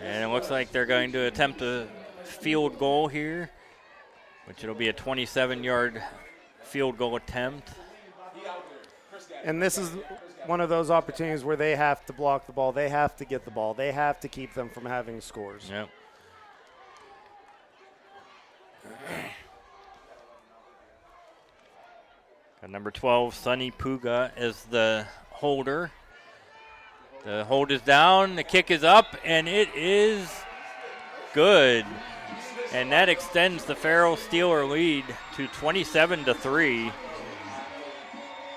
And it looks like they're going to attempt a field goal here, which it'll be a 27-yard field goal attempt. And this is one of those opportunities where they have to block the ball. They have to get the ball. They have to keep them from having scores. Yep. Got number 12, Sonny Puga, as the holder. The hold is down, the kick is up, and it is good. And that extends the Farrell Steeler lead to 27-3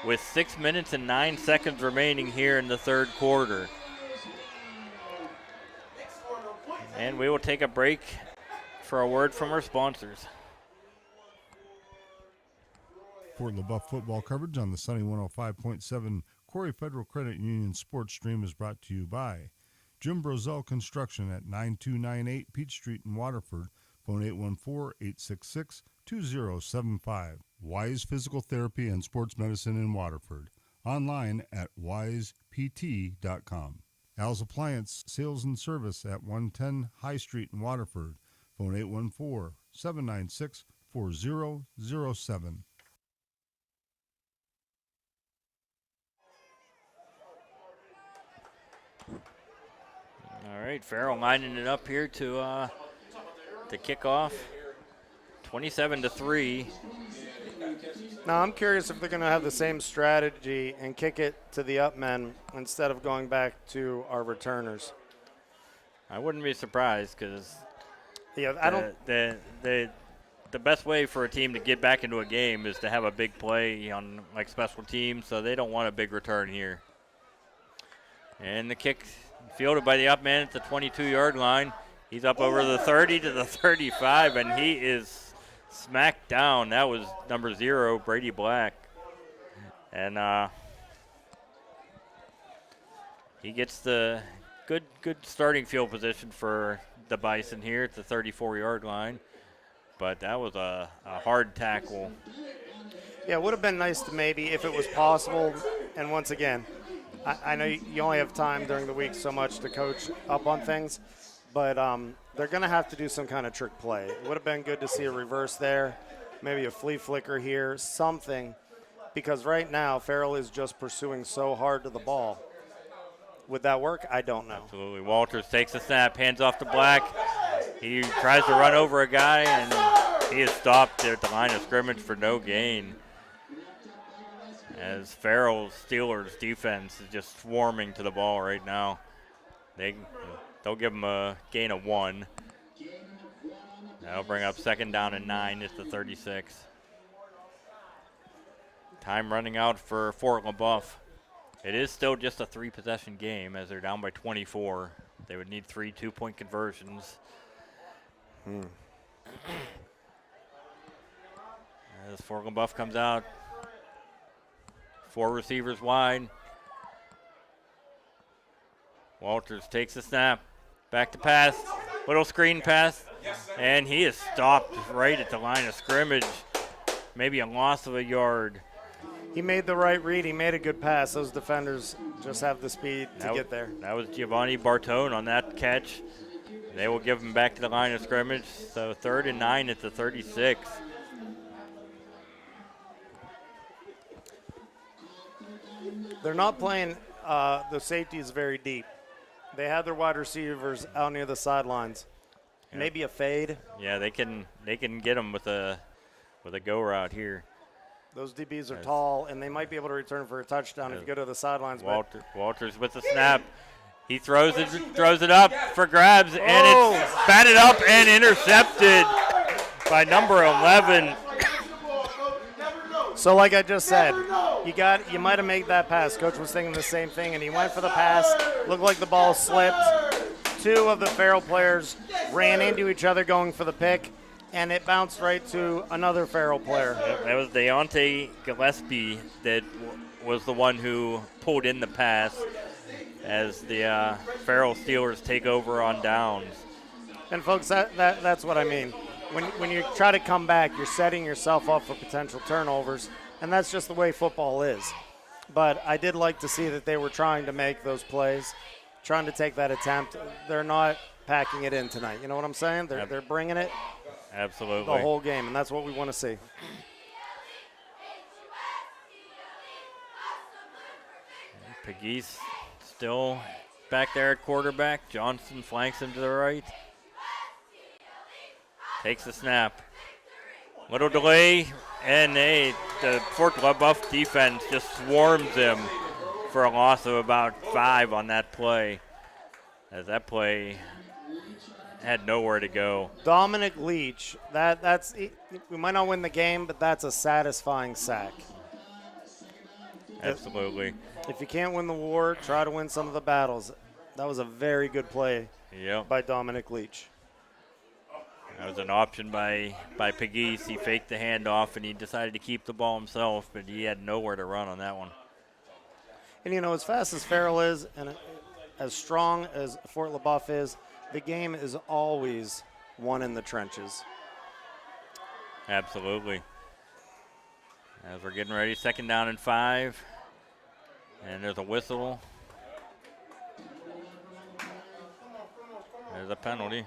with 6 minutes and 9 seconds remaining here in the third quarter. And we will take a break for a word from our sponsors. Fort Leboeuf football coverage on the Sunny 105.7 Corry Federal Credit Union Sports Stream is brought to you by Jim Brozell Construction at 9298 Peach Street in Waterford. Phone 814-866-2075. Wise Physical Therapy and Sports Medicine in Waterford. Online at wisept.com. Al's Appliance Sales and Service at 110 High Street in Waterford. Phone 814-796-4007. All right, Farrell lining it up here to kick off. 27-3. Now, I'm curious if they're going to have the same strategy and kick it to the up men instead of going back to our returners. I wouldn't be surprised because the best way for a team to get back into a game is to have a big play on like special teams, so they don't want a big return here. And the kick fielded by the up man at the 22-yard line. He's up over the 30 to the 35, and he is smacked down. That was number 0, Brady Black. And he gets the good starting field position for the Bison here at the 34-yard line. But that was a hard tackle. Yeah, it would have been nice to maybe, if it was possible, and once again, I know you only have time during the week so much to coach up on things, but they're going to have to do some kind of trick play. It would have been good to see a reverse there, maybe a flea flicker here, something, because right now Farrell is just pursuing so hard to the ball. Would that work? I don't know. Absolutely. Walters takes the snap, hands off to Black. He tries to run over a guy, and he is stopped at the line of scrimmage for no gain. as Farrell's Steelers defense is just swarming to the ball right now. They'll give them a gain of 1. That'll bring up 2nd down and 9 at the 36. Time running out for Fort Leboeuf. It is still just a 3-possession game as they're down by 24. They would need 3 2-point conversions. As Fort Leboeuf comes out. 4 receivers wide. Walters takes the snap. Back to pass. Little screen pass. And he is stopped right at the line of scrimmage. Maybe a loss of a yard. He made the right read. He made a good pass. Those defenders just have the speed to get there. That was Giovanni Bartone on that catch. They will give him back to the line of scrimmage. So 3rd and 9 at the 36. They're not playing the safeties very deep. They have their wide receivers out near the sidelines. Yeah. Maybe a fade. Yeah, they can get them with a go route here. Those DBs are tall, and they might be able to return for a touchdown if you go to the sidelines. Walters with the snap. He throws it up for grabs, and it's batted up and intercepted by number 11. So like I just said, you might have made that pass. Coach was thinking the same thing, and he went for the pass. Looked like the ball slipped. 2 of the Farrell players ran into each other going for the pick, and it bounced right to another Farrell player. Yep, that was Deontay Gillespie that was the one who pulled in the pass as the Farrell Steelers take over on downs. And folks, that's what I mean. When you try to come back, you're setting yourself up for potential turnovers, and that's just the way football is. But I did like to see that they were trying to make those plays, trying to take that attempt. They're not packing it in tonight. You know what I'm saying? They're bringing it absolutely the whole game, and that's what we want to see. Pegues still back there at quarterback. Johnson flanks him to the right. Takes the snap. Little delay, and the Fort Leboeuf defense just swarms him for a loss of about 5 on that play, as that play had nowhere to go. Dominic Leach, we might not win the game, but that's a satisfying sack. Absolutely. If you can't win the war, try to win some of the battles. That was a very good play by Dominic Leach. That was an option by Pegues. He faked the handoff, and he decided to keep the ball himself, but he had nowhere to run on that one. And, as fast as Farrell is and as strong as Fort Leboeuf is, the game is always won in the trenches. Absolutely. As we're getting ready, 2nd down and 5. And there's a whistle. There's a penalty.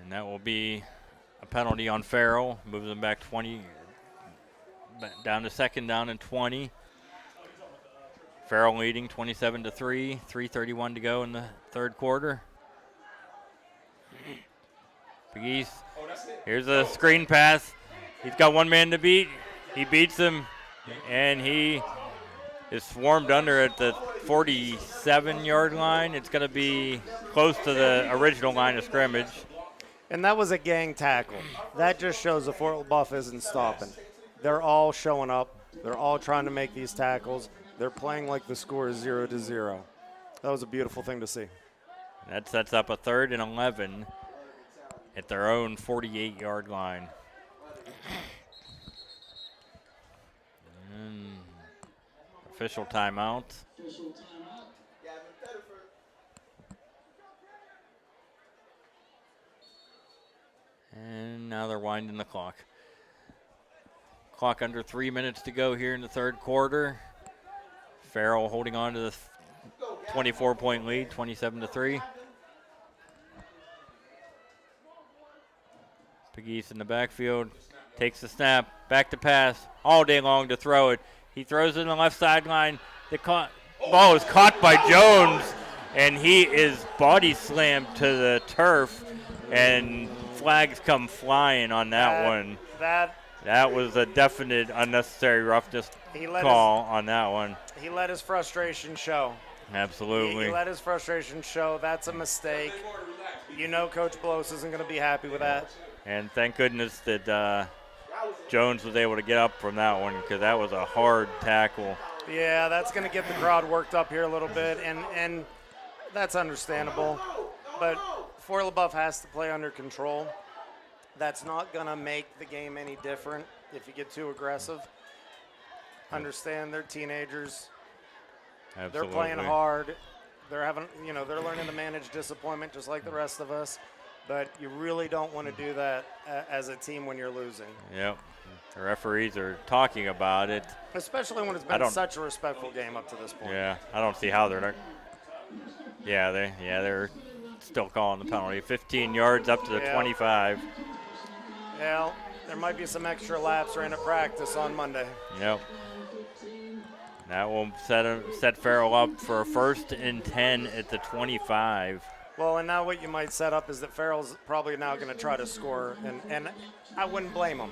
And that will be a penalty on Farrell. Moves them back 20, down to 2nd down and 20. Farrell leading 27-3, 3:31 to go in the 3rd quarter. Pegues, here's a screen pass. He's got one man to beat. He beats him, and he is swarmed under at the 47-yard line. It's going to be close to the original line of scrimmage. And that was a gang tackle. That just shows the Fort Leboeuf isn't stopping. They're all showing up. They're all trying to make these tackles. They're playing like the score is 0-0. That was a beautiful thing to see. That sets up a 3rd and 11 at their own 48-yard line. Official timeout. And now they're winding the clock. Clock under 3 minutes to go here in the 3rd quarter. Farrell holding on to the 24-point lead, 27-3. Pegues in the backfield, takes the snap, back to pass, all day long to throw it. He throws it on the left sideline. The ball is caught by Jones, and he is body slammed to the turf, and flags come flying on that one. That was a definite unnecessary roughness call on that one. He let his frustration show. Absolutely. He let his frustration show. That's a mistake. You know Coach Blows isn't going to be happy with that. And thank goodness that Jones was able to get up from that one, because that was a hard tackle. Yeah, that's going to get the crowd worked up here a little bit, and that's understandable. But Fort Leboeuf has to play under control. That's not going to make the game any different if you get too aggressive. Understand they're teenagers. Absolutely. They're playing hard. They're they're learning to manage disappointment just like the rest of us. But you really don't want to do that as a team when you're losing. Yep. The referees are talking about it. Especially when it's been such a respectful game up to this point. Yeah, I don't see how they're not. They're still calling the penalty. 15 yards up to the 25. Well, there might be some extra laps ran at practice on Monday. Yep. That will set Farrell up for a 1st and 10 at the 25. Well, and now what you might set up is that Farrell's probably now going to try to score, and I wouldn't blame them.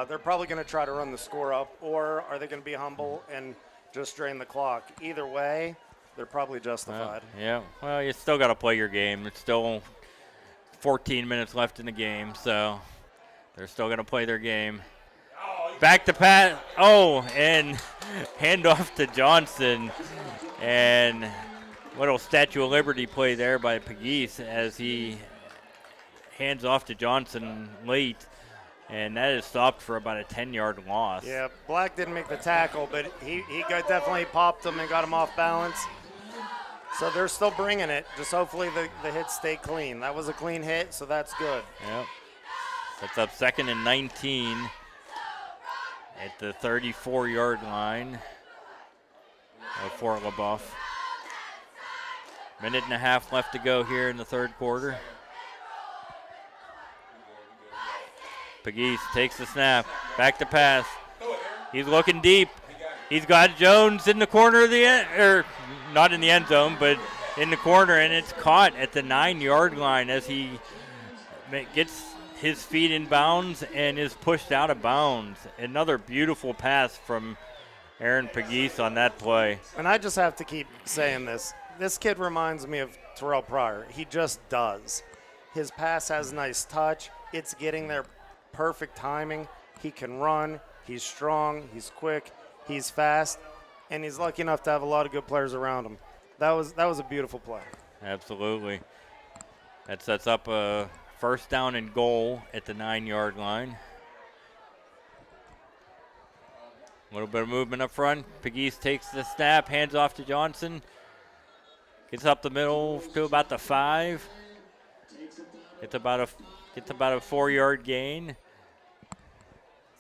They're probably going to try to run the score up, or are they going to be humble and just drain the clock? Either way, they're probably justified. Well, you still got to play your game. It's still 14 minutes left in the game, so they're still going to play their game. Back to Pat. And handoff to Johnson. And little Statue of Liberty play there by Pegues as he hands off to Johnson late. And that is stopped for about a 10-yard loss. Yeah, Black didn't make the tackle, but he definitely popped him and got him off balance. So they're still bringing it. Just hopefully the hits stay clean. That was a clean hit, so that's good. Yep. That's up 2nd and 19 at the 34-yard line of Fort Leboeuf. Minute and a half left to go here in the third quarter. Pegues takes the snap. Back to pass. He's looking deep. He's got Jones in the corner of the end, or not in the end zone, but in the corner, and it's caught at the 9-yard line as he gets his feet in bounds and is pushed out of bounds. Another beautiful pass from Aaron Pegues on that play. And I just have to keep saying this. This kid reminds me of Terrell Pryor. He just does. His pass has nice touch. It's getting there perfect timing. He can run. He's strong. He's quick. He's fast. And he's lucky enough to have a lot of good players around him. That was a beautiful play. Absolutely. That sets up a 1st down and goal at the 9-yard line. A little bit of movement up front. Pegues takes the snap, hands off to Johnson. Gets up the middle to about the 5. It's about a 4-yard gain.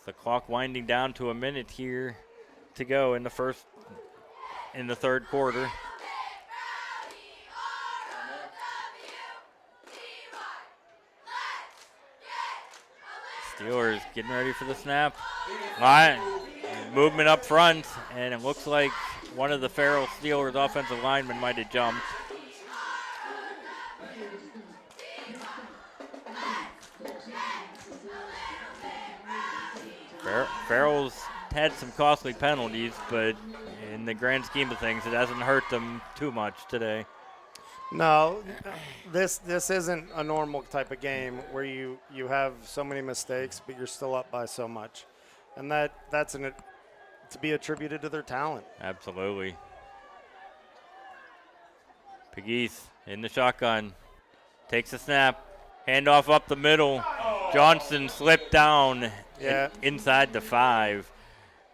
The clock winding down to a minute here to go in the third quarter. Steelers getting ready for the snap. Movement up front, and it looks like one of the Farrell Steelers offensive linemen might have jumped. Farrell's had some costly penalties, but in the grand scheme of things, it hasn't hurt them too much today. No, this isn't a normal type of game where you have so many mistakes, but you're still up by so much. And that's to be attributed to their talent. Absolutely. Pegues in the shotgun. Takes a snap. Handoff up the middle. Johnson slipped down inside the 5.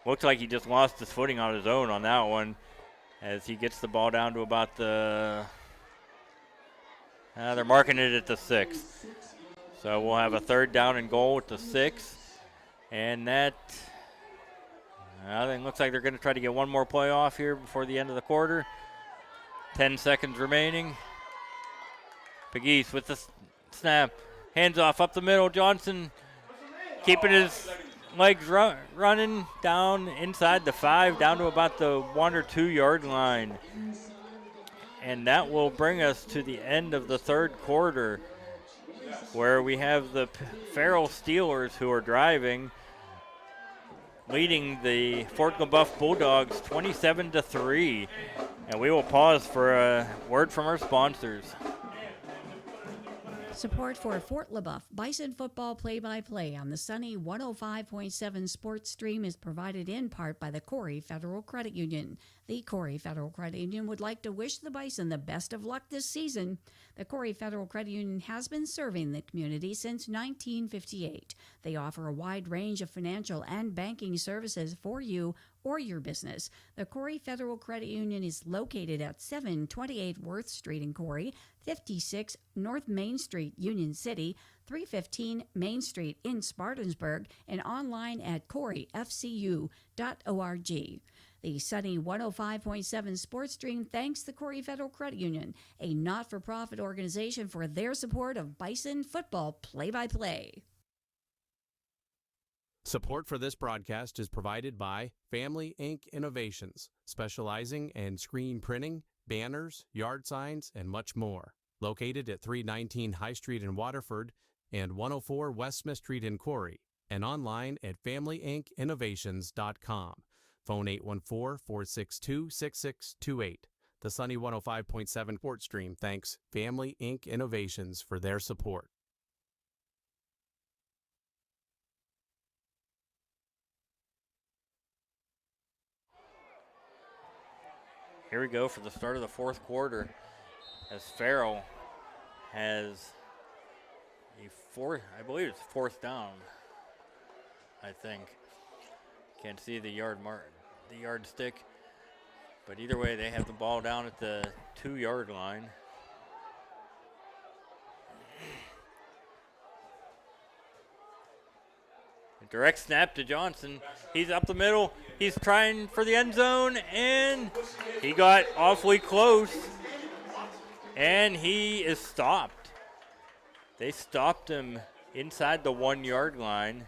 Looks like he just lost his footing on his own on that one as he gets the ball down to about the they're marking it at the 6. So we'll have a 3rd down and goal at the 6. And that it looks like they're going to try to get one more play off here before the end of the quarter. 10 seconds remaining. Pegues with the snap. Hands off up the middle. Johnson keeping his legs running down inside the 5, down to about the 1 or 2 yard line. And that will bring us to the end of the third quarter, where we have the Farrell Steelers, who are driving, leading the Fort Leboeuf Bulldogs 27-3. And we will pause for a word from our sponsors. Support for Fort Leboeuf Bison football play-by-play on the sunny 105.7 Sports Stream is provided in part by the Corry Federal Credit Union. The Corry Federal Credit Union would like to wish the Bison the best of luck this season. The Corry Federal Credit Union has been serving the community since 1958. They offer a wide range of financial and banking services for you or your business. The Corry Federal Credit Union is located at 728 Worth Street in Corry, 56 North Main Street, Union City, 315 Main Street in Spartansburg, and online at corryfcu.org. The sunny 105.7 Sports Stream thanks the Corry Federal Credit Union, a not-for-profit organization, for their support of Bison football play-by-play. Support for this broadcast is provided by Family Ink Innovations, specializing in screen printing, banners, yard signs, and much more. Located at 319 High Street in Waterford and 104 West Smith Street in Corry, and online at FamilyInkInnovations.com. Phone 814-462-6628. The sunny 105.7 Sports Stream thanks Family Ink Innovations for their support. Here we go for the start of the fourth quarter, as Farrell has a I believe it's fourth down, I think. Can't see the yardstick, but either way, they have the ball down at the 2-yard line. A direct snap to Johnson. He's up the middle. He's trying for the end zone, and he got awfully close, and he is stopped. They stopped him inside the 1-yard line.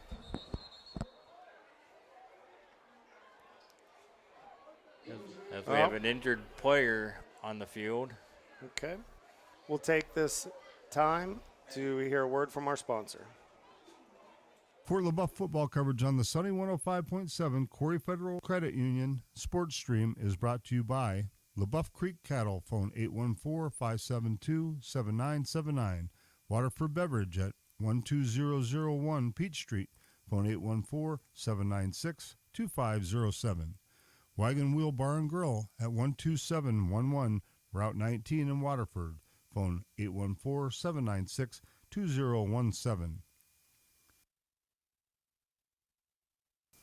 As we have an injured player on the field. Okay. We'll take this time to hear a word from our sponsor. Fort Leboeuf football coverage on the sunny 105.7 Corry Federal Credit Union Sports Stream is brought to you by Leboeuf Creek Cattle, phone 814-572-7979. Waterford Beverage at 12001 Peach Street, phone 814-796-2507. Wagon Wheel Bar and Grill at 12711 Route 19 in Waterford, phone 814-796-2017.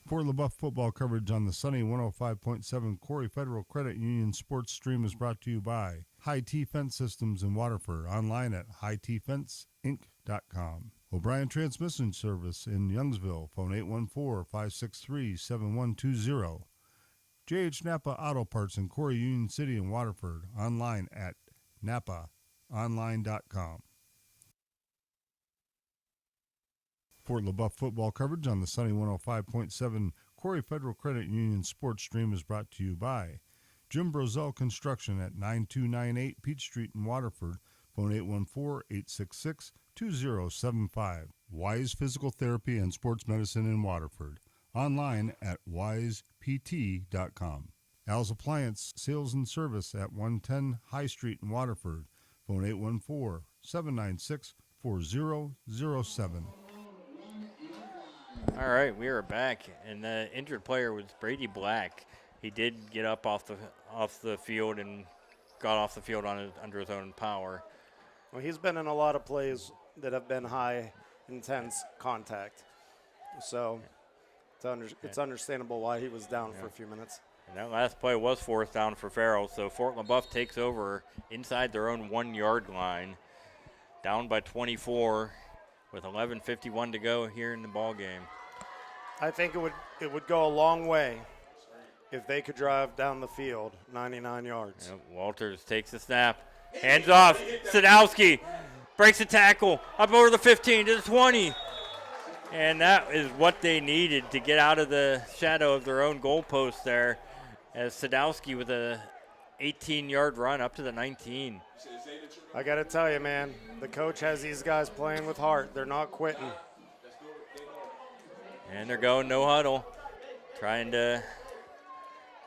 Fort Leboeuf football coverage on the sunny 105.7 Corry Federal Credit Union Sports Stream is brought to you by High T Fence Systems in Waterford, online at hightfenceinc.com. O'Brien Transmission Service in Youngsville, phone 814-563-7120. J.H. Napa Auto Parts in Corry, Union City, and Waterford, online at napaonline.com. Fort Leboeuf football coverage on the sunny 105.7 Corry Federal Credit Union Sports Stream is brought to you by Jim Brozell Construction at 9298 Peach Street in Waterford, phone 814-866-2075. Wise Physical Therapy and Sports Medicine in Waterford, online at wisept.com. Al's Appliance Sales and Service at 110 High Street in Waterford, phone 814-796-4007. All right, we are back, and the injured player was Brady Black. He did get up off the field and got off the field under his own power. Well, he's been in a lot of plays that have been high, intense contact. So it's understandable why he was down for a few minutes. And that last play was fourth down for Farrell, so Fort Leboeuf takes over inside their own 1-yard line, down by 24 with 11:51 to go here in the ball game. I think it would go a long way if they could drive down the field 99 yards. Yep, Walters takes the snap, hands off. Sadowski breaks a tackle up over the 15 to the 20. And that is what they needed to get out of the shadow of their own goalpost there, as Sadowski with a 18-yard run up to the 19. I got to tell you, man, the coach has these guys playing with heart. They're not quitting. And they're going no huddle, trying to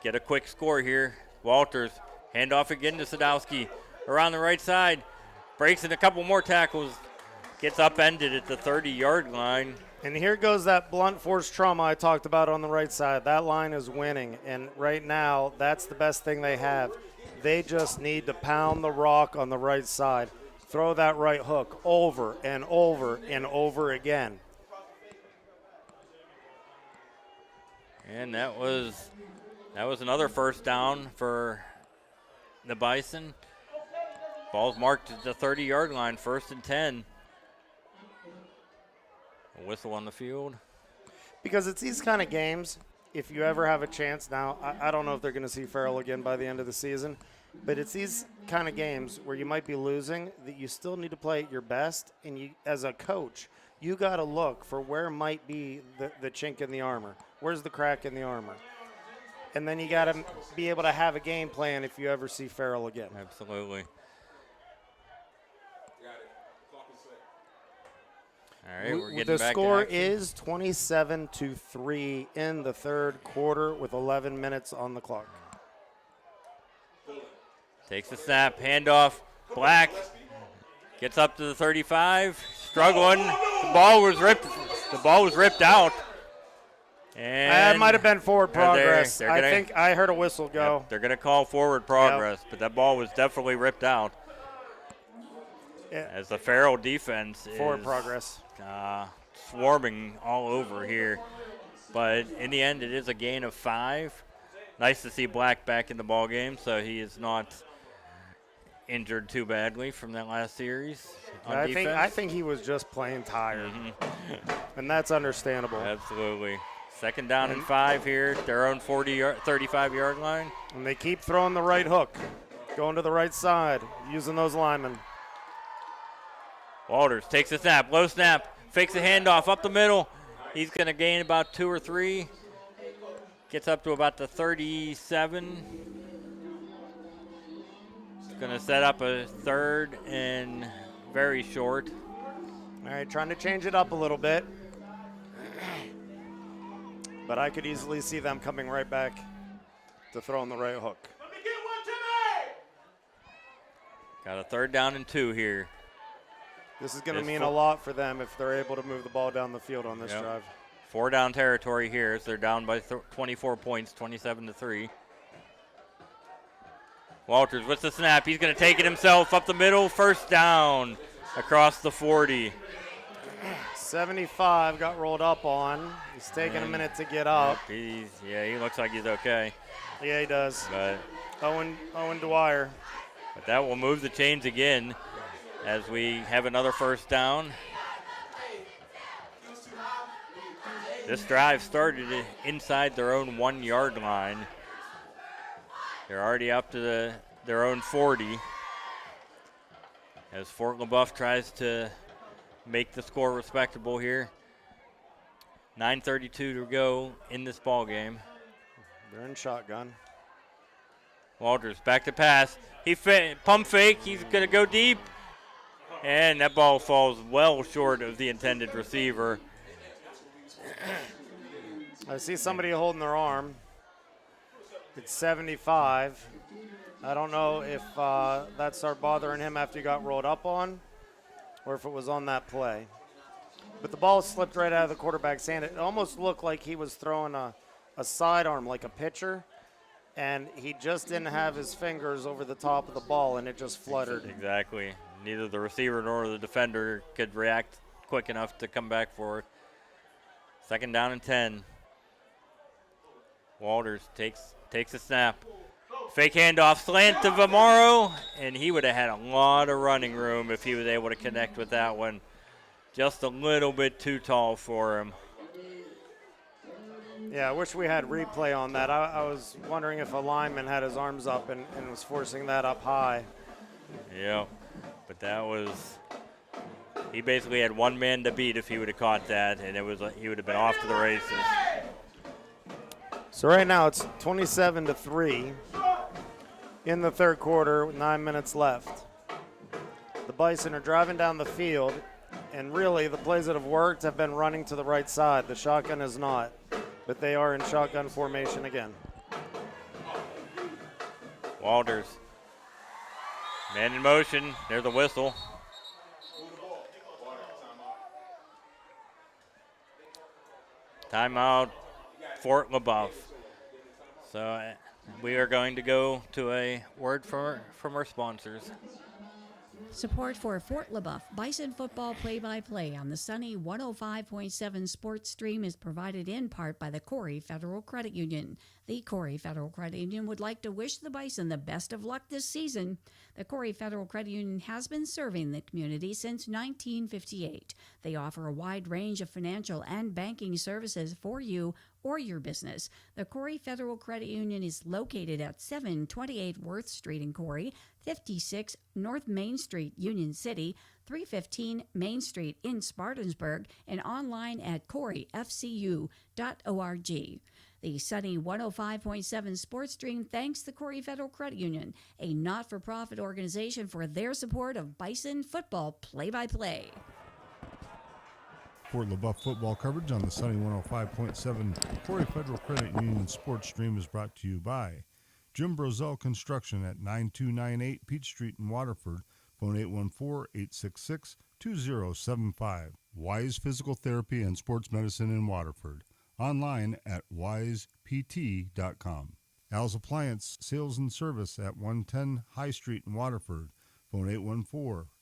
get a quick score here. Walters, handoff again to Sadowski. Around the right side, breaks in a couple more tackles, gets upended at the 30-yard line. And here goes that blunt force trauma I talked about on the right side. That line is winning, and right now that's the best thing they have. They just need to pound the rock on the right side. Throw that right hook over and over and over again. And that was another first down for the Bison. Ball's marked at the 30-yard line, 1st and 10. A whistle on the field. Because it's these kind of games, if you ever have a chance now, I don't know if they're going to see Farrell again by the end of the season, but it's these kind of games where you might be losing that you still need to play at your best, and you, as a coach, you got to look for where might be the chink in the armor. Where's the crack in the armor? And then you got to be able to have a game plan if you ever see Farrell again. Absolutely. All right, we're getting the back score to action. is 27-3 in the third quarter with 11 minutes on the clock. Takes the snap, handoff, Black gets up to the 35, struggling. The ball was ripped out. And that might have been forward progress. They're I gonna, think I heard a whistle go. Yep, they're going to call forward progress, but that ball was definitely ripped out. Yeah. As the Farrell defense Forward is progress. Swarming all over here. But in the end, it is a gain of 5. Nice to see Black back in the ball game, so he is not injured too badly from that last series on defense. I think he was just plain tired, and that's understandable. Absolutely. 2nd down and 5 here, their own 35-yard line. And they keep throwing the right hook, going to the right side, using those linemen. Walters takes a snap, low snap, fakes a handoff up the middle. He's going to gain about 2 or 3. Gets up to about the 37. He's going to set up a 3rd and very short. All right, trying to change it up a little bit. But I could easily see them coming right back to throwing the right hook. Got a 3rd down and 2 here. This is going to mean a lot for them if they're able to move the ball down the field on this drive. 4 down territory here as they're down by 24 points, 27-3. Walters with the snap. He's going to take it himself up the middle. 1st down across the 40. 75 got rolled up on. He's taking a minute to get up. He looks like he's okay. Yeah, he does. But Owen Dwyer. But that will move the chains again as we have another 1st down. This drive started inside their own 1-yard line. They're already up to their own 40 as Fort Leboeuf tries to make the score respectable here. 9:32 to go in this ball game. They're in shotgun. Walters back to pass. He pump fake. He's going to go deep. And that ball falls well short of the intended receiver. I see somebody holding their arm. It's 75. I don't know if that started bothering him after he got rolled up on or if it was on that play. But the ball slipped right out of the quarterback's hand. It almost looked like he was throwing a sidearm like a pitcher, and he just didn't have his fingers over the top of the ball, and it just fluttered. Exactly. Neither the receiver nor the defender could react quick enough to come back for it. 2nd down and 10. Walters takes a snap. Fake handoff, slant to Vamaro, and he would have had a lot of running room if he was able to connect with that one. Just a little bit too tall for him. Yeah, I wish we had replay on that. I was wondering if a lineman had his arms up and was forcing that up high. Yeah, but that was, he basically had one man to beat if he would have caught that, and he would have been off to the races. So right now it's 27-3. in the third quarter with 9 minutes left. The Bison are driving down the field, and really the plays that have worked have been running to the right side. The shotgun is not, but they are in shotgun formation again. Walters. Man in motion. There's a whistle. Timeout, Fort Leboeuf. So we are going to go to a word from our sponsors. Support for Fort Leboeuf Bison football play-by-play on the sunny 105.7 Sports Stream is provided in part by the Corry Federal Credit Union. The Corry Federal Credit Union would like to wish the Bison the best of luck this season. The Corry Federal Credit Union has been serving the community since 1958. They offer a wide range of financial and banking services for you or your business. The Corry Federal Credit Union is located at 728 Worth Street in Corry, 56 North Main Street, Union City, 315 Main Street in Spartansburg, and online at corryfcu.org. The sunny 105.7 Sports Stream thanks the Corry Federal Credit Union, a not-for-profit organization, for their support of Bison football play-by-play. Fort Leboeuf football coverage on the sunny 105.7 Corry Federal Credit Union Sports Stream is brought to you by Jim Brozell Construction at 9298 Peach Street in Waterford. Phone 814-866-2075. Wise Physical Therapy and Sports Medicine in Waterford. Online at wisept.com. Al's Appliance Sales and Service at 110 High Street in Waterford. Phone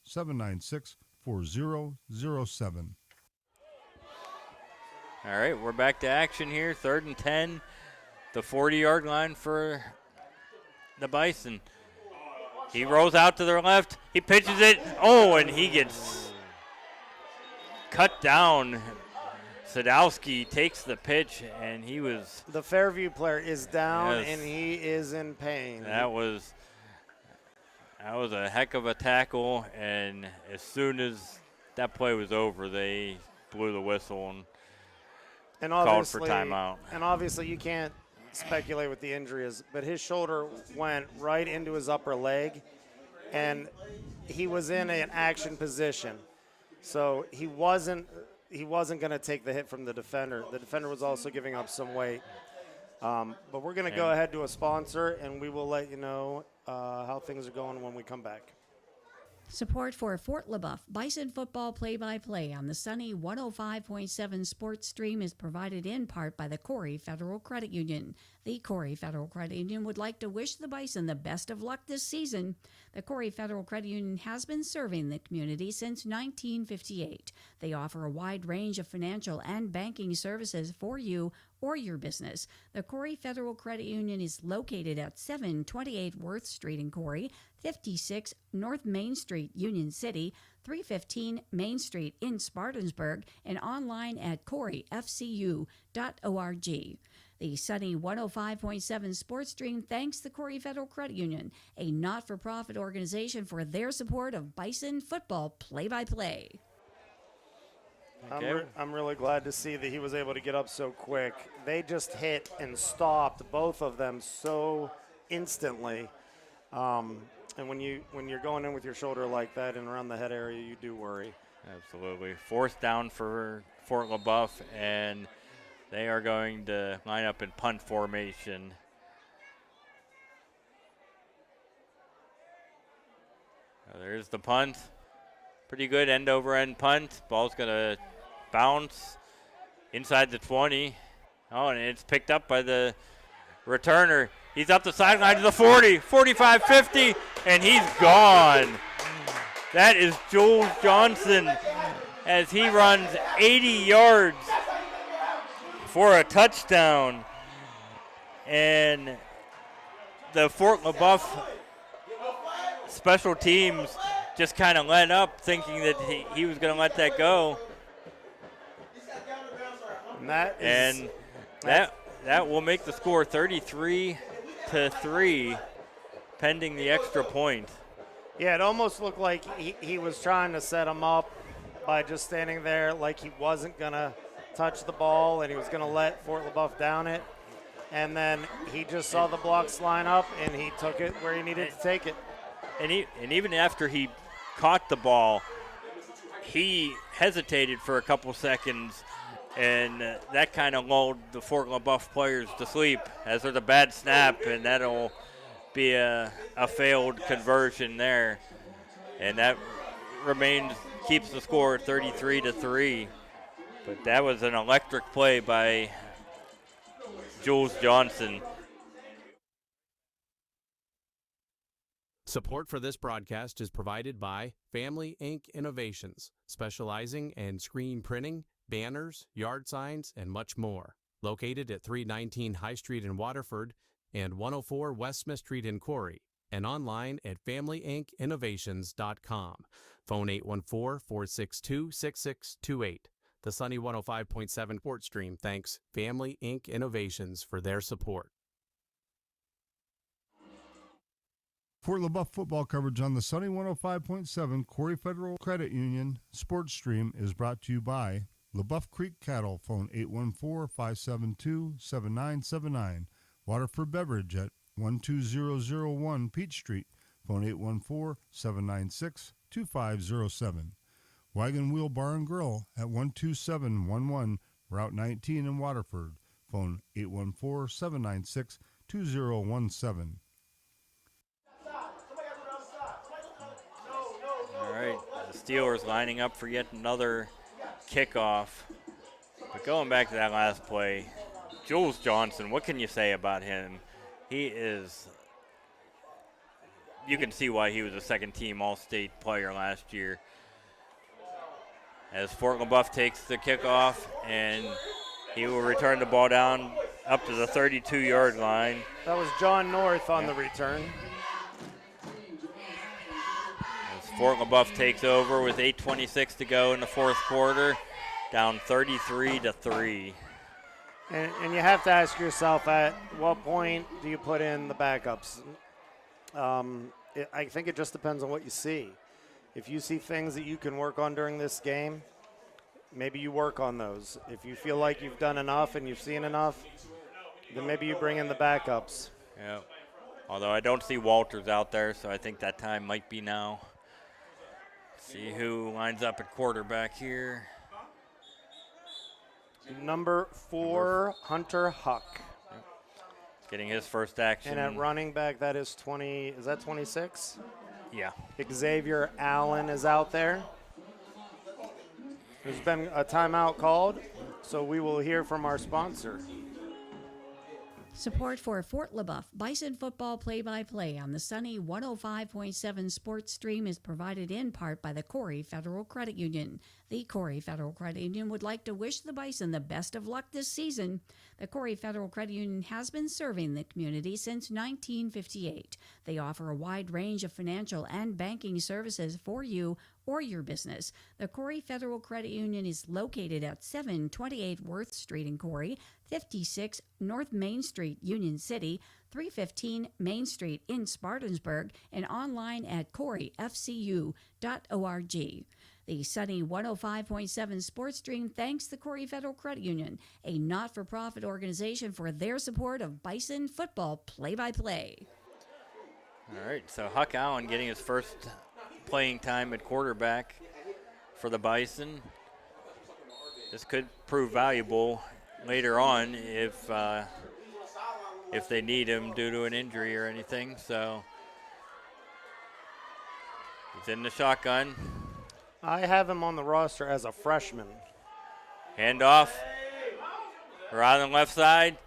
814-796-4007. All right, we're back to action here. 3rd and 10. The 40-yard line for the Bison. He rolls out to their left. He pitches it. Oh, and he gets cut down. Sadowski takes the pitch, and he was... The Fairview player is down, Yes. and he is in pain. That was a heck of a tackle, and as soon as that play was over, they blew the whistle and called for timeout. And obviously you can't speculate what the injury is, but his shoulder went right into his upper leg, and he was in an action position. So he wasn't going to take the hit from the defender. The defender was also giving up some weight. But we're going to go ahead to a sponsor, and we will let you know how things are going when we come back. Support for Fort Leboeuf Bison football play-by-play on the sunny 105.7 Sports Stream is provided in part by the Corry Federal Credit Union. The Corry Federal Credit Union would like to wish the Bison the best of luck this season. The Corry Federal Credit Union has been serving the community since 1958. They offer a wide range of financial and banking services for you or your business. The Corry Federal Credit Union is located at 728 Worth Street in Corry, 56 North Main Street, Union City, 315 Main Street in Spartansburg, and online at corryfcu.org. The sunny 105.7 Sports Stream thanks the Corry Federal Credit Union, a not-for-profit organization, for their support of Bison football play-by-play. Okay. I'm really glad to see that he was able to get up so quick. They just hit and stopped, both of them, so instantly. And when you're going in with your shoulder like that and around the head area, you do worry. Absolutely. 4th down for Fort Leboeuf, and they are going to line up in punt formation. There's the punt. Pretty good end-over-end punt. Ball's going to bounce inside the 20. Oh, and it's picked up by the returner. He's up the sideline to the 40, 45, 50, and he's gone. That is Jules Johnson as he runs 80 yards for a touchdown. And the Fort Leboeuf special teams just kind of let up, thinking that he was going to let that go. And that will make the score 33-3, pending the extra point. Yeah, it almost looked like he was trying to set him up by just standing there, like he wasn't going to touch the ball and he was going to let Fort Leboeuf down it. And then he just saw the blocks line up, and he took it where he needed to take it. And even after he caught the ball, he hesitated for a couple seconds, and that kind of lulled the Fort Leboeuf players to sleep as there's a bad snap, and that'll be a failed conversion there. And that keeps the score 33-3. But that was an electric play by Jules Johnson. Support for this broadcast is provided by Family Ink Innovations, specializing in screen printing, banners, yard signs, and much more. Located at 319 High Street in Waterford and 104 West Smith Street in Corry, and online at FamilyInkInnovations.com. Phone 814-462-6628. The Sunny 105.7 Sports Stream thanks Family Ink Innovations for their support. Fort Leboeuf football coverage on the Sunny 105.7 Corry Federal Credit Union Sports Stream is brought to you by Leboeuf Creek Cattle, phone 814-572-7979. Waterford Beverage at 12001 Peach Street, phone 814-796-2507. Wagon Wheel Bar and Grill at 12711 Route 19 in Waterford, phone 814-796-2017. All right, the Steelers lining up for yet another kickoff. But going back to that last play, Jules Johnson, what can you say about him? He is, you can see why he was a second-team All-State player last year. As Fort Leboeuf takes the kickoff, and he will return the ball down up to the 32-yard line. That was John North on the return. As Fort Leboeuf takes over with 8:26 to go in the fourth quarter, down 33-3. And you have to ask yourself, at what point do you put in the backups? I think it just depends on what you see. If you see things that you can work on during this game, maybe you work on those. If you feel like you've done enough and you've seen enough, then maybe you bring in the backups. Yeah. Although I don't see Walters out there, so I think that time might be now. See who lines up at quarterback here. Number 4, Hunter Huck. Getting his first action. And at running back, that is 20, is that 26? Yeah. Xavier Allen is out there. There's been a timeout called, so we will hear from our sponsor. Support for Fort Leboeuf Bison football play-by-play on the Sunny 105.7 Sports Stream is provided in part by the Corry Federal Credit Union. The Corry Federal Credit Union would like to wish the Bison the best of luck this season. The Corry Federal Credit Union has been serving the community since 1958. They offer a wide range of financial and banking services for you or your business. The Corry Federal Credit Union is located at 728 Worth Street in Corry, 56 North Main Street, Union City, 315 Main Street in Spartansburg, and online at corryfcu.org. The Sunny 105.7 Sports Stream thanks the Corry Federal Credit Union, a not-for-profit organization, for their support of Bison football play-by-play. All right, so Huck Allen getting his first playing time at quarterback for the Bison. This could prove valuable later on if they need him due to an injury or anything. So he's in the shotgun. I have him on the roster as a freshman. Handoff. Around the left side.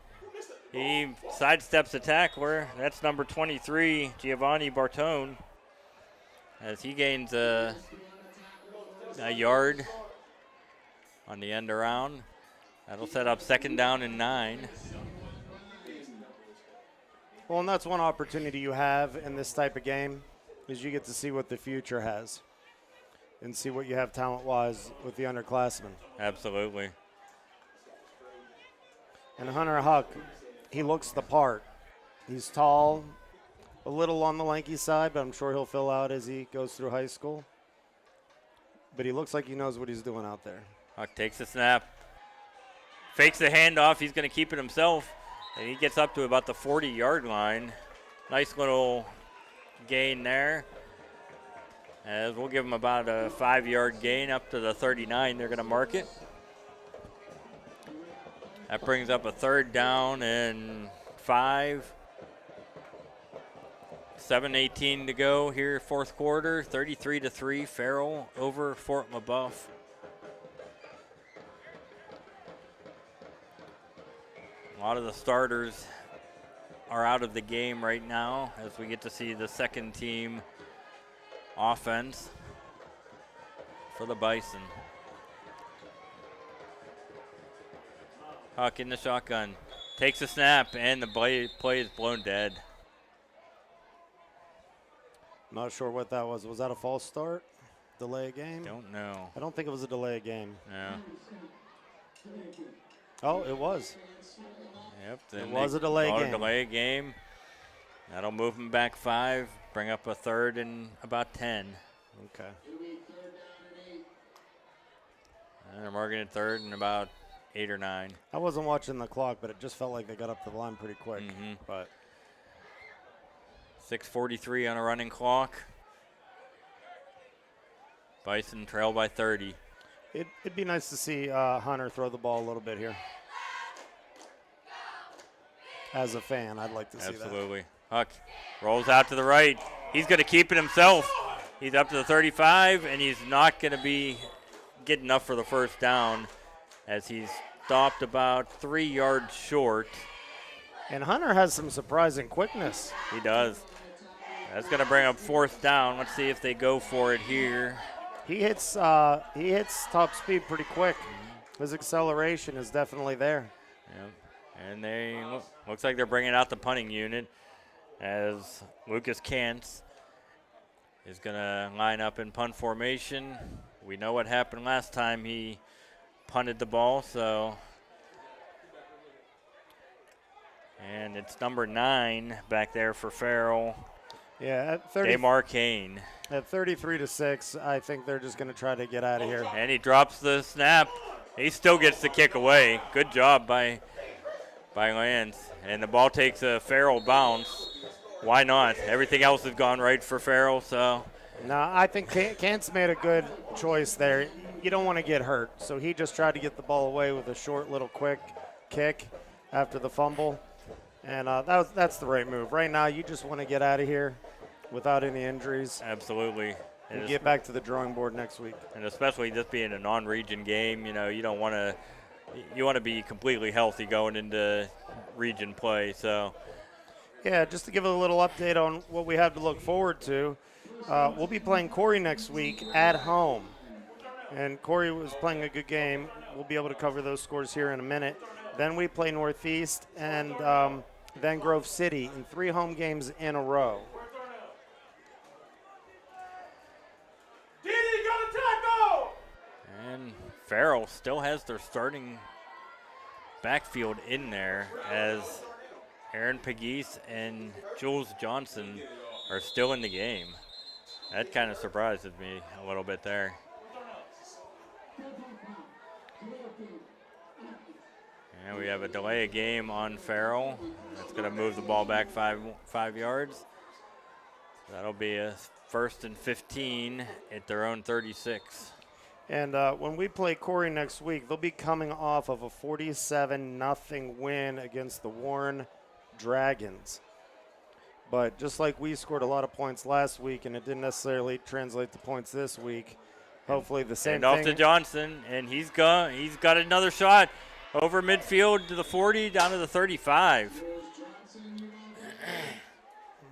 He sidesteps the tackler. That's number 23, Giovanni Bartone, as he gains a yard on the end around. That'll set up 2nd down and 9. Well, and that's one opportunity you have in this type of game, is you get to see what the future has and see what you have talent-wise with the underclassmen. Absolutely. And Hunter Huck, he looks the part. He's tall, a little on the lanky side, but I'm sure he'll fill out as he goes through high school. But he looks like he knows what he's doing out there. Huck takes the snap. Fakes the handoff. He's going to keep it himself. And he gets up to about the 40-yard line. Nice little gain there. As we'll give him about a 5-yard gain up to the 39. They're going to mark it. That brings up a 3rd down and 5. 7:18 to go here, 4th quarter. 33-3, Farrell over Fort Leboeuf. A lot of the starters are out of the game right now as we get to see the second team offense for the Bison. Huck in the shotgun. Takes a snap, and the play is blown dead. Not sure what that was. Was that a false start? Delay a game? Don't know. I don't think it was a delay a game. Yeah. Oh, it was. Yep. It was a delay game. Delay game. That'll move him back 5. Bring up a 3rd and about 10. Okay. And they're marking it 3rd and about 8 or 9. I wasn't watching the clock, but it just felt like they got up to the line pretty quick. But 6:43 on a running clock. Bison trail by 30. It'd be nice to see Hunter throw the ball a little bit here. As a fan, I'd like to see that. Absolutely. Huck rolls out to the right. He's going to keep it himself. He's up to the 35, and he's not going to be getting enough for the 1st down as he's stopped about 3 yards short. And Hunter has some surprising quickness. He does. That's going to bring up 4th down. Let's see if they go for it here. He hits top speed pretty quick. His acceleration is definitely there. Yep. And they looks like they're bringing out the punting unit as Lucas Kantz is going to line up in punt formation. We know what happened last time he punted the ball, so. And it's number 9 back there for Farrell. Yeah, at 30. Damar Kane. At 33-6, I think they're just going to try to get out of here. And he drops the snap. He still gets the kick away. Good job by Lance. And the ball takes a Farrell bounce. Why not? Everything else has gone right for Farrell, so. No, I think Kant's made a good choice there. You don't want to get hurt, so he just tried to get the ball away with a short little quick kick after the fumble. And that's the right move. Right now, you just want to get out of here without any injuries. Absolutely. And get back to the drawing board next week. And especially this being a non-region game, you don't want to – you want to be completely healthy going into region play. So, yeah, just to give a little update on what we have to look forward to, we'll be playing Corry next week at home. And Corry was playing a good game. We'll be able to cover those scores here in a minute. Then we play Northeast and then Grove City in 3 home games in a row. And Farrell still has their starting backfield in there as Aaron Pegues and Jules Johnson are still in the game. That kind of surprises me a little bit there. And we have a delay of game on Farrell. That's going to move the ball back 5 yards. That'll be a 1st and 15 at their own 36. And when we play Corry next week, they'll be coming off of a 47-0 win against the Warren Dragons. But just like we scored a lot of points last week and it didn't necessarily translate to points this week, hopefully the same thing. And off to Johnson, and he's got another shot over midfield to the 40, down to the 35.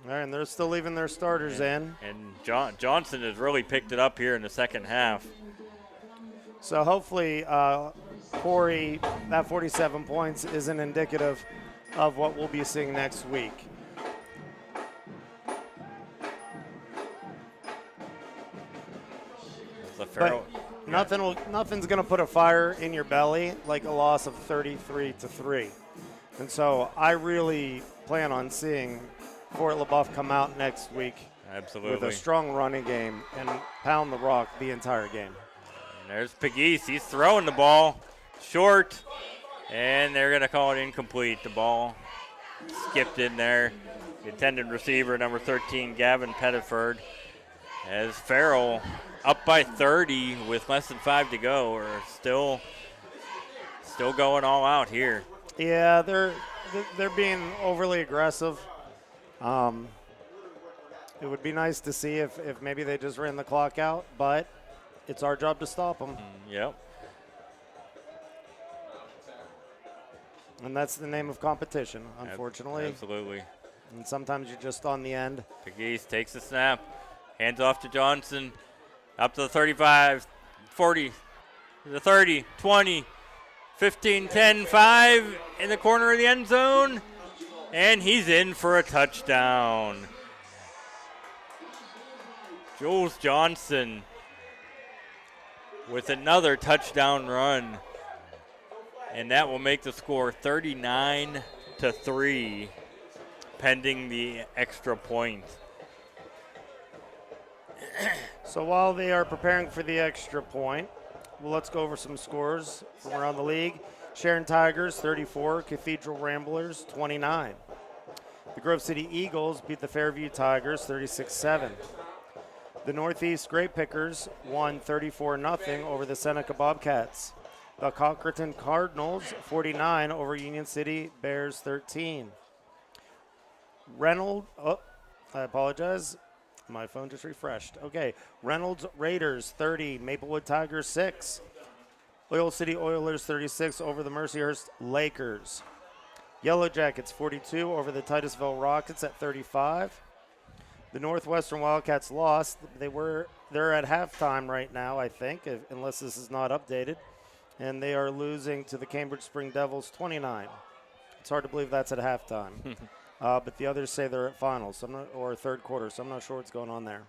All right, and they're still leaving their starters in. And Johnson has really picked it up here in the second half. So hopefully Corry, that 47 points isn't indicative of what we'll be seeing next week. But nothing's going to put a fire in your belly like a loss of 33-3. And so I really plan on seeing Fort Leboeuf come out next week with a strong running game and pound the rock the entire game. And there's Pegues. He's throwing the ball short, and they're going to call it incomplete. The ball skipped in there. The intended receiver, number 13, Gavin Pettiford. As Farrell up by 30 with less than 5 to go, or still going all out here. Yeah, they're being overly aggressive. It would be nice to see if maybe they just ran the clock out, but it's our job to stop them. Yep. And that's the name of competition, unfortunately. Absolutely. And sometimes you're just on the end. Big East takes the snap, hands off to Johnson, up to the 35, 40, the 30, 20, 15, 10, 5 in the corner of the end zone, and he's in for a touchdown. Jules Johnson with another touchdown run, and that will make the score 39-3, pending the extra point. So while they are preparing for the extra point, well, let's go over some scores from around the league. Sharon Tigers, 34. Cathedral Ramblers, 29. The Grove City Eagles beat the Fairview Tigers, 36-7. The Northeast Grape Pickers won 34-0 over the Seneca Bobcats. The Cochraton Cardinals, 49 over Union City Bears, 13. I apologize. My phone just refreshed. Okay. Reynolds Raiders, 30. Maplewood Tigers, 6. Oil City Oilers, 36 over the Mercyhurst Lakers. Yellow Jackets, 42 over the Titusville Rockets at 35. The Northwestern Wildcats lost. They're at halftime right now, I think, unless this is not updated. And they are losing to the Cambridge Spring Devils, 29. It's hard to believe that's at halftime. But the others say they're at finals, or third quarter, so I'm not sure what's going on there.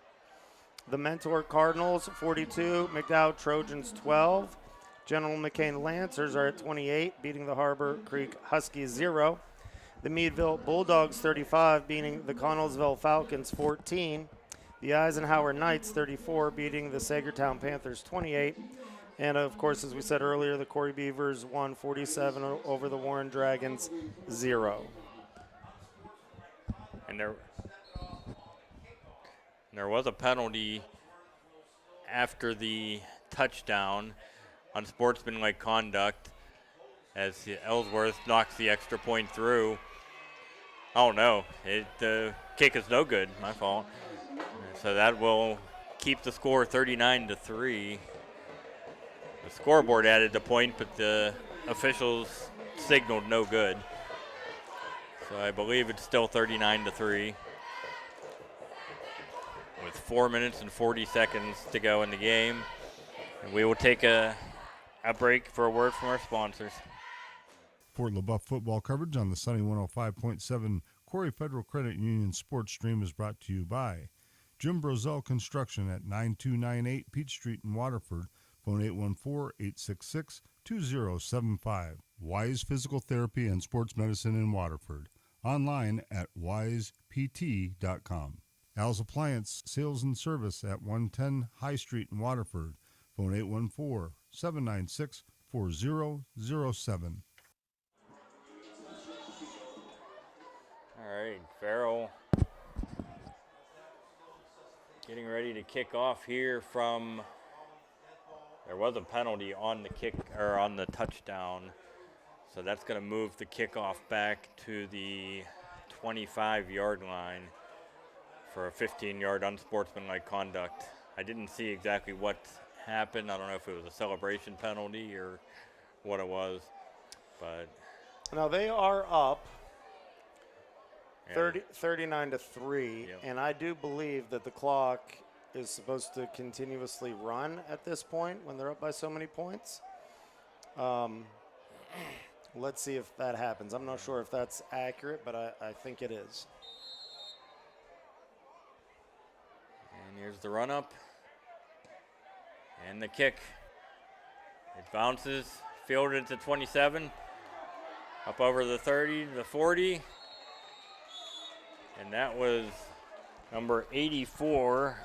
The Mentor Cardinals, 42. McDowell Trojans, 12. General McCain Lancers are at 28, beating the Harbor Creek Huskies, 0. The Meadville Bulldogs, 35, beating the Connellsville Falcons, 14. The Eisenhower Knights, 34, beating the Sagertown Panthers, 28. And, of course, as we said earlier, the Corry Beavers won 47 over the Warren Dragons, 0. And there was a penalty after the touchdown on sportsmanlike conduct as Ellsworth knocks the extra point through. Oh no, the kick is no good, my fault. So that will keep the score 39-3. The scoreboard added the point, but the officials signaled no good. So I believe it's still 39-3 with 4 minutes and 40 seconds to go in the game. And we will take a break for a word from our sponsors. Fort Leboeuf football coverage on the Sunny 105.7 Corry Federal Credit Union Sports Stream is brought to you by Jim Brozell Construction at 9298 Peach Street in Waterford. Phone 814-866-2075. Wise Physical Therapy and Sports Medicine in Waterford. Online at wisept.com. Al's Appliance Sales and Service at 110 High Street in Waterford. Phone 814-796-4007. All right, Farrell getting ready to kick off here from. There was a penalty on the kick or on the touchdown, so that's going to move the kickoff back to the 25-yard line for a 15-yard unsportsmanlike conduct. I didn't see exactly what happened. I don't know if it was a celebration penalty or what it was, but now they are up 39-3, Yep. and I do believe that the clock is supposed to continuously run at this point when they're up by so many points. Let's see if that happens. I'm not sure if that's accurate, but I think it is. And here's the run up and the kick. It bounces, fielded to 27, up over the 30, the 40. And that was number 84,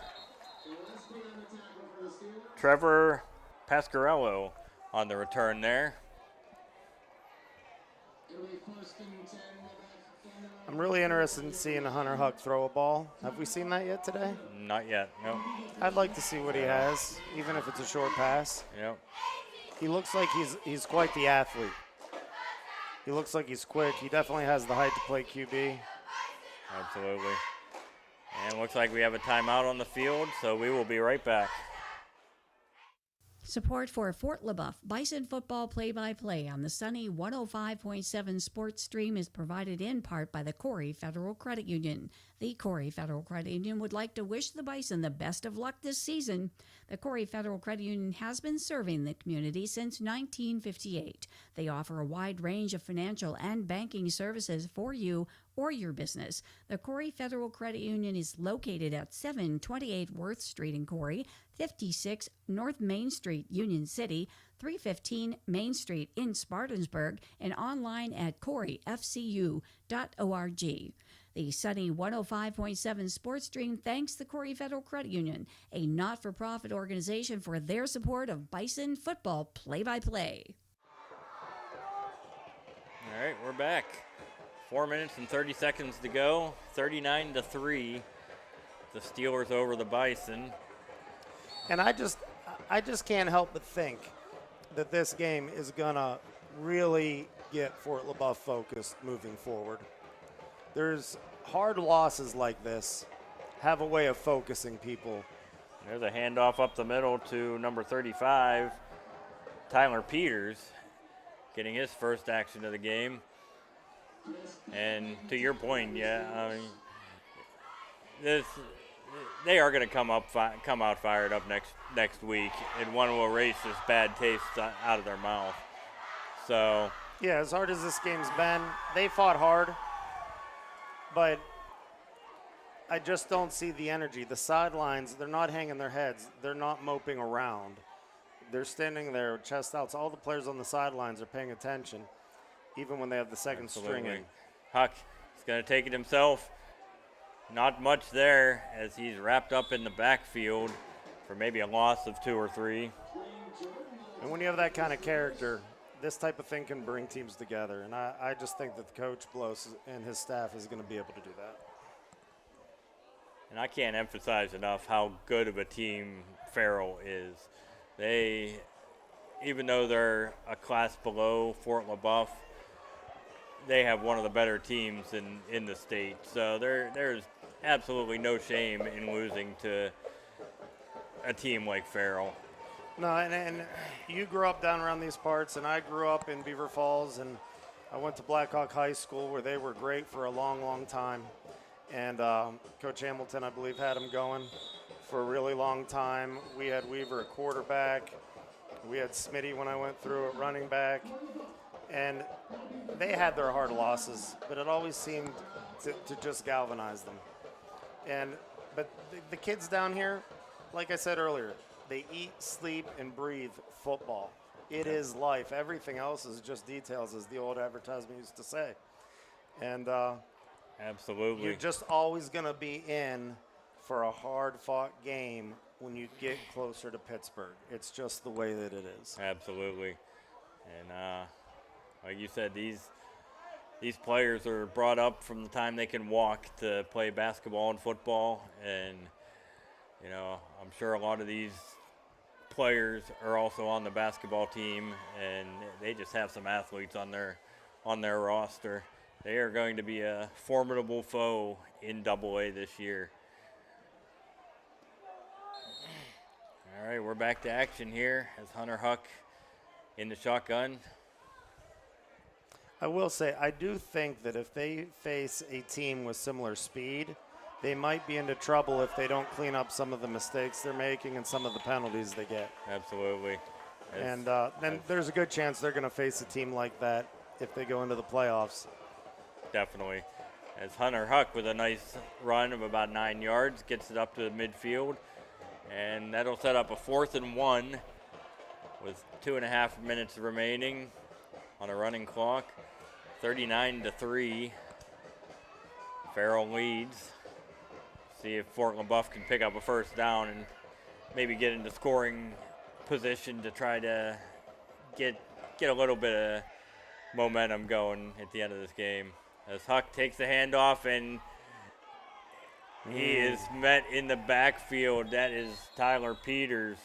Trevor Pasquarello on the return there. I'm really interested in seeing Hunter Huck throw a ball. Have we seen that yet today? Not yet, no. I'd like to see what he has, even if it's a short pass. Yep. He looks like he's quite the athlete. He looks like he's quick. He definitely has the height to play QB. Absolutely. And looks like we have a timeout on the field, so we will be right back. Support for Fort Leboeuf Bison football play-by-play on the sunny 105.7 Sports Stream is provided in part by the Corry Federal Credit Union. The Corry Federal Credit Union would like to wish the Bison the best of luck this season. The Corry Federal Credit Union has been serving the community since 1958. They offer a wide range of financial and banking services for you or your business. The Corry Federal Credit Union is located at 728 Worth Street in Corry, 56 North Main Street, Union City, 315 Main Street in Spartansburg, and online at corryfcu.org. The sunny 105.7 Sports Stream thanks the Corry Federal Credit Union, a not-for-profit organization, for their support of Bison football play-by-play. All right, we're back. 4 minutes and 30 seconds to go. 39-3. The Steelers over the Bison. And I just can't help but think that this game is gonna really get Fort Leboeuf focused moving forward. There's hard losses like this have a way of focusing people. There's a handoff up the middle to number 35, Tyler Peters, getting his first action of the game. And to your point, yeah, I mean, they are going to come out fired up next week, and one will erase this bad taste out of their mouth. So yeah, as hard as this game's been, they fought hard, but I just don't see the energy. The sidelines, they're not hanging their heads. They're not moping around. They're standing there, chest out. So all the players on the sidelines are paying attention, even when they have the second string in. Huck is going to take it himself. Not much there as he's wrapped up in the backfield for maybe a loss of 2 or 3. And when you have that kind of character, this type of thing can bring teams together. And I just think that Coach Blos and his staff is going to be able to do that. And I can't emphasize enough how good of a team Farrell is. They, even though they're a class below Fort Leboeuf, they have one of the better teams in the state. So there's absolutely no shame in losing to a team like Farrell. No, and you grew up down around these parts, and I grew up in Beaver Falls, and I went to Blackhawk High School where they were great for a long, long time. And Coach Hamilton, I believe, had them going for a really long time. We had Weaver at quarterback. We had Smitty when I went through at running back. And they had their hard losses, but it always seemed to just galvanize them. But the kids down here, like I said earlier, they eat, sleep, and breathe football. It is life. Everything else is just details, as the old advertisement used to say. And absolutely, you're just always going to be in for a hard-fought game when you get closer to Pittsburgh. It's just the way that it is. Absolutely. And like you said, these players are brought up from the time they can walk to play basketball and football. And, you know, I'm sure a lot of these players are also on the basketball team, and they just have some athletes on their roster. They are going to be a formidable foe in AA this year. All right, we're back to action here as Hunter Huck in the shotgun. I will say, I do think that if they face a team with similar speed, they might be into trouble if they don't clean up some of the mistakes they're making and some of the penalties they get. Absolutely. And then there's a good chance they're going to face a team like that if they go into the playoffs. Definitely. As Hunter Huck, with a nice run of about 9 yards, gets it up to the midfield. And that'll set up a 4th and 1 with 2.5 minutes remaining on a running clock. 39-3. Farrell leads. See if Fort Leboeuf can pick up a first down and maybe get into scoring position to try to get a little bit of momentum going at the end of this game. as Huck takes the handoff, and he is met in the backfield. That is Tyler Peters,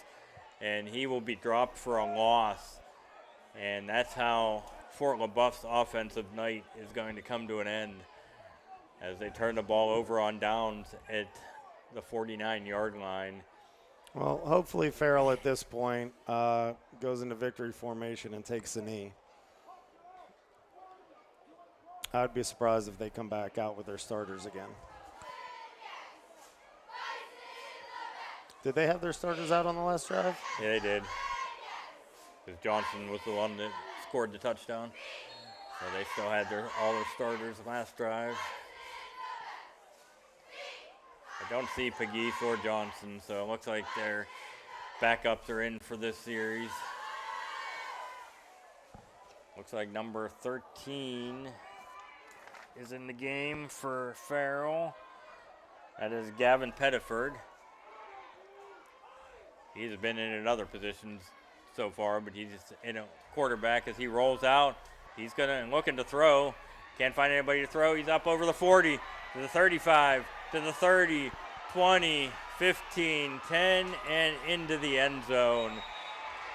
and he will be dropped for a loss. And that's how Fort Leboeuf's offensive night is going to come to an end as they turn the ball over on downs at the 49-yard line. Well, hopefully Farrell at this point goes into victory formation and takes a knee. I'd be surprised if they come back out with their starters again. Did they have their starters out on the last drive? Yeah, they did. Because Johnson was the one that scored the touchdown. So they still had all their starters last drive. I don't see Pegues or Johnson, so it looks like their backups are in for this series. Looks like number 13 is in the game for Farrell. That is Gavin Pettiford. He's been in other positions so far, but he's just in a quarterback as he rolls out. He's looking to throw. Can't find anybody to throw. He's up over the 40, to the 35, to the 30, 20, 15, 10, and into the end zone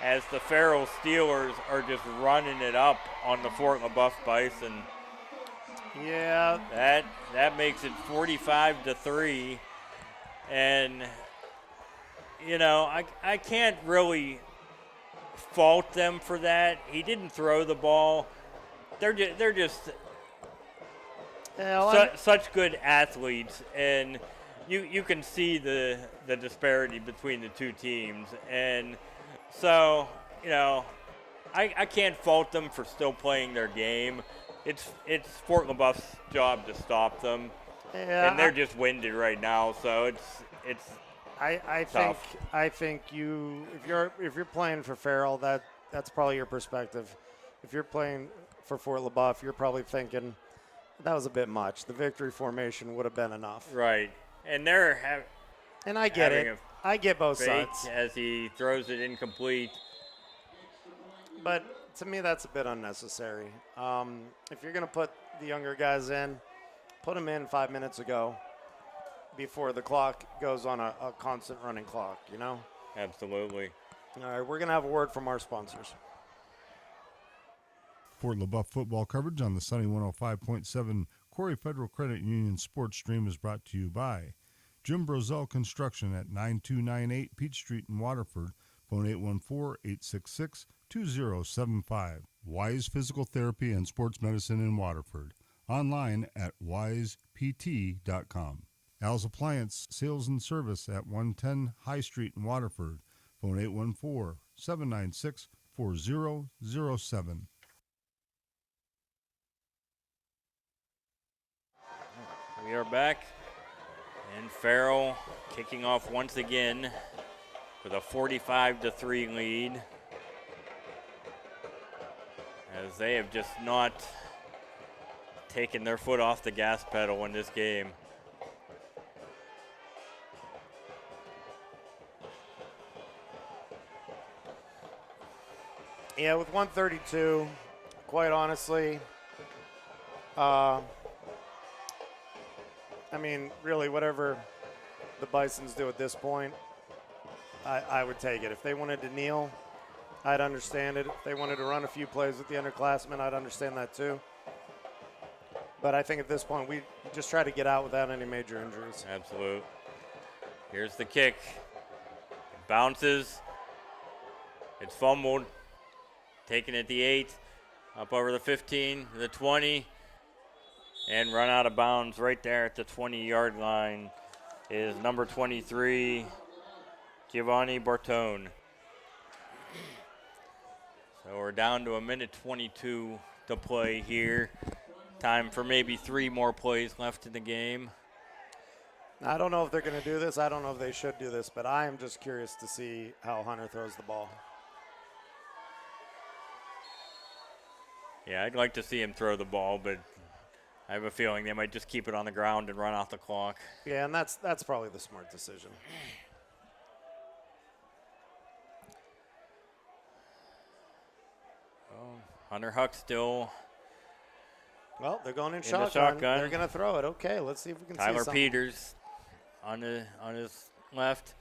as the Farrell Steelers are just running it up on the Fort Leboeuf Bison. Yeah. That makes it 45-3. And, you know, I can't really fault them for that. He didn't throw the ball. They're just such good athletes, and you can see the disparity between the two teams. And so, you know, I can't fault them for still playing their game. It's Fort Leboeuf's job to stop them, and they're just winded right now. So it's. I think if you're playing for Farrell, that's probably your perspective. If you're playing for Fort Leboeuf, you're probably thinking that was a bit much. The victory formation would have been enough. Right, and and I get it. I get both fake sides as he throws it incomplete. But to me, that's a bit unnecessary. If you're going to put the younger guys in, put them in 5 minutes ago before the clock goes on a constant running clock, you know? Absolutely. All right, we're going to have a word from our sponsors. Fort Leboeuf football coverage on the Sunny 105.7 Corry Federal Credit Union Sports Stream is brought to you by Jim Brozell Construction at 9298 Peach Street in Waterford. Phone 814-866-2075. Wise Physical Therapy and Sports Medicine in Waterford. Online at wisept.com. Al's Appliance Sales and Service at 110 High Street in Waterford. Phone 814-796-4007. We are back, and Farrell kicking off once again with a 45-3 lead, as they have just not taken their foot off the gas pedal in this game. Yeah, with 132, quite honestly, I mean, really, whatever the Bisons do at this point, I would take it. If they wanted to kneel, I'd understand it. If they wanted to run a few plays with the underclassmen, I'd understand that too. But I think at this point, we just try to get out without any major injuries. Absolute. Here's the kick. It bounces. It's fumbled. Taken at the 8, up over the 15, the 20, and run out of bounds right there at the 20-yard line is number 23, Giovanni Bartone. So we're down to 1:22 to play here. Time for maybe 3 more plays left in the game. I don't know if they're going to do this. I don't know if they should do this, but I am just curious to see how Hunter throws the ball. Yeah, I'd like to see him throw the ball, but I have a feeling they might just keep it on the ground and run out the clock. Yeah, and that's probably the smart decision. Hunter Huck still Well, they're going in the shotgun. shotgun. They're going to throw it. Okay, let's see if we can see Tyler something. Peters on his left.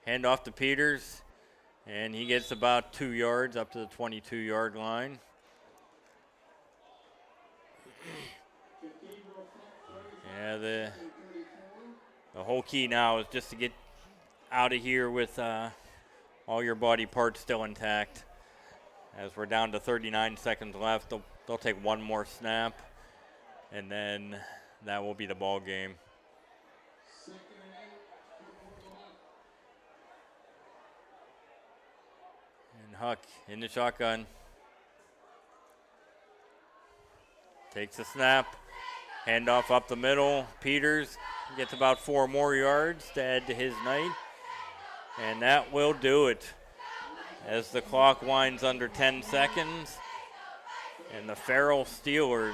Hand off to Peters, and he gets about 2 yards up to the 22-yard line. Yeah, the whole key now is just to get out of here with all your body parts still intact. As we're down to 39 seconds left, they'll take one more snap, and then that will be the ball game. And Huck in the shotgun. Takes a snap. Handoff up the middle. Peters gets about 4 more yards to add to his night. And that will do it as the clock winds under 10 seconds. And the Farrell Steelers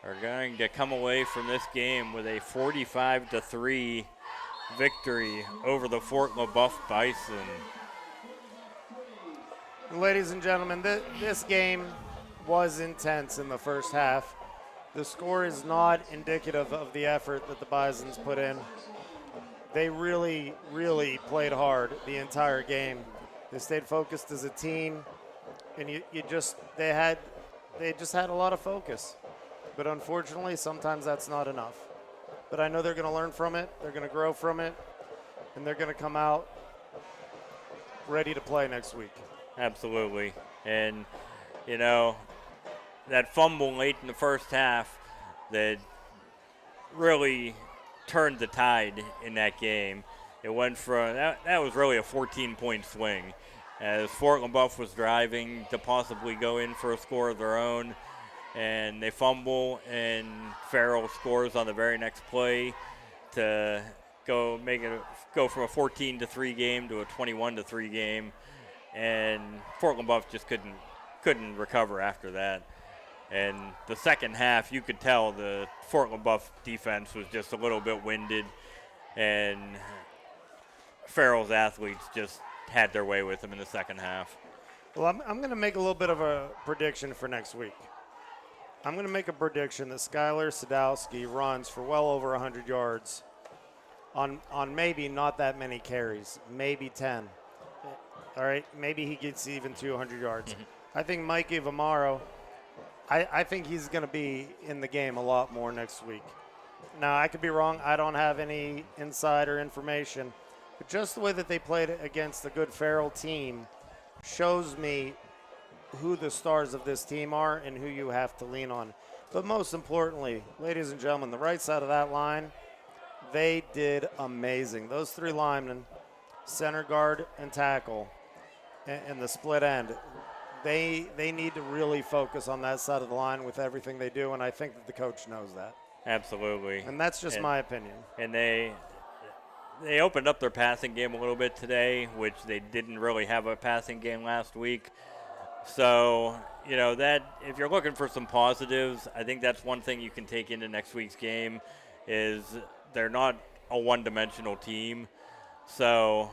are going to come away from this game with a 45-3 victory over the Fort Leboeuf Bison. Ladies and gentlemen, this game was intense in the first half. The score is not indicative of the effort that the Bisons put in. They really, really played hard the entire game. They stayed focused as a team, and they just had a lot of focus. But unfortunately, sometimes that's not enough. But I know they're going to learn from it, they're going to grow from it, and they're going to come out ready to play next week. Absolutely. And, you know, that fumble late in the first half that really turned the tide in that game. It went from, that was really a 14-point swing as Fort Leboeuf was driving to possibly go in for a score of their own, and they fumble, and Farrell scores on the very next play to go from a 14-3 game to a 21-3 game, and Fort Leboeuf just couldn't recover after that. And the second half, you could tell the Fort Leboeuf defense was just a little bit winded, and Farrell's athletes just had their way with them in the second half. Well, I'm going to make a little bit of a prediction for next week. I'm going to make a prediction that Skylar Sadowski runs for well over 100 yards on maybe not that many carries, maybe 10. All right, maybe he gets even 200 yards. I think Mikey Vamaro, I think he's going to be in the game a lot more next week. Now, I could be wrong. I don't have any insider information. But just the way that they played against the good Farrell team shows me who the stars of this team are and who you have to lean on. But most importantly, ladies and gentlemen, the right side of that line, they did amazing. Those 3 linemen, center guard and tackle, and the split end, they need to really focus on that side of the line with everything they do, and I think that the coach knows that. Absolutely. And that's just my opinion. And they opened up their passing game a little bit today, which they didn't really have a passing game last week. So, you know, that if you're looking for some positives, I think that's one thing you can take into next week's game is they're not a one-dimensional team. So,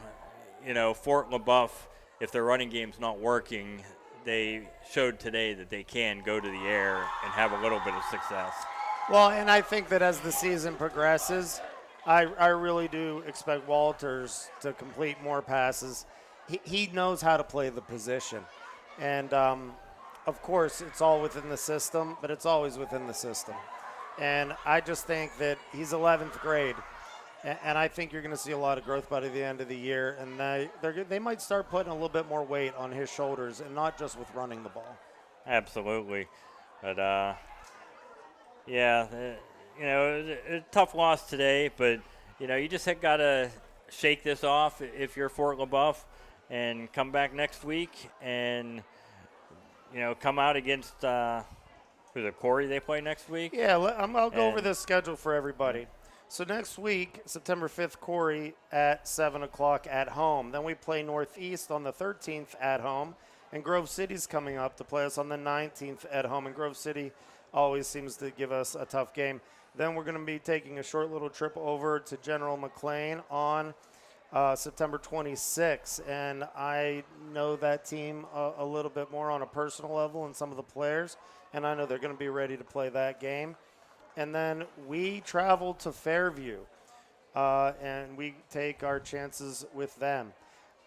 you know, Fort Leboeuf, if their running game's not working, they showed today that they can go to the air and have a little bit of success. Well, and I think that as the season progresses, I really do expect Walters to complete more passes. He knows how to play the position. And, of course, it's all within the system, but it's always within the system. And I just think that he's 11th grade, and I think you're going to see a lot of growth by the end of the year. And they might start putting a little bit more weight on his shoulders and not just with running the ball. Absolutely. But, yeah, you know, it was a tough loss today, but, you know, you just got to shake this off if you're Fort Leboeuf and come back next week and, you know, come out against, who's it, Corry they play next week? Yeah, I'll go over this schedule for everybody. So next week, September 5th, Corry at 7 o'clock at home. Then we play Northeast on the 13th at home. And Grove City's coming up to play us on the 19th at home. And Grove City always seems to give us a tough game. Then we're going to be taking a short little trip over to General McLean on September 26th. And I know that team a little bit more on a personal level and some of the players. and I know they're going to be ready to play that game. And then we travel to Fairview, and we take our chances with them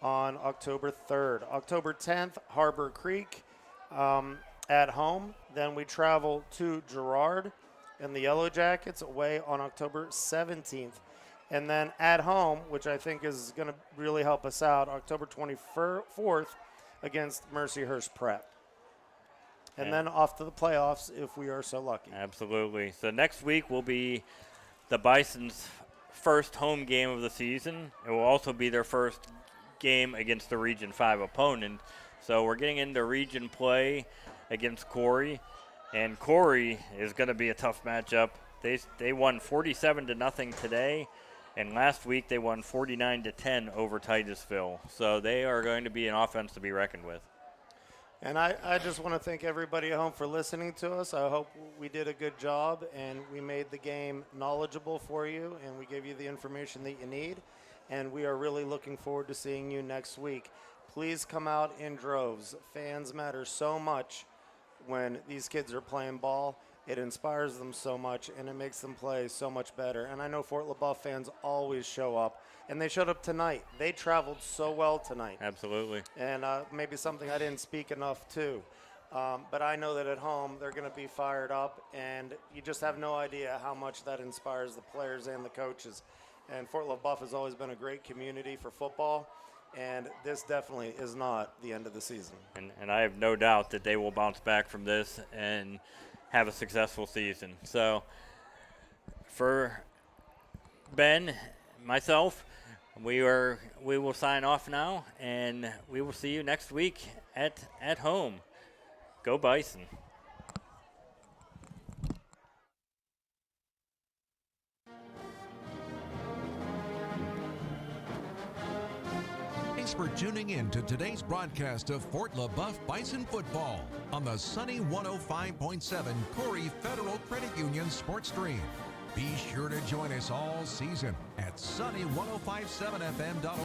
on October 3rd. October 10th, Harbor Creek at home. Then we travel to Girard and the Yellow Jackets away on October 17th. And then at home, which I think is going to really help us out, October 24th against Mercyhurst Prep. And then off to the playoffs if we are so lucky. Absolutely. So next week will be the Bison's first home game of the season. It will also be their first game against the Region 5 opponent. So we're getting into region play against Corry. And Corry is going to be a tough matchup. They won 47-0 today. And last week they won 49-10 over Titusville. So they are going to be an offense to be reckoned with. And I just want to thank everybody at home for listening to us. I hope we did a good job and we made the game knowledgeable for you and we gave you the information that you need. And we are really looking forward to seeing you next week. Please come out in droves. Fans matter so much when these kids are playing ball. It inspires them so much, and it makes them play so much better. And I know Fort Leboeuf fans always show up, and they showed up tonight. They traveled so well tonight. Absolutely. And maybe something I didn't speak enough to. But I know that at home they're going to be fired up, and you just have no idea how much that inspires the players and the coaches. And Fort Leboeuf has always been a great community for football, and this definitely is not the end of the season. And I have no doubt that they will bounce back from this and have a successful season. So for Ben, myself, we will sign off now, and we will see you next week at home. Go Bison. Thanks for tuning in to today's broadcast of Fort Leboeuf Bison football on the Sunny 105.7 Corry Federal Credit Union Sports Stream. Be sure to join us all season at sunny1057fm.org.